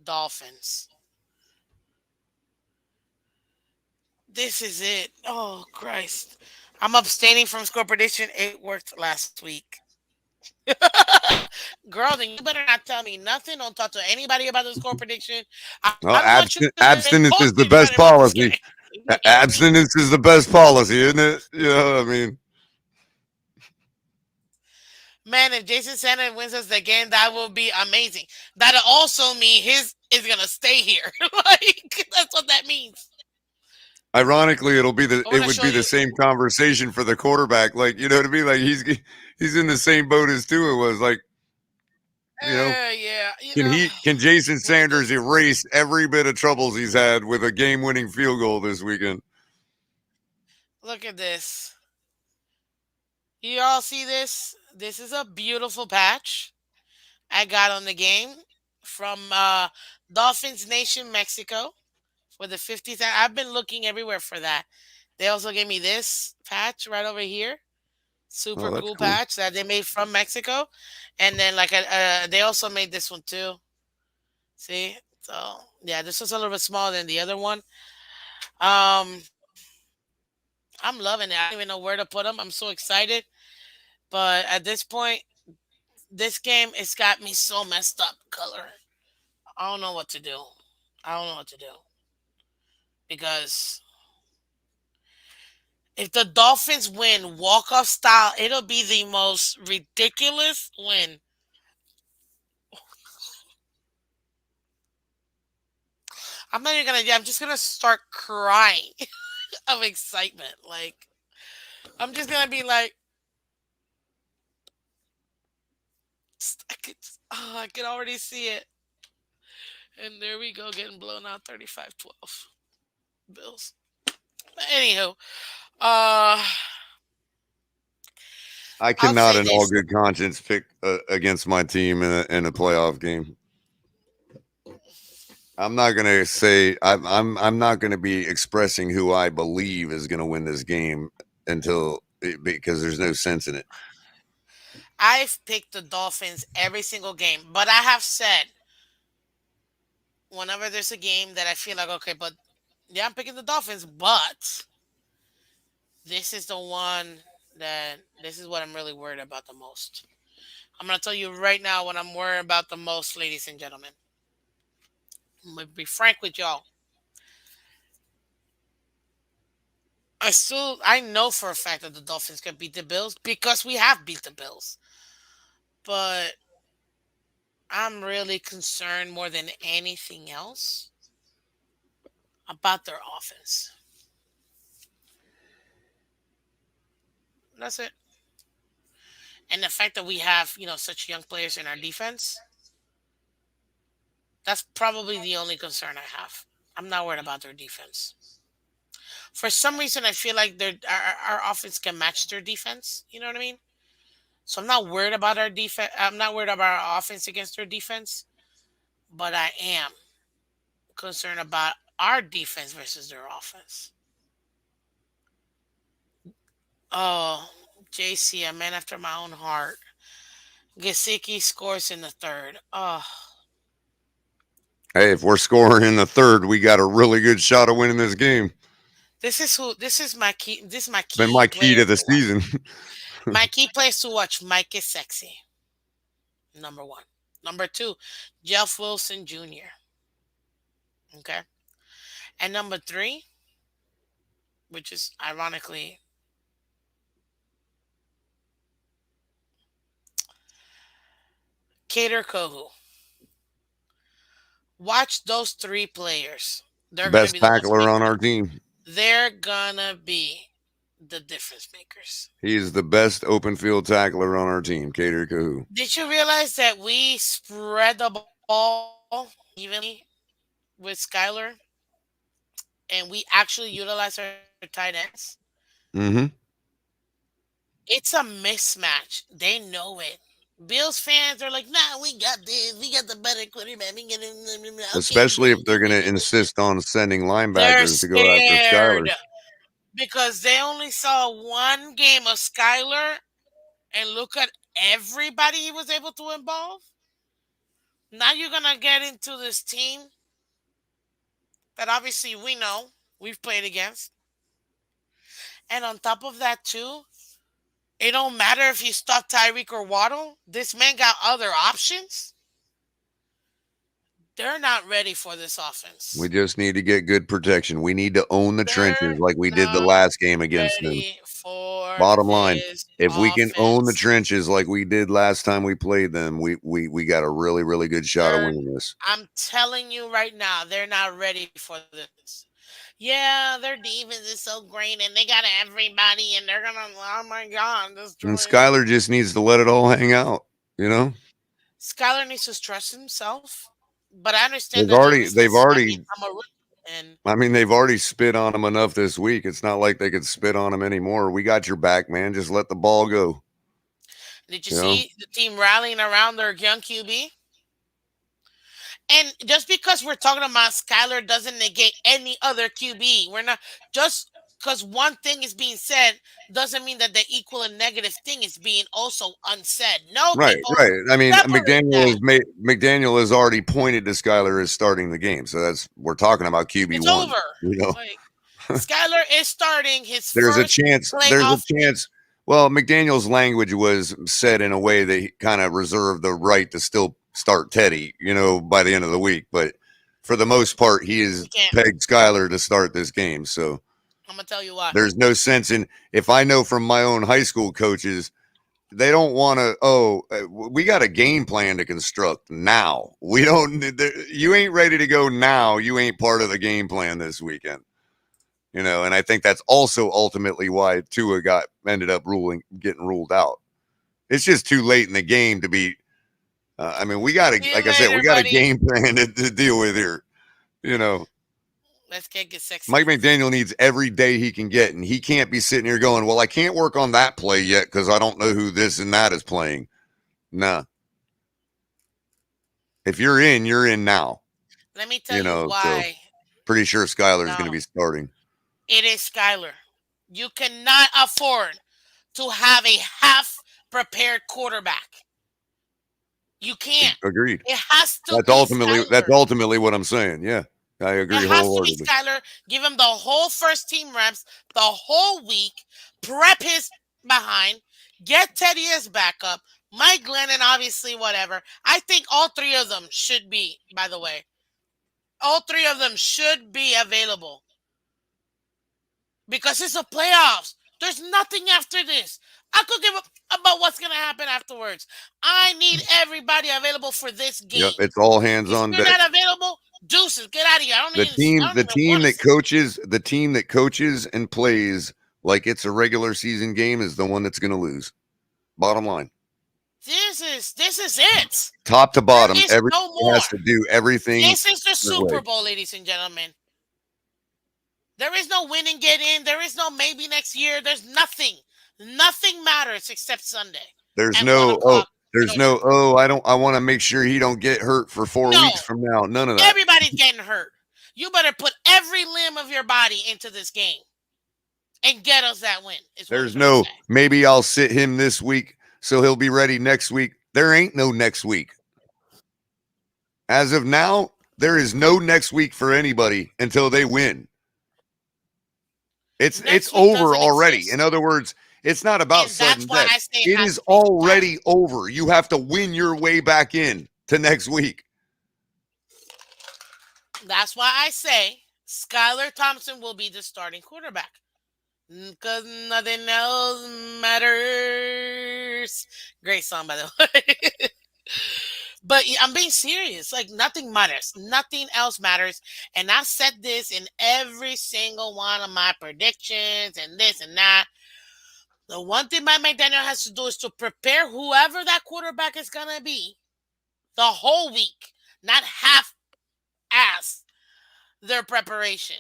Dolphins. This is it. Oh, Christ. I'm abstaining from score prediction. It worked last week. Girl, then you better not tell me nothing. Don't talk to anybody about the score prediction. I Well, don't want you to abstinence talk is to the anybody best about this game. policy. You hear me? Abstinence is the best policy, isn't it? You know, I mean, Man, if Jason Sanders wins us the game, that will be amazing. That'll also mean his is gonna stay here. Like, that's what that means. ironically, I it want to would show be the you. same conversation for the quarterback. Like, you know what I mean? Like he's in the same boat as Tua was. Like, you know, Yeah, you know. can Jason Look at Sanders this. erase every bit of troubles he's had with a game-winning field goal this weekend? Look at this. You all see this? This is a beautiful patch I got on the game from Dolphins Nation, Mexico for the 50th. I've been looking everywhere for that. They also gave me this patch right over here. Super Oh, that's cool cool. patch that they made from Mexico. And then, like, they also made this one too. See? So, yeah, this was a little bit smaller than the other one. Um, I'm loving it. I don't even know where to put them. I'm so excited. But at this point, this game, it's got me so messed up, Color. I don't know what to do. I don't know what to do because if the Dolphins win walk off style, it'll be the most ridiculous win. I'm not even gonna. Yeah, I'm just gonna start crying of excitement. Like, I'm just gonna be like, I could, oh, I can already see it. And there we go, getting blown out 35-12 Bills. Anywho, uh, I I'll cannot, say in all this. good conscience, pick against my team in a playoff game. I'm not gonna say I'm not gonna be expressing who I believe is gonna win this game because there's no sense in it. I've picked the Dolphins every single game, but I have said whenever there's a game that I feel like okay, but yeah, I'm picking the Dolphins, but this is the one that this is what I'm really worried about the most. I'm gonna tell you right now what I'm worried about the most, ladies and gentlemen. I'm gonna be frank with y'all. I know for a fact that the Dolphins can beat the Bills because we have beat the Bills. But I'm really concerned more than anything else about their offense. That's it. And the fact that we have, such young players in our defense, that's probably the only concern I have. I'm not worried about their defense. For some reason, I feel like our offense can match their defense. You know what I mean? So I'm not worried about our defense. I'm not worried about our offense against their defense, but I am concerned about our defense versus their offense. Oh, JC, a man after my own heart. Gesicki scores in the third. Oh, Hey, if we're scoring in the third, we got a really good shot of winning this game. this is my key. This is my It's been key my key to players the to watch. season. My key players to watch. Mike is sexy. Number one. Number two, Jeff Wilson Jr. Okay, and number three, which is ironically Cater Kohu. Watch those three players. They're gonna Best be the ones tackler on making. our team. They're gonna be the difference makers. He is the best open field tackler on our team, Cater Kahu. Did you realize that we spread the ball evenly with Skyler, and we actually utilize our tight ends? Mm-hmm. It's a mismatch. They know it. Bills fans are like, nah, we got this. We got the better quarterback. We get it. Okay, Especially if they're going to boo. insist on sending They're linebackers to go after scared Skyler. because they only saw one game of Skyler, and look at everybody he was able to involve. Now you're gonna get into this team that obviously we know we've played against, and on top of that too, it don't matter if you stop Tyreek or Waddle. This man got other options. They're not ready for this We offense. just need to get good protection. We need to own the trenches They're like we did the not last game against them. ready for Bottom line, this if we can own the offense. trenches like we did last time we played them, we got a really, really good shot of They're, winning this. I'm telling you right now, they're not ready for this. Yeah, their defense is so great, and they got everybody, and they're gonna, oh my god, And destroy. Skyler just needs to let it all hang out, you know? Skylar needs to trust himself, but I understand They've the already they've nervousness. I mean, already I'm a rookie, and I mean, they've already spit on him enough this week. It's not like they could spit on him anymore. We got your back, man. Just let the ball go. did you You know? see the team rallying around their young QB? And just because we're talking about Skyler doesn't negate any other QB. We're not just because one thing is being said doesn't mean that the equal and negative thing is being also unsaid. No, Right, people, right. I mean, separate that. McDaniel has already pointed to Skyler as starting the game. So that's we're talking about QB It's one. over. You know, Like Skyler is starting his there's a first chance. There's a playoff game. chance. Well, McDaniel's language was said in a way that he kind of reserved the right to still start Teddy. You know, by the end of the week, but for the most part, he You has can't. pegged Skyler to start this game. So I'm gonna tell you why. there's no sense in if I know from my own high school coaches they don't want to we got a game plan to construct now. We don't you ain't ready to go now. You ain't part of the game plan this weekend. You know, and I think that's also ultimately why Tua got ended up getting ruled out. It's just too late in the game to be I mean, we got to See you like I said, we later, got a buddy. game plan to deal with here. You know, Let's get Mike sexy. McDaniel needs every day he can get, and he can't be sitting here going, "Well, I can't work on that play yet because I don't know who this and that is playing." Nah, if you're in now. Let me tell You you know, so why. pretty sure Skyler is going to No, be starting. it is Skyler. You cannot afford to have a half prepared quarterback. You can't. Agreed. It has to be That's Skyler. ultimately what I'm saying. Yeah, I It agree has to be wholeheartedly. Skyler. Give him the whole first team reps, the whole week, prep his behind, get Teddy as backup, Mike Glennon, obviously, whatever. I think all three of them should be, by the way, all three of them should be available because it's the playoffs. There's nothing after this. I could give up about what's going to happen afterwards. I need everybody available for this Yep, game. it's all hands If on you're deck. not available, deuces, get out of here. I don't The even want to see. team that coaches and plays like it's a regular season game is the one that's going to lose. Bottom line, This is it. top to There bottom, is everybody no more. has to do everything This is the their way. Super Bowl, ladies and gentlemen. There is no win and get in. There is no maybe next year. There's nothing. Nothing matters except Sunday There's at one no o'clock in overtime. I don't I want to make sure he don't get hurt for 4 weeks No, from now. None of that. everybody's getting hurt. You better put every limb of your body into this game and get us that win. Is what I'm There's trying to no say. maybe I'll sit him this week so he'll be ready next week. There ain't no next week. As of now, there is no next week for anybody until they win. It's Next week over doesn't already. In exist, other words, it's not about and that's sudden why death. I say it It has is to be Skyler. already over. You have to win your way back in to next week. That's why I say Skylar Thompson will be the starting quarterback. Because nothing else matters. Great song, by the way. But I'm being serious. Like nothing matters. Nothing else matters. And I said this in every single one of my predictions and this and that. The one thing Mike McDaniel has to do is to prepare whoever that quarterback is gonna be the whole week, not half ass their preparation.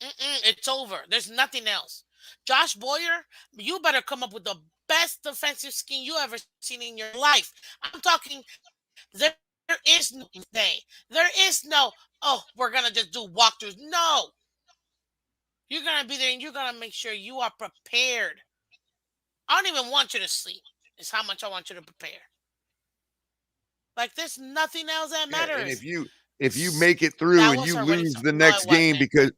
It's over. There's nothing else. Josh Boyer, you better come up with the best defensive scheme you ever seen in your life. I'm talking, there is no day. There is no, oh, we're going to just do walkthroughs. No. You're going to be there and you're going to make sure you are prepared. I don't even want you to sleep, is how much I want you to prepare. Like, there's nothing else that Yeah, and matters. if you make it through That and was you our winning lose song. the No, it next game wasn't. because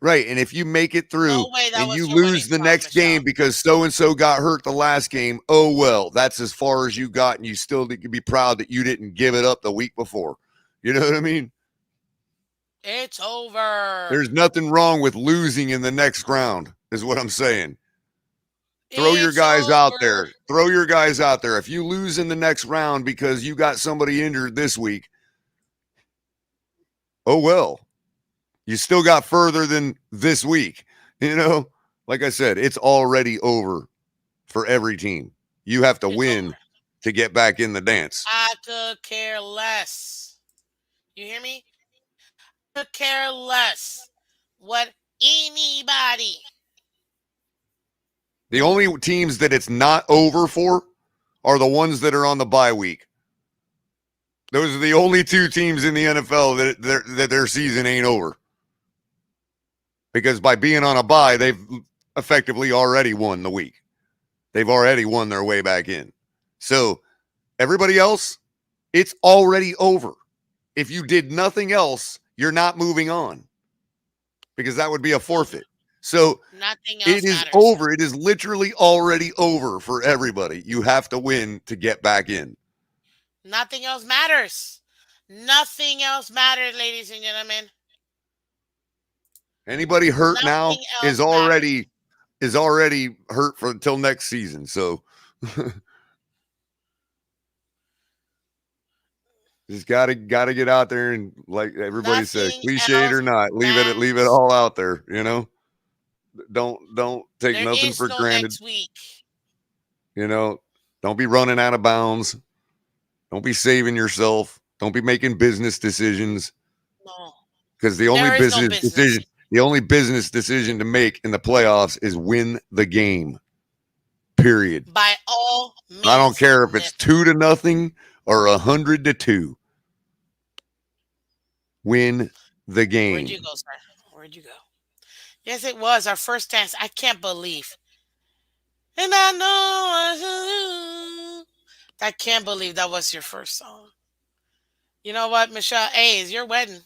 right, and if you make it through No way that and you was your winning lose the song, next game Michelle. because so and so got hurt the last game, oh well, that's as far as you got, and you still need to be proud that you didn't give it up the week before. You know what I mean? It's over. There's nothing wrong with losing in the next round, is what I'm saying. Throw your It's guys out over. there. Throw your guys out there. If you lose in the next round because you got somebody injured this week, oh well. You still got further than this week. You know, like I said, it's already over for every team. You have to It's win over. to get back in the dance. I could care less. You hear me? I could care less what anybody. The only teams that it's not over for are the ones that are on the bye week. Those are the only two teams in the NFL that their season ain't over. Because by being on a bye, they've effectively already won the week. They've already won their way back in. So everybody else, it's already over. If you did nothing else, you're not moving on because that would be a It's over. forfeit. So Nothing it else is matters. over. It is literally already over for everybody. You have to win to get back in. Nothing else matters. Nothing else matters, ladies and gentlemen. Anybody hurt now Nothing else matters. is already hurt for until next season. So just gotta get out there and like everybody said, Nothing cliched or else not, leave it matters. all out there. You know, don't take There nothing is for no granted. next week. You know, don't be running out of bounds. Don't be saving yourself. Don't be making business decisions No. because There is no business. the only business decision to make in the playoffs is win the game. Period. By all I don't means care if it's necessary. 2-0 or 100-2. Win the Where'd you game. go, sir? Where'd you go? Yes, it was our first dance. I can't believe. And I know I can't believe that was your first song. You know what, Michelle? Hey, it's your wedding.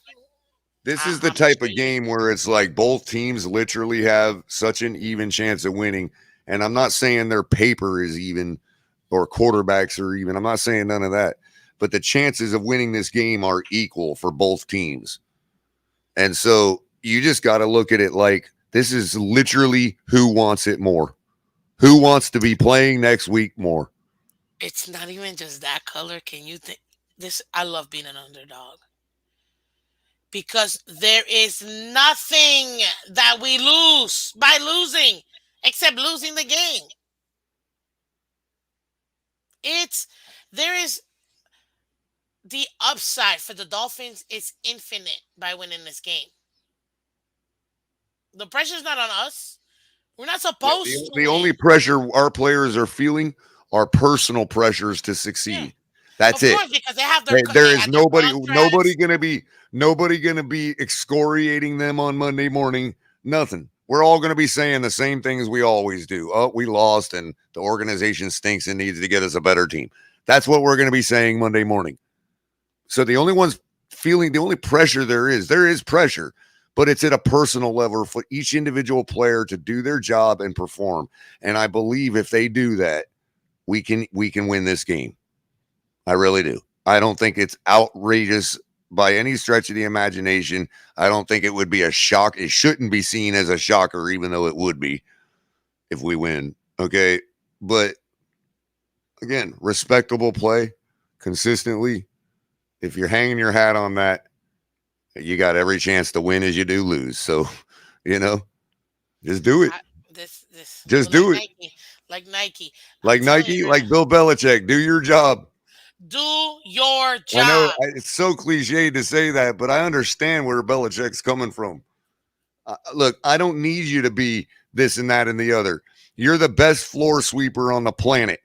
This is the I'm type sure of you. game where it's like both teams literally have such an even chance of winning. And I'm not saying their paper is even or quarterbacks are even. I'm not saying none of that. But the chances of winning this game are equal for both teams. And so you just got to look at it like this is literally who wants it more. Who wants to be playing next week more? It's not even just that color. Can you think this? I love being an underdog because there is nothing that we lose by losing except losing the game. It's there is the upside for the Dolphins is infinite by winning this game. The pressure's not on us. We're not Yeah, supposed to the only win. pressure our players are feeling are personal pressures to Yeah, succeed. That's of it. course, because they have There they is had their nobody contracts. gonna be excoriating them on Monday morning. Nothing. We're all gonna be saying the same things we always do. Oh, we lost and the organization stinks and needs to get us a better team. That's what we're gonna be saying Monday morning. So the only ones feeling the only pressure there is pressure, but it's at a personal level for each individual player to do their job and perform. And I believe if they do that, we can win this game. I really do. I don't think it's outrageous by any stretch of the imagination. I don't think it would be a shock. It shouldn't be seen as a shocker, even though it would be if we win. Okay. But again, respectable play. consistently, if you're hanging your hat on that, you got every chance to win as you do lose. So, you know, just do it. This Just like do it. Nike, like Nike. I'm Like telling you, Nike, man, like Bill Belichick, do your job. do your I know job. it's so cliche to say that, but I understand where Belichick's coming from. Look, I don't need you to be this and that and the other. You're the best floor sweeper on the planet.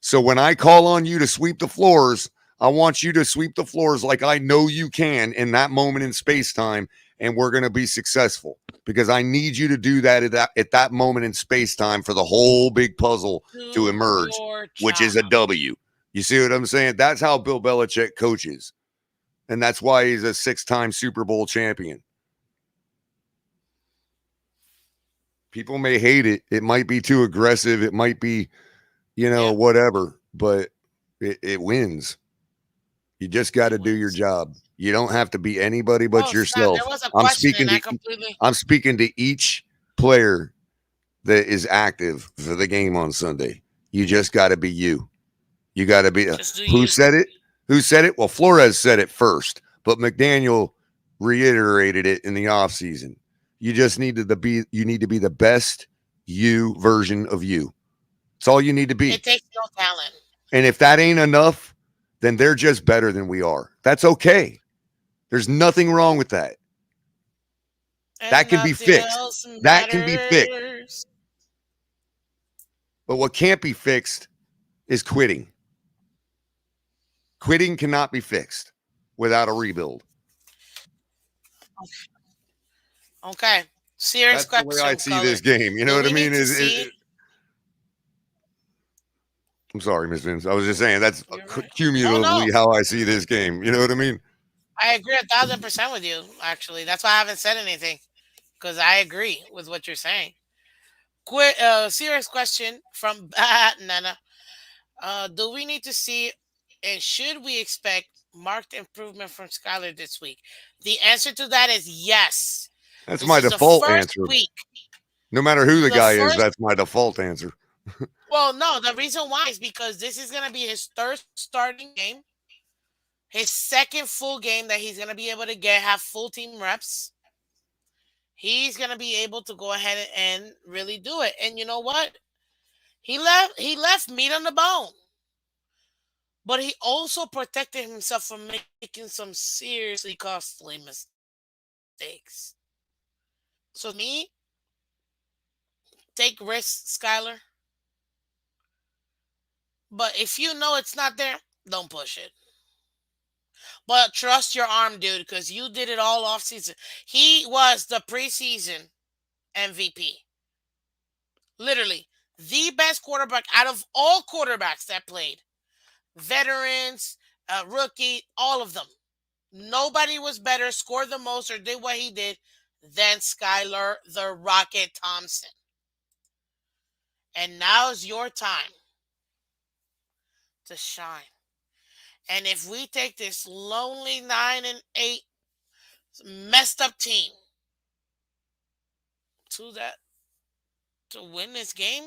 So when I call on you to sweep the floors, I want you to sweep the floors like I know you can in that moment in space time, and we're going to be successful because I need you to do that at that moment in space time for the whole big puzzle to Do emerge, your which job. is a W. You see what I'm saying? That's how Bill Belichick coaches, and that's why he's a six-time Super Bowl champion. People may hate it. It might be too aggressive. It might be, Yeah, whatever, but it wins. You just got it to do your wins. job. You don't have to be anybody but Oh snap! There yourself. was a I'm question, speaking and to I completely. I'm speaking to each player that is active for the game on Sunday. You just got to be you. You got to be Just do who you. said it? Who said it? Well, Flores said it first, but McDaniel reiterated it in the offseason. You need to be the best you version of you. It's all you need to It be. takes no talent And if that ain't enough, then they're just better than we are. That's okay. There's nothing wrong with that. That and can be nothing fixed. else That can be fixed. matters. But what can't be fixed is quitting. Quitting cannot be fixed without a rebuild. Okay. Serious That's the way I question, see this Color. game. You know Do what I we mean? need to see? I'm sorry, Miss Vince. I was just saying that's You're right. No, no. cumulatively how I see this game. You know what I mean? I agree 1,000% with you. Actually, that's why I haven't said anything because I agree with what you're saying. Serious question from Nana. Do we need to see and should we expect marked improvement from Skylar this week? The answer to that is yes. That's This my is the default first answer. week. No matter who the The guy is, first, that's my default answer. well, no, the reason why is because this is going to be his third starting game, his second full game that he's going to be able to have full team reps. He's going to be able to go ahead and really do it. And you know what? He left meat on the bone. But he also protected himself from making some seriously costly mistakes. So to me, take risks, Skyler. But if you know it's not there, don't push it. But trust your arm, dude, because you did it all off season. He was the preseason MVP. Literally, the best quarterback out of all quarterbacks that played. Veterans, rookie, all of them. Nobody was better, scored the most, or did what he did than Skylar the Rocket Thompson. And now's your time to shine. And if we take this lonely 9-8 messed up team to that to win this game,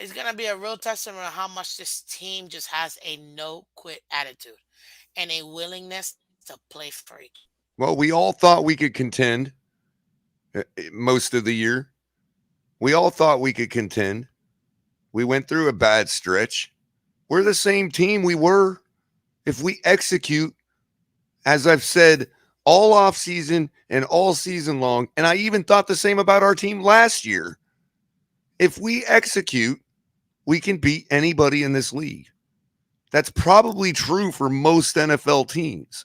it's gonna be a real testament of how much this team just has a no quit attitude and a willingness to play for each other. Well, we all thought we could contend most of the year. We all thought we could contend. We went through a bad stretch. We're the same team we were. If we execute, as I've said all off season and all season long, and I even thought the same about our team last year. If we execute, we can beat anybody in this league. That's probably true for most NFL teams,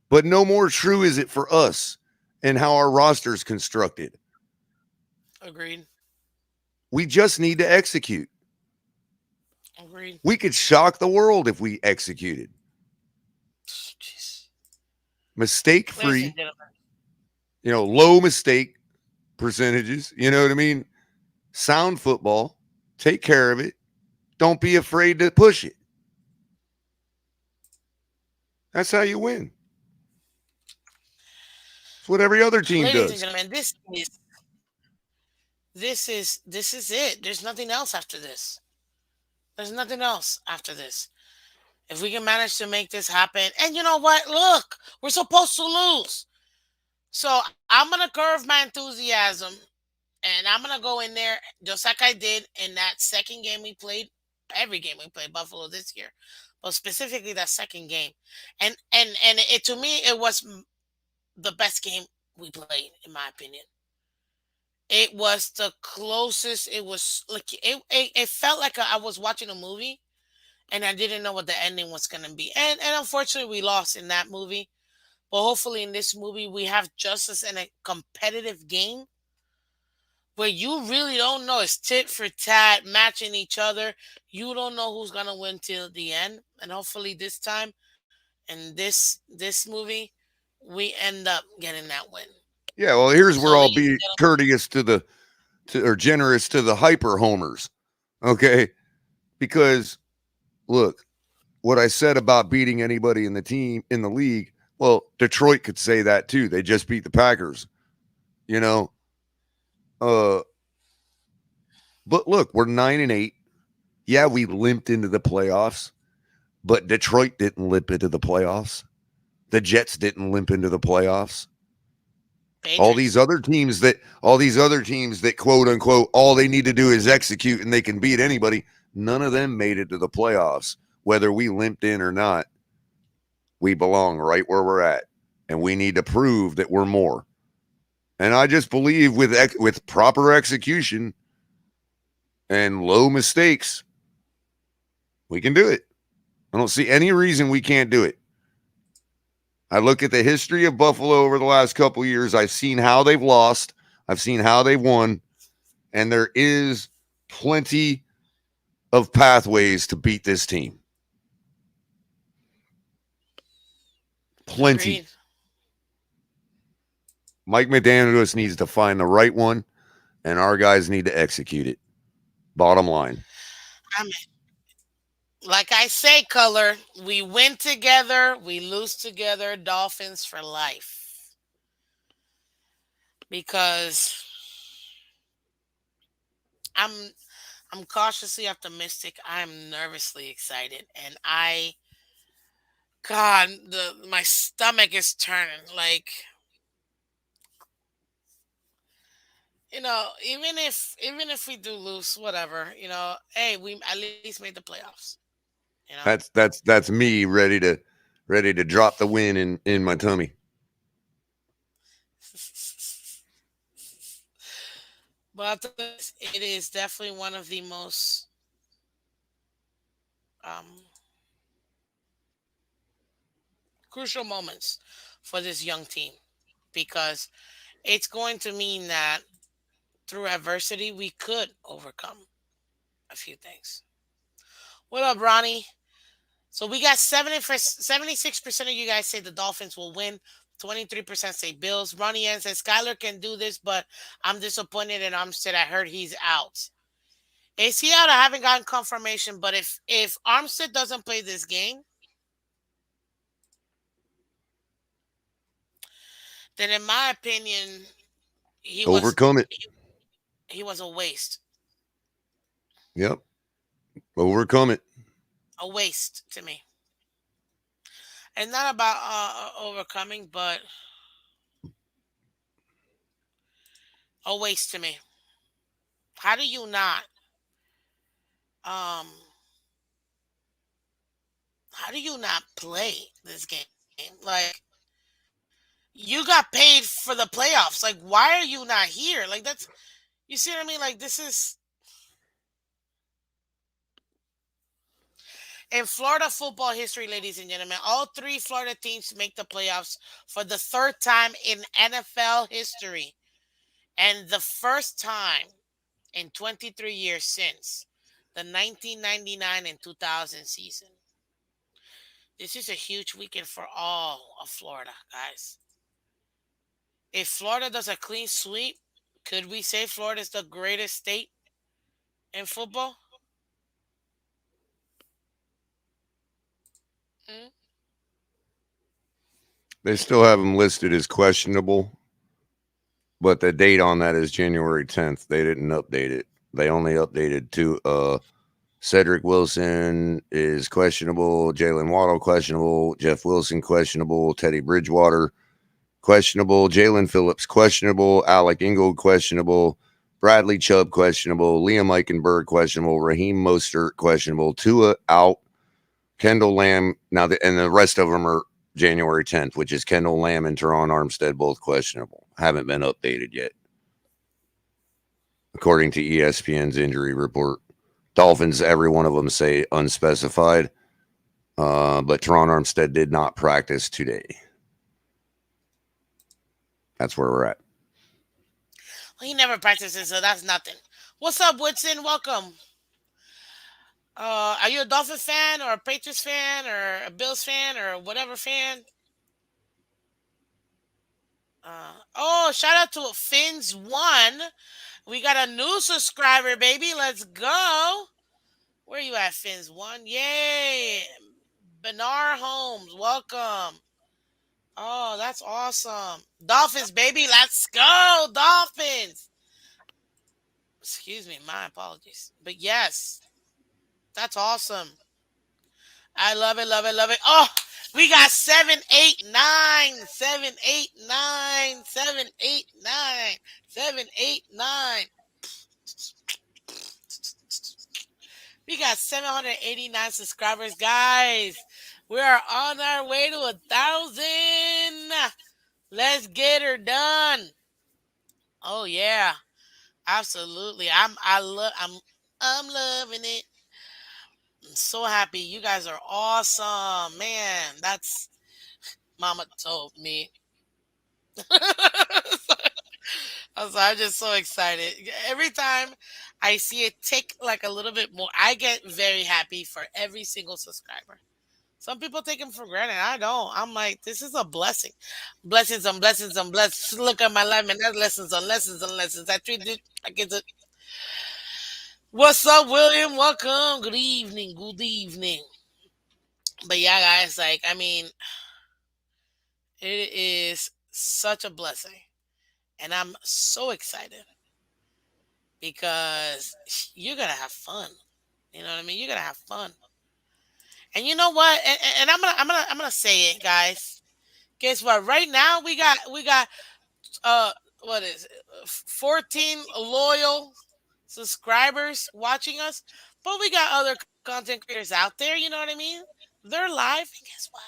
but no more true is it for us and how our roster is constructed. Agreed. We just need to execute. Agreed. We could shock the world if we executed. Jeez. Mistake Ladies and free, gentlemen, low mistake percentages. You know what I mean? Sound football. Take care of it. Don't be afraid to push it. That's how you win. It's what every other team ladies and does. gentlemen, this is this is it. There's nothing else after this. There's nothing else after this. If we can manage to make this happen, and you know what? Look, we're supposed to lose. So I'm gonna curve my enthusiasm and I'm gonna go in there just like I did in that second game we played. Every game we played Buffalo this year, but specifically that second game, and it to me it was the best game we played in my opinion. It was the closest. It was like it felt like I was watching a movie and I didn't know what the ending was gonna be. And unfortunately we lost in that movie. But hopefully in this movie we have justice and a competitive game where you really don't know. It's tit for tat, matching each other. You don't know who's gonna win till the end. And hopefully this time in this movie, we end up getting that win. Yeah, well, here's So where I'll ladies and be gentlemen, courteous or generous to the hyper homers. Okay, because look, what I said about beating anybody in the team in the league, well, Detroit could say that too. They just beat the Packers, you know. Uh, but look, we're 9-8. Yeah, we limped into the playoffs, but Detroit didn't limp into the playoffs. The Jets didn't limp into the playoffs. Patriots. All these other teams that quote unquote all they need to do is execute and they can beat anybody, none of them made it to the playoffs. Whether we limped in or not, we belong right where we're at. And we need to prove that we're more. And I just believe with proper execution and low mistakes, we can do it. I don't see any reason we can't do it. I look at the history of Buffalo over the last couple of years. I've seen how they've lost. I've seen how they've won. And there is plenty of pathways to beat this team. Plenty. Agreed. Mike McDaniels needs to find the right one, and our guys need to execute it. Bottom line. I mean, like I say, Color, we win together, we lose together. Dolphins for life. Because I'm I'm cautiously optimistic. I'm nervously excited, and God, the my stomach is turning. Like even if we do lose, whatever. Hey, we at least made the playoffs. You know, That's me ready to drop the win in my tummy. but I'll tell you this, it is definitely one of the most um, crucial moments for this young team because it's going to mean that through adversity we could overcome a few things. What up, Ronnie? So we got 76% of you guys say the Dolphins will win. 23% say Bills. Ronnie N says Skyler can do this, but I'm disappointed in Armstead. I heard he's out. Is he out? I haven't gotten confirmation, but if Armstead doesn't play this game, then in my opinion, he was Overcome it. he was a waste. Yep. Overcome it. A waste to me. And not about overcoming, but a waste to me. How do you not um how do you not play this game? Like you got paid for the playoffs. Like why are you not here? Like that's you see what I mean? Like this is in Florida football history, ladies and gentlemen. All three Florida teams make the playoffs for the third time in NFL history. And the first time in 23 years since the 1999 and 2000 season. This is a huge weekend for all of Florida, guys. If Florida does a clean sweep, could we say Florida is the greatest state in football? Mm. They still have him listed as questionable. but the date on that is January 10th. They didn't update it. They only updated to Cedric Wilson is questionable, Jalen Waddle questionable, Jeff Wilson questionable, Teddy Bridgewater questionable, Jalen Phillips questionable, Alec Ingold questionable, Bradley Chubb questionable, Liam Eichenberg questionable, Raheem Mostert questionable, Tua out, Kendall Lamb and the rest of them are January 10th, which is Kendall Lamb and Teron Armstead both questionable. Haven't been updated yet, according to ESPN's injury report. Dolphins, every one of them say unspecified, but Teron Armstead did not practice today. That's where we're at. Well, he never practices, so that's nothing. What's up, Woodson? Welcome. Are you a Dolphin fan or a Patriots fan or a Bills fan or whatever fan? Oh, shout out to Phins one. We got a new subscriber, baby. Let's go. Where you at, Phins one? Yay! Benar Holmes, welcome. Oh, that's awesome. Dolphins, baby. Let's go, Dolphins. Excuse me, my apologies. But yes, that's awesome. I love it, love it, love it. Oh, we got 789, 789, 789, 789. We got 789 subscribers, guys. We are on our way to 1,000. Let's get her done. Oh yeah, absolutely. I'm loving it. I'm so happy. You guys are awesome, man. That's Mama told me. I'm just so excited. Every time I see it tick like a little bit more, I get very happy for every single subscriber. Some people take them for granted. I don't. I'm like, this is a blessing. Blessings on blessings on blessings. Look at my life, man. That's lessons on lessons on lessons. I treat it like it's a. What's up, William? Welcome. Good evening. Good evening. But yeah, guys, like, I mean, it is such a blessing. And I'm so excited because you're going to have fun. You know what I mean? You're going to have fun. And you know what? And I'm gonna say it, guys. Guess what? Right now we got uh what is it? 14 loyal subscribers watching us, but we got other content creators out there. You know what I mean? They're live, and guess what?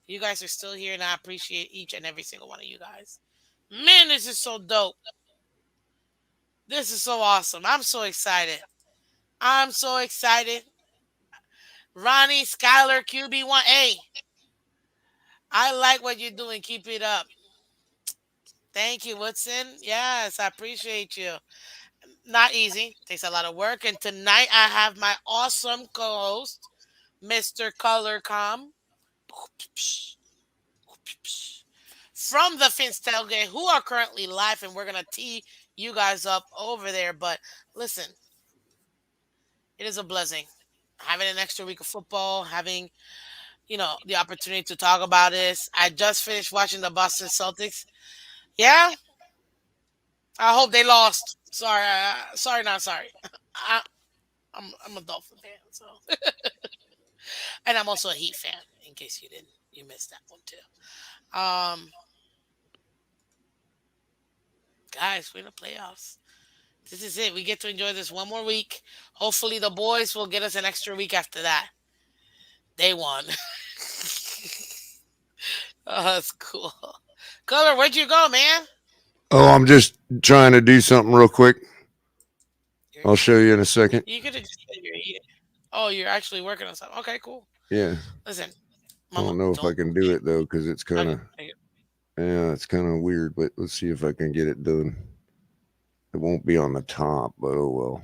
You guys are still here, and I appreciate each and every single one of you guys. Man, this is so dope. This is so awesome. I'm so excited. I'm so excited. Ronnie, Skylar, QB1. Hey, I like what you're doing. Keep it up. Thank you, Woodson. Yes, I appreciate you. Not easy. Takes a lot of work. And tonight I have my awesome co-host, Mr. Color Com, from the Fins Tailgate, who are currently live, and we're gonna tee you guys up over there. But listen, it is a blessing having an extra week of football, having the opportunity to talk about this. I just finished watching the Boston Celtics. Yeah, I hope they lost. Sorry, sorry, not sorry. I, I'm a Dolphin fan, so and I'm also a Heat fan. In case you missed that one too. Um, guys, we're in the playoffs. This is it. We get to enjoy this one more week. Hopefully, the boys will get us an extra week after that. They won. Oh, that's cool. Color, where'd you go, man? Oh, I'm just trying to do something real quick. You're, I'll show you in a second. you could have just said you're eating. Oh, you're actually working on something. Okay, cool. Yeah. Listen, I Mama, don't know if I don't can do eat. it though, because it's I kind get, of I get. yeah, it's kind of weird. But let's see if I can get it done. It won't be on the top, but oh well.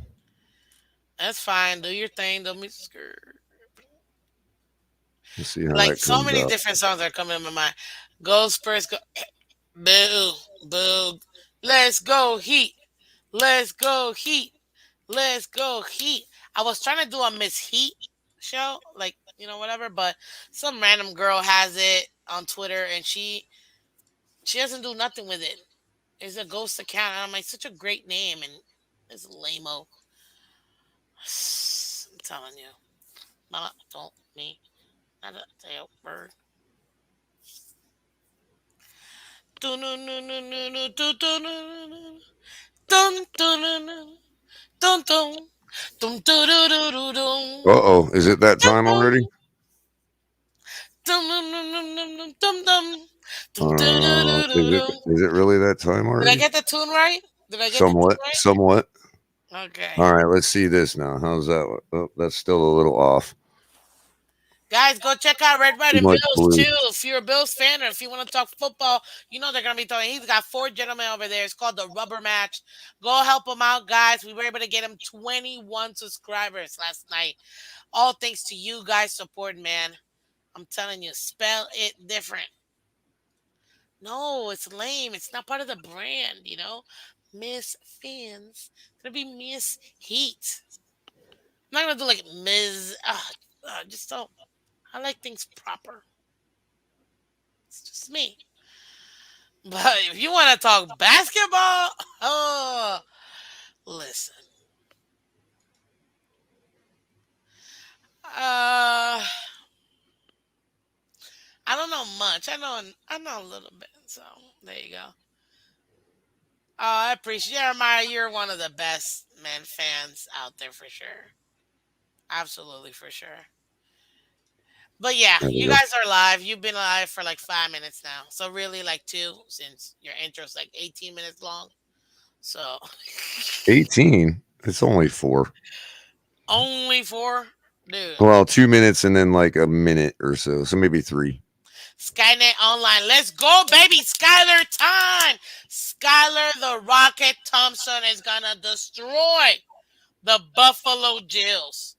That's fine. Do your thing. Don't be scared. Let's see how Like that so comes many out. different songs are coming in my mind. Go Spurs, go. Boo, boo. Let's go Heat. Let's go Heat. Let's go Heat. I was trying to do a Miss Heat show, like whatever, but some random girl has it on Twitter, and she doesn't do nothing with it. It's a ghost account. I'm like, such a great name, and it's lame-o. I'm telling you. Mama told me not to tell bird. Dun dun dun dun dun dun dun dun dun dun dun dun dun dun dun Uh dun oh, is it that time already? dun dun dun dun dun dun dun dun dun. Is it really that time Did I already? get the tune right? Did I get the tune Somewhat, somewhat. right? Okay. All right, let's see this now. How's that? Oh, that's still a little off. Guys, go check out Red, White, Too and much Bills blue. too. If you're a Bills fan or if you want to talk football, you know they're gonna be talking. He's got four gentlemen over there. It's called the Rubber Match. Go help him out, guys. We were able to get him 21 subscribers last night. All thanks to you guys' support, man. I'm telling you, spell it different. No, it's lame. It's not part of the brand, you know. Miss Fins. It's gonna be Miss Heat. I'm not gonna do like Ms. Just don't. I like things proper. It's just me. But if you want to talk basketball, oh, listen. Uh, I don't know much. I know a little bit. So there you go. I appreciate Jeremiah. You're one of the best man fans out there for sure. Absolutely for sure. But yeah, There we you go. guys are live. You've been live for like 5 minutes now. So really like two since your intro's like 18 minutes long. So 18. It's only 4. only four, dude. Well, 2 minutes and then like a minute or so. So maybe 3. Skynet Online. Let's go, baby. Skyler time. Skyler the Rocket Thompson is gonna destroy the Buffalo Bills.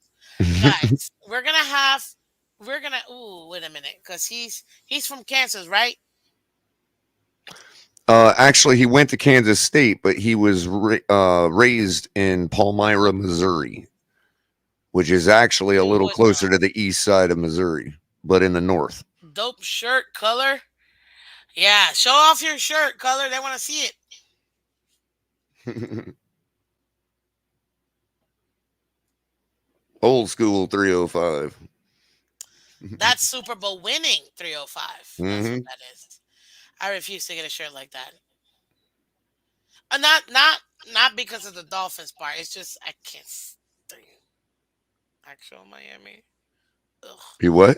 Guys, we're gonna ooh, wait a minute, because he's from Kansas, right? Actually, he went to Kansas State, but he was raised in Palmyra, Missouri, which is actually a You little would closer know. to the east side of Missouri, but in the north. Dope shirt color. Yeah, show off your shirt color. They want to see it. Old school 305. That's Super Bowl winning 305. That's what Hmm. that is. I refuse to get a shirt like that. Not because of the Dolphins part. It's just I can't stand actual Miami. Ugh. You what?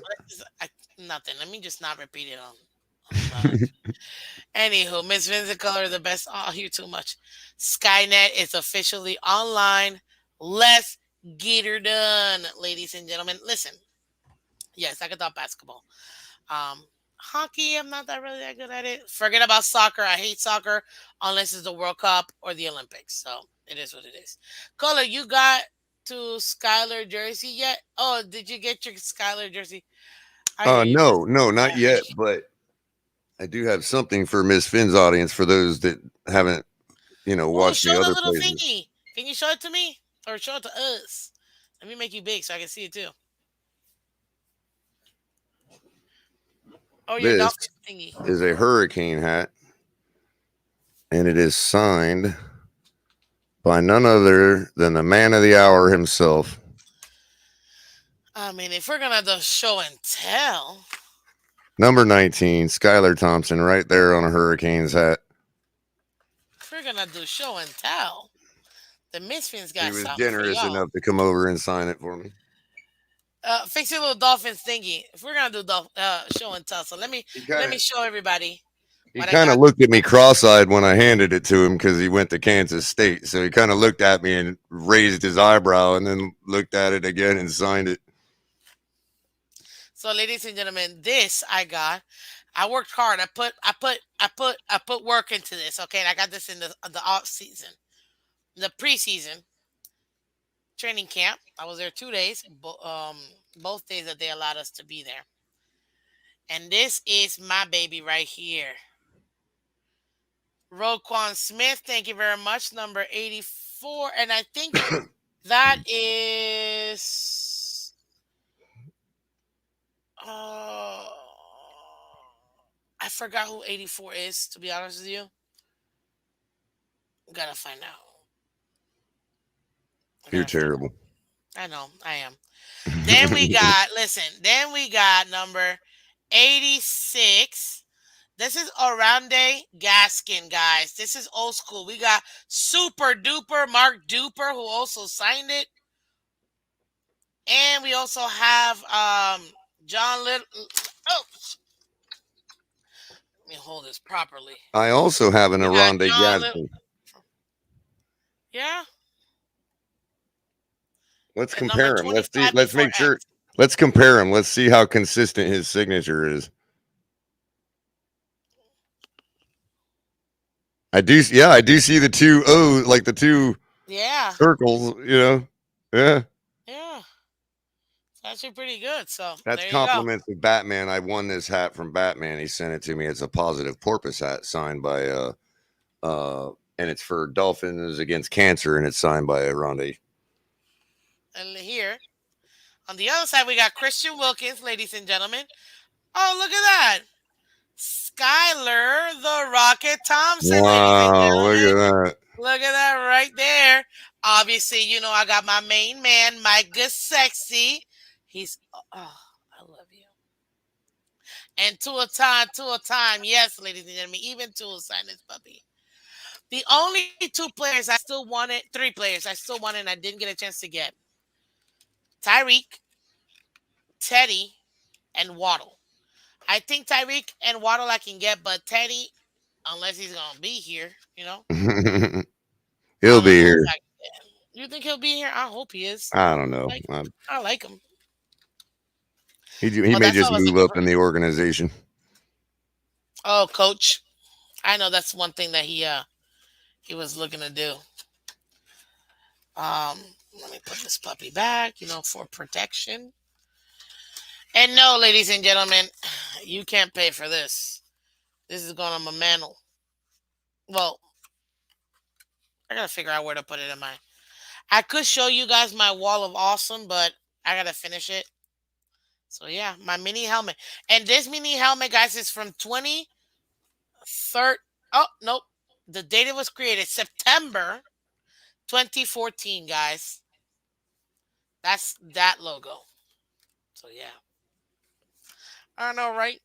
Nothing. Let me just not repeat it on live. Anywho, Miss Vincent Color, the best. Oh, you too much. Skynet is officially online. Let's get her done, ladies and gentlemen. Listen, yes, I can talk basketball. Um, Hockey, I'm not that really that good at it. Forget about soccer. I hate soccer unless it's the World Cup or the Olympics. So it is what it is. Color, you got to Skylar jersey yet? Oh, did you get your Skylar jersey? I hear you, No, Miss. no, I not hear yet. But I do have something for Miss Finn's audience for those that haven't, Oh, watched show me the other little places. thingy. Can you show it to me? Or show it to us? Let me make you big so I can see it too. Oh, your This dolphin thingy. is a hurricane hat, and it is signed by none other than the man of the hour himself, I mean, if we're gonna do show and tell, number 19, Skylar Thompson, right there on a Hurricanes hat. if we're gonna do show and tell, the Misfits He got was something for generous y'all. enough to come over and sign it for me. Fix your little dolphins thingy. If we're gonna do show and tell, so He let kind me of show everybody he what I kind of got. looked at me cross-eyed when I handed it to him because he went to Kansas State. So he kind of looked at me and raised his eyebrow, and then looked at it again and signed it. So, ladies and gentlemen, this I got. I worked hard. I put work into this. Okay, and I got this in the off season, the preseason training camp. I was there 2 days. Both days that they allowed us to be there. And this is my baby right here. Roquan Smith, thank you very much. Number 84. And I think that is I forgot who 84 is, to be honest with you. Gotta find out. I You're gotta find terrible. out. I know, I am. Then we got, listen, then we got number 86. This is Orande Gaskin, guys. This is old school. We got Super Duper Mark Duper, who also signed it. And we also have John Little. Oh, let me hold this properly. I also have an We got Aronde John Little. Gadsden. Yeah. Let's And number compare him. Let's see. 25 Let's before make sure. X. Let's compare him. Let's see how consistent his signature is. I do. Yeah, I do see the two O, like the two Yeah. circles. Yeah. Yeah. It's actually pretty good. So That's there you go. compliments of Batman. I won this hat from Batman. He sent it to me. It's a positive porpoise hat signed by and it's for Dolphins against cancer, and it's signed by Aronde. And here, on the other side, we got Christian Wilkins, ladies and gentlemen. Oh, look at that. Skyler the Rocket Thompson, ladies and Wow, look gentlemen. at that. Look at that right there. Obviously, I got my main man, Mike Sexy. He's, oh, I love you. And to a time, yes, ladies and gentlemen, even to sign this puppy. The only two players I still wanted, three players I still wanted and I didn't get a chance to get Tyreek, Teddy, and Waddle. I think Tyreek and Waddle I can get, but Teddy, unless he's going to be here, He'll I be don't know if here. I can get him. You think he'll be here? I hope he is. I don't know. Like, I like him. He Well, may that's what just I was move looking up for. in the organization. Oh, coach. I know that's one thing that he was looking to do. Um, Let me put this puppy back, for protection. And no, ladies and gentlemen, you can't pay for this. This is going on my mantle. Well, I gotta figure out where to put it in my. I could show you guys my wall of awesome, but I gotta finish it. So yeah, my mini helmet, and this mini helmet, guys, is from 2013. Oh nope, the date it was created September 2014, guys. That's that logo. So yeah, I know, right?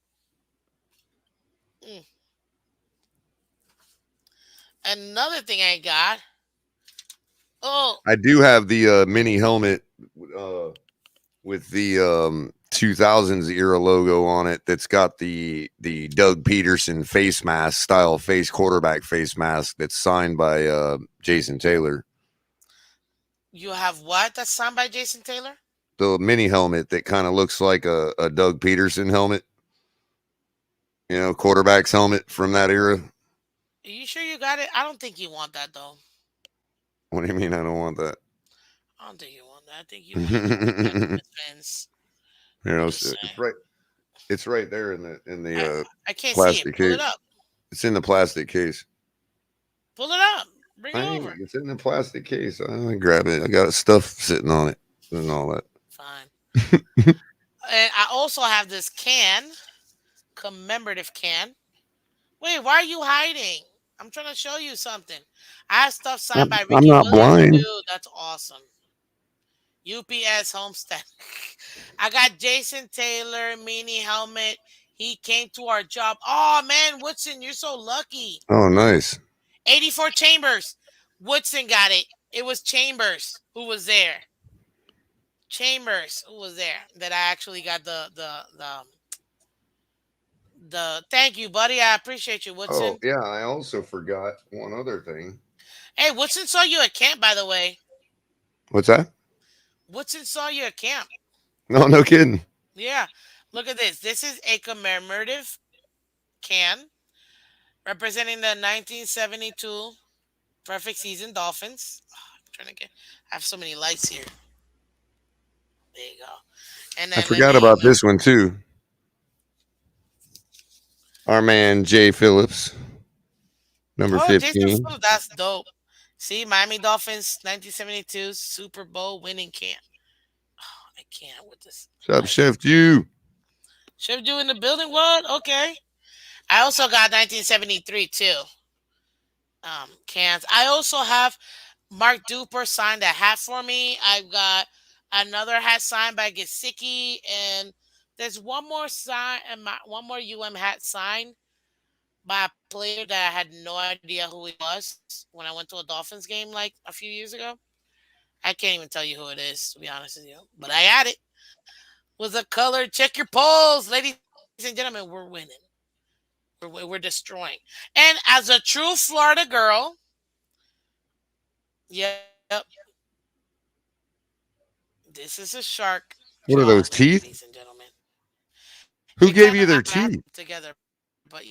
Mm. Another thing I got. Oh, I do have the mini helmet uh, with the 2000s era logo on it. That's got the Doug Peterson face mask style quarterback face mask. That's signed by Jason Taylor. you have what? That's signed by Jason Taylor. The mini helmet that kind of looks like a Doug Peterson helmet. Quarterback's helmet from that era. Are you sure you got it? I don't think you want that though. What do you mean? I don't want that. I don't think you want that. I think you want to keep it like you with Phins. I'm know, just it's saying. right. It's right there in the I I can't see it. plastic Pull it case. up. It's in the plastic case. Pull it up. Bring it I ain't, over. it's in the plastic case. I grab it. I got stuff sitting on it and all that. Fine. And I also have this can, commemorative can. Wait, why are you hiding? I'm trying to show you something. I have stuff signed by I'm Ricky not Williams blind. too. That's awesome. UPS Homestead. I got Jason Taylor mini helmet. He came to our job. Oh man, Woodson, you're so lucky. Oh, nice. 84 Chambers. Woodson got it. It was Chambers who was there. Chambers who was there that I actually got the thank you, buddy. I appreciate you, Oh, Woodson. yeah. I also forgot one other thing. Hey, Woodson saw you at camp, by the way. What's that? Woodson saw you at camp. No, no kidding. Yeah. Look at this. This is a commemorative can representing the 1972 perfect season Dolphins. Oh, I'm trying to get. I have so many lights here. There you go. And I then let forgot me. about this one too. Our man Jay Phillips, number Oh, Jason 15. Phillips, that's dope. See, Miami Dolphins 1972 Super Bowl winning can. Oh, I can't with this What's up, light. Chef Jew? Chef Jew in the building? What? Okay. I also got 1973 too. cans. I also have Mark Duper signed a hat for me. I've got another hat signed by Gesicki, and there's one more sign and one more hat signed by a player that I had no idea who he was when I went to a Dolphins game like a few years ago. I can't even tell you who it is, to be honest with you. But I had it. Was a color. Check your polls, ladies and gentlemen. We're winning. We're destroying. And as a true Florida girl, yep, this is a shark What are jaw, those ladies teeth? and gentlemen. It Who kind of, gave I you would their have to put teeth? it together, but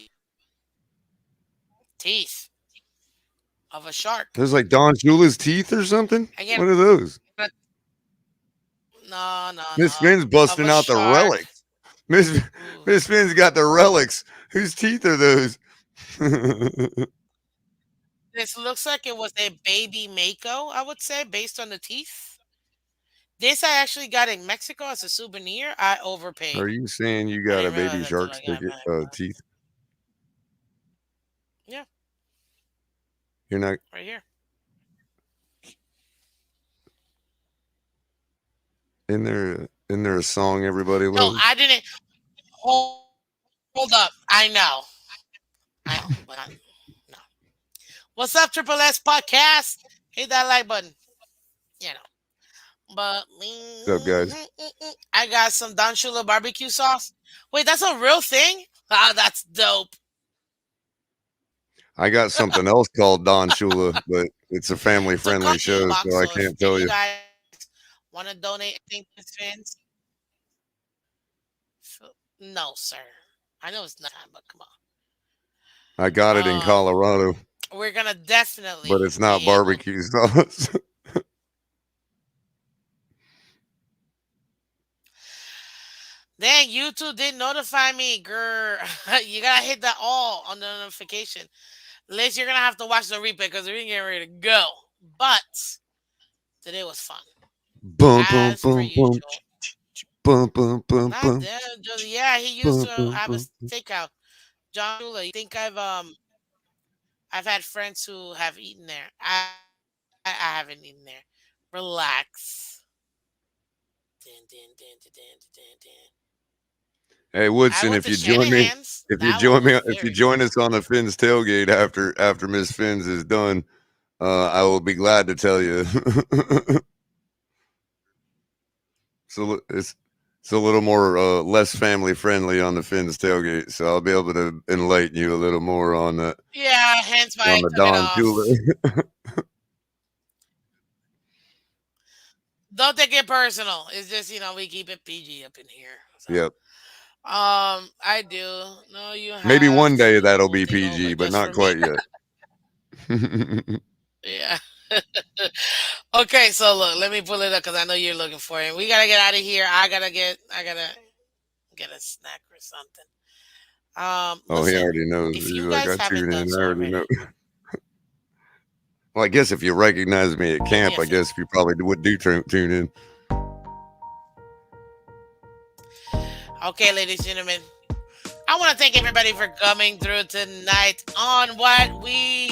teeth of a shark. Those like Don Shula's teeth or something? Again, What are those? no, no, Miss no. Finn's Of a busting out the shark. relics. Miss Ooh. Miss Finn's got the relics. Whose teeth are those? This looks like it was a baby Mako, I would say, based on the teeth. This I actually got in Mexico as a souvenir. I Are overpaid. you saying you I got a didn't baby realize that till shark I got stick it back. teeth? Yeah, You're not right here. in there a song everybody No, loves? I didn't. Hold up. I know, but not, no. What's up, Triple S Podcast? Hit that like button. You know. But What's up, guys? I got some Don Shula barbecue sauce. Wait, that's a real thing? Ah, that's dope. I got something else called Don Shula, but it's a family It's a friendly coffee show, so box. I So if can't any tell of you you. guys want to donate anything to his fans, no, sir. I know it's not time, but come I got it in on. Colorado, We're gonna but definitely it's not be able. barbecue sauce. Dang, YouTube didn't notify me, girl. You gotta hit that all on the notification. Liz, you're gonna have to watch the replay because we're getting ready to go. But today was fun, Bum bum as per bum bum usual. bum bum bum Not bum that, yeah, he used bum to bum have a bum. steakhouse. John Shula. You think I've had friends who have eaten there. I haven't eaten there. Relax. Dun, dun, dun, dun, dun, dun, dun. Hey I Woodson, went to Shanahan's. That one was if you very join good. us on the Finn's tailgate after Miss Finn's is done, I will be glad to tell you. It's a little more less family friendly on the Finn's tailgate, so I'll be able to enlighten you a little more Yeah, hence why on I the took it Don off. Shula. Don't take it personal. It's just we keep it PG up in here. So, Yep. I do. No, you Maybe have one day to that'll move be thing over PG, but just not for me. quite yet. Yeah. Okay, so look, let me pull it up because I know you're looking for it. We gotta get out of here. I gotta get a snack or something. Oh, he Listen, already knows. if He's you like, guys I haven't tune done in. I so already know. already, Well, I guess if you recognize me at do me camp, a I favor. guess you probably would tune in. Okay, ladies and gentlemen, I want to thank everybody for coming through tonight on what we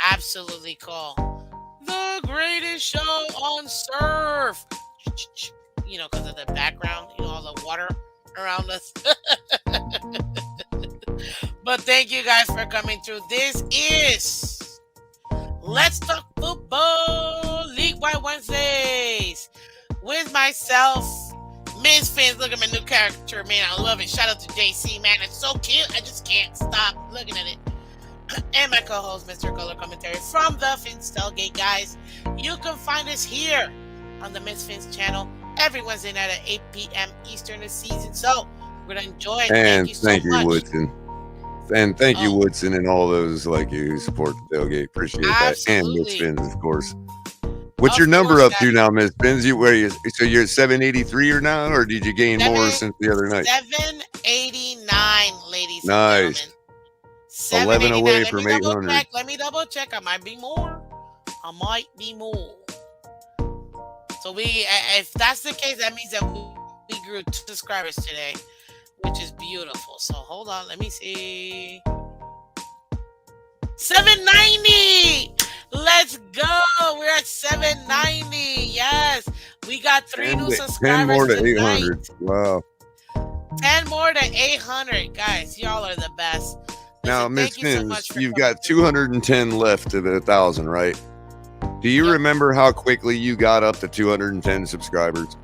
absolutely call the greatest show on surf. Because of the background, all the water around us. But thank you guys for coming through. This is Let's Talk Football League Wide Wednesdays with myself, Miss Fins. Look at my new character, man. I love it. Shout out to JC, man. It's so cute. I just can't stop looking at it. And my co-host, Mr. Color Commentary from the Phins Tailgate, guys. You can find us here on the Miss Fins channel every Wednesday night at 8 p.m. Eastern this season. So we're gonna enjoy it. Thank And you so thank you, much. Woodson. And thank you, Oh, Woodson, and all those like you who support the tailgate. Appreciate that. And Miss absolutely. Fins, of course. What's your Of number course, up to guys. now, Miss Fins? So you're at 783 or now, or did you gain more Seven since the other night? 789, ladies and Nice. gentlemen. 11 789. away Let me from double 800. check. Let me double check. I might be more. I might be more. So if that's the case, that means that we grew 2 subscribers today, which is beautiful. So hold on, let me see. 790. Let's go. We're at 790. Yes. We got three new 10 subscribers more to tonight. 800. Wow. 10 more to 800. Guys, y'all are the best. Now, Listen, Miss thank you so Fins, much for you've coming got through. 210 left to the 1,000, right? Do you Yep. remember how quickly you got up to 210 subscribers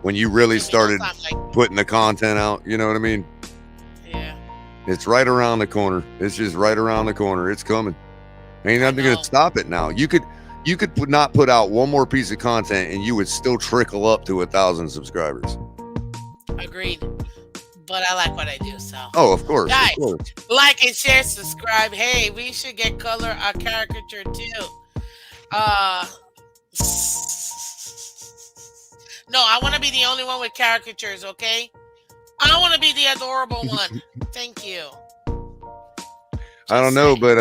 when you really Took me no started time. Like, putting the content out? You know what I mean? yeah, It's right around the corner. It's just right around the corner. It's coming. Ain't I nothing gonna know. stop it now. You could not put out one more piece of content and you would still trickle up to 1,000 subscribers. Agreed. But I like what I do. So, Oh, of course, of guys, course. like and share, subscribe. Hey, we should get Color a caricature too. Uh, no, I want to be the only one with caricatures, okay? I want to be the adorable one. Thank you. I don't Just know, saying. but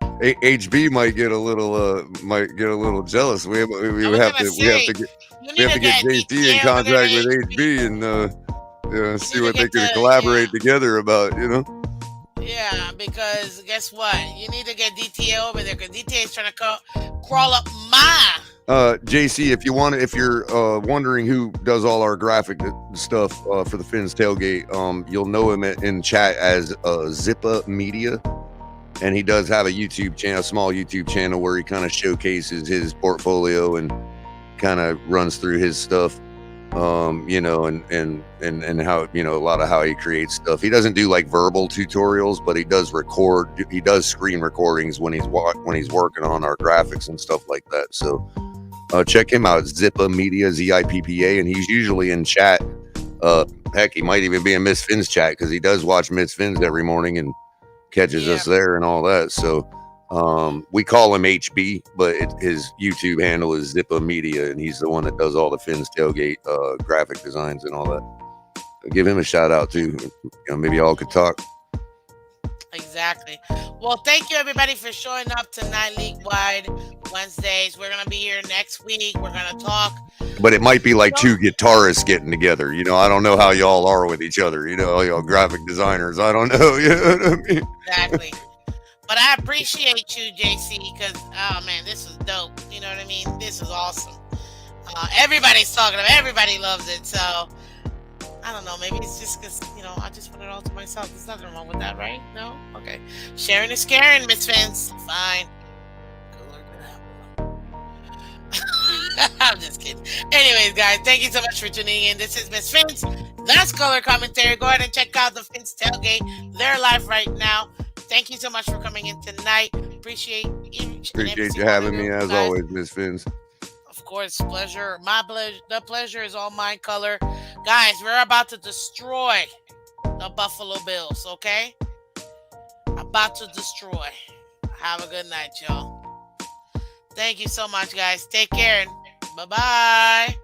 But HB might get a little jealous. I was gonna say, you We need have to to get get JC in DTA over there to contact with HB. HB and You see need to what they get can the yeah, collaborate together about. yeah. Because guess what? You need to get DTA over there because DTA is trying to crawl up my. JC, if you're wondering who does all our graphic stuff for the Phins tailgate, you'll know him in chat as Zippa Media, and he does have a YouTube channel, a small YouTube channel where he kind of showcases his portfolio and kind of runs through his stuff. And how, a lot of how he creates stuff. He doesn't do like verbal tutorials, but he does screen recordings when he's working on our graphics and stuff like that. So check him out, Zippa Media, Zippa, and he's usually in chat. Heck, he might even be in Miss Finn's chat because he does watch Miss Finn's every morning and catches Yeah. us there and all that. So we call him HB, but his YouTube handle is Zippa Media, and he's the one that does all the Finn's tailgate graphic designs and all that. I'll give him a shout out too. Maybe y'all could talk. Exactly. Well, thank you everybody for showing up tonight, League Wide Wednesdays. We're gonna be here next week. We're gonna talk. But it might be like two guitarists getting together. I don't know how y'all are with each other. Y'all graphic designers. I don't know. You know what I mean? Exactly. But I appreciate you, JC, because oh man, this was dope. You know what I mean? This is awesome. Everybody's talking about it. Everybody loves it. So I don't know. Maybe it's just because I just want it all to myself. There's nothing wrong with that, right? No. Okay. Sharing is caring, Miss Phins. Fine. Good luck with that one. I'm just kidding. Anyways, guys, thank you so much for tuning in. This is Miss Phins. That's Color Commentary. Go ahead and check out the Phins Tailgate. They're live right now. Thank you so much for coming in tonight. Appreciate you having me as always, Miss Fins. Of course, pleasure. My pleasure. The pleasure is all mine, Color. Guys, we're about to destroy the Buffalo Bills, okay? About to destroy. Have a good night, y'all. Thank you so much, guys. Take care. Bye-bye.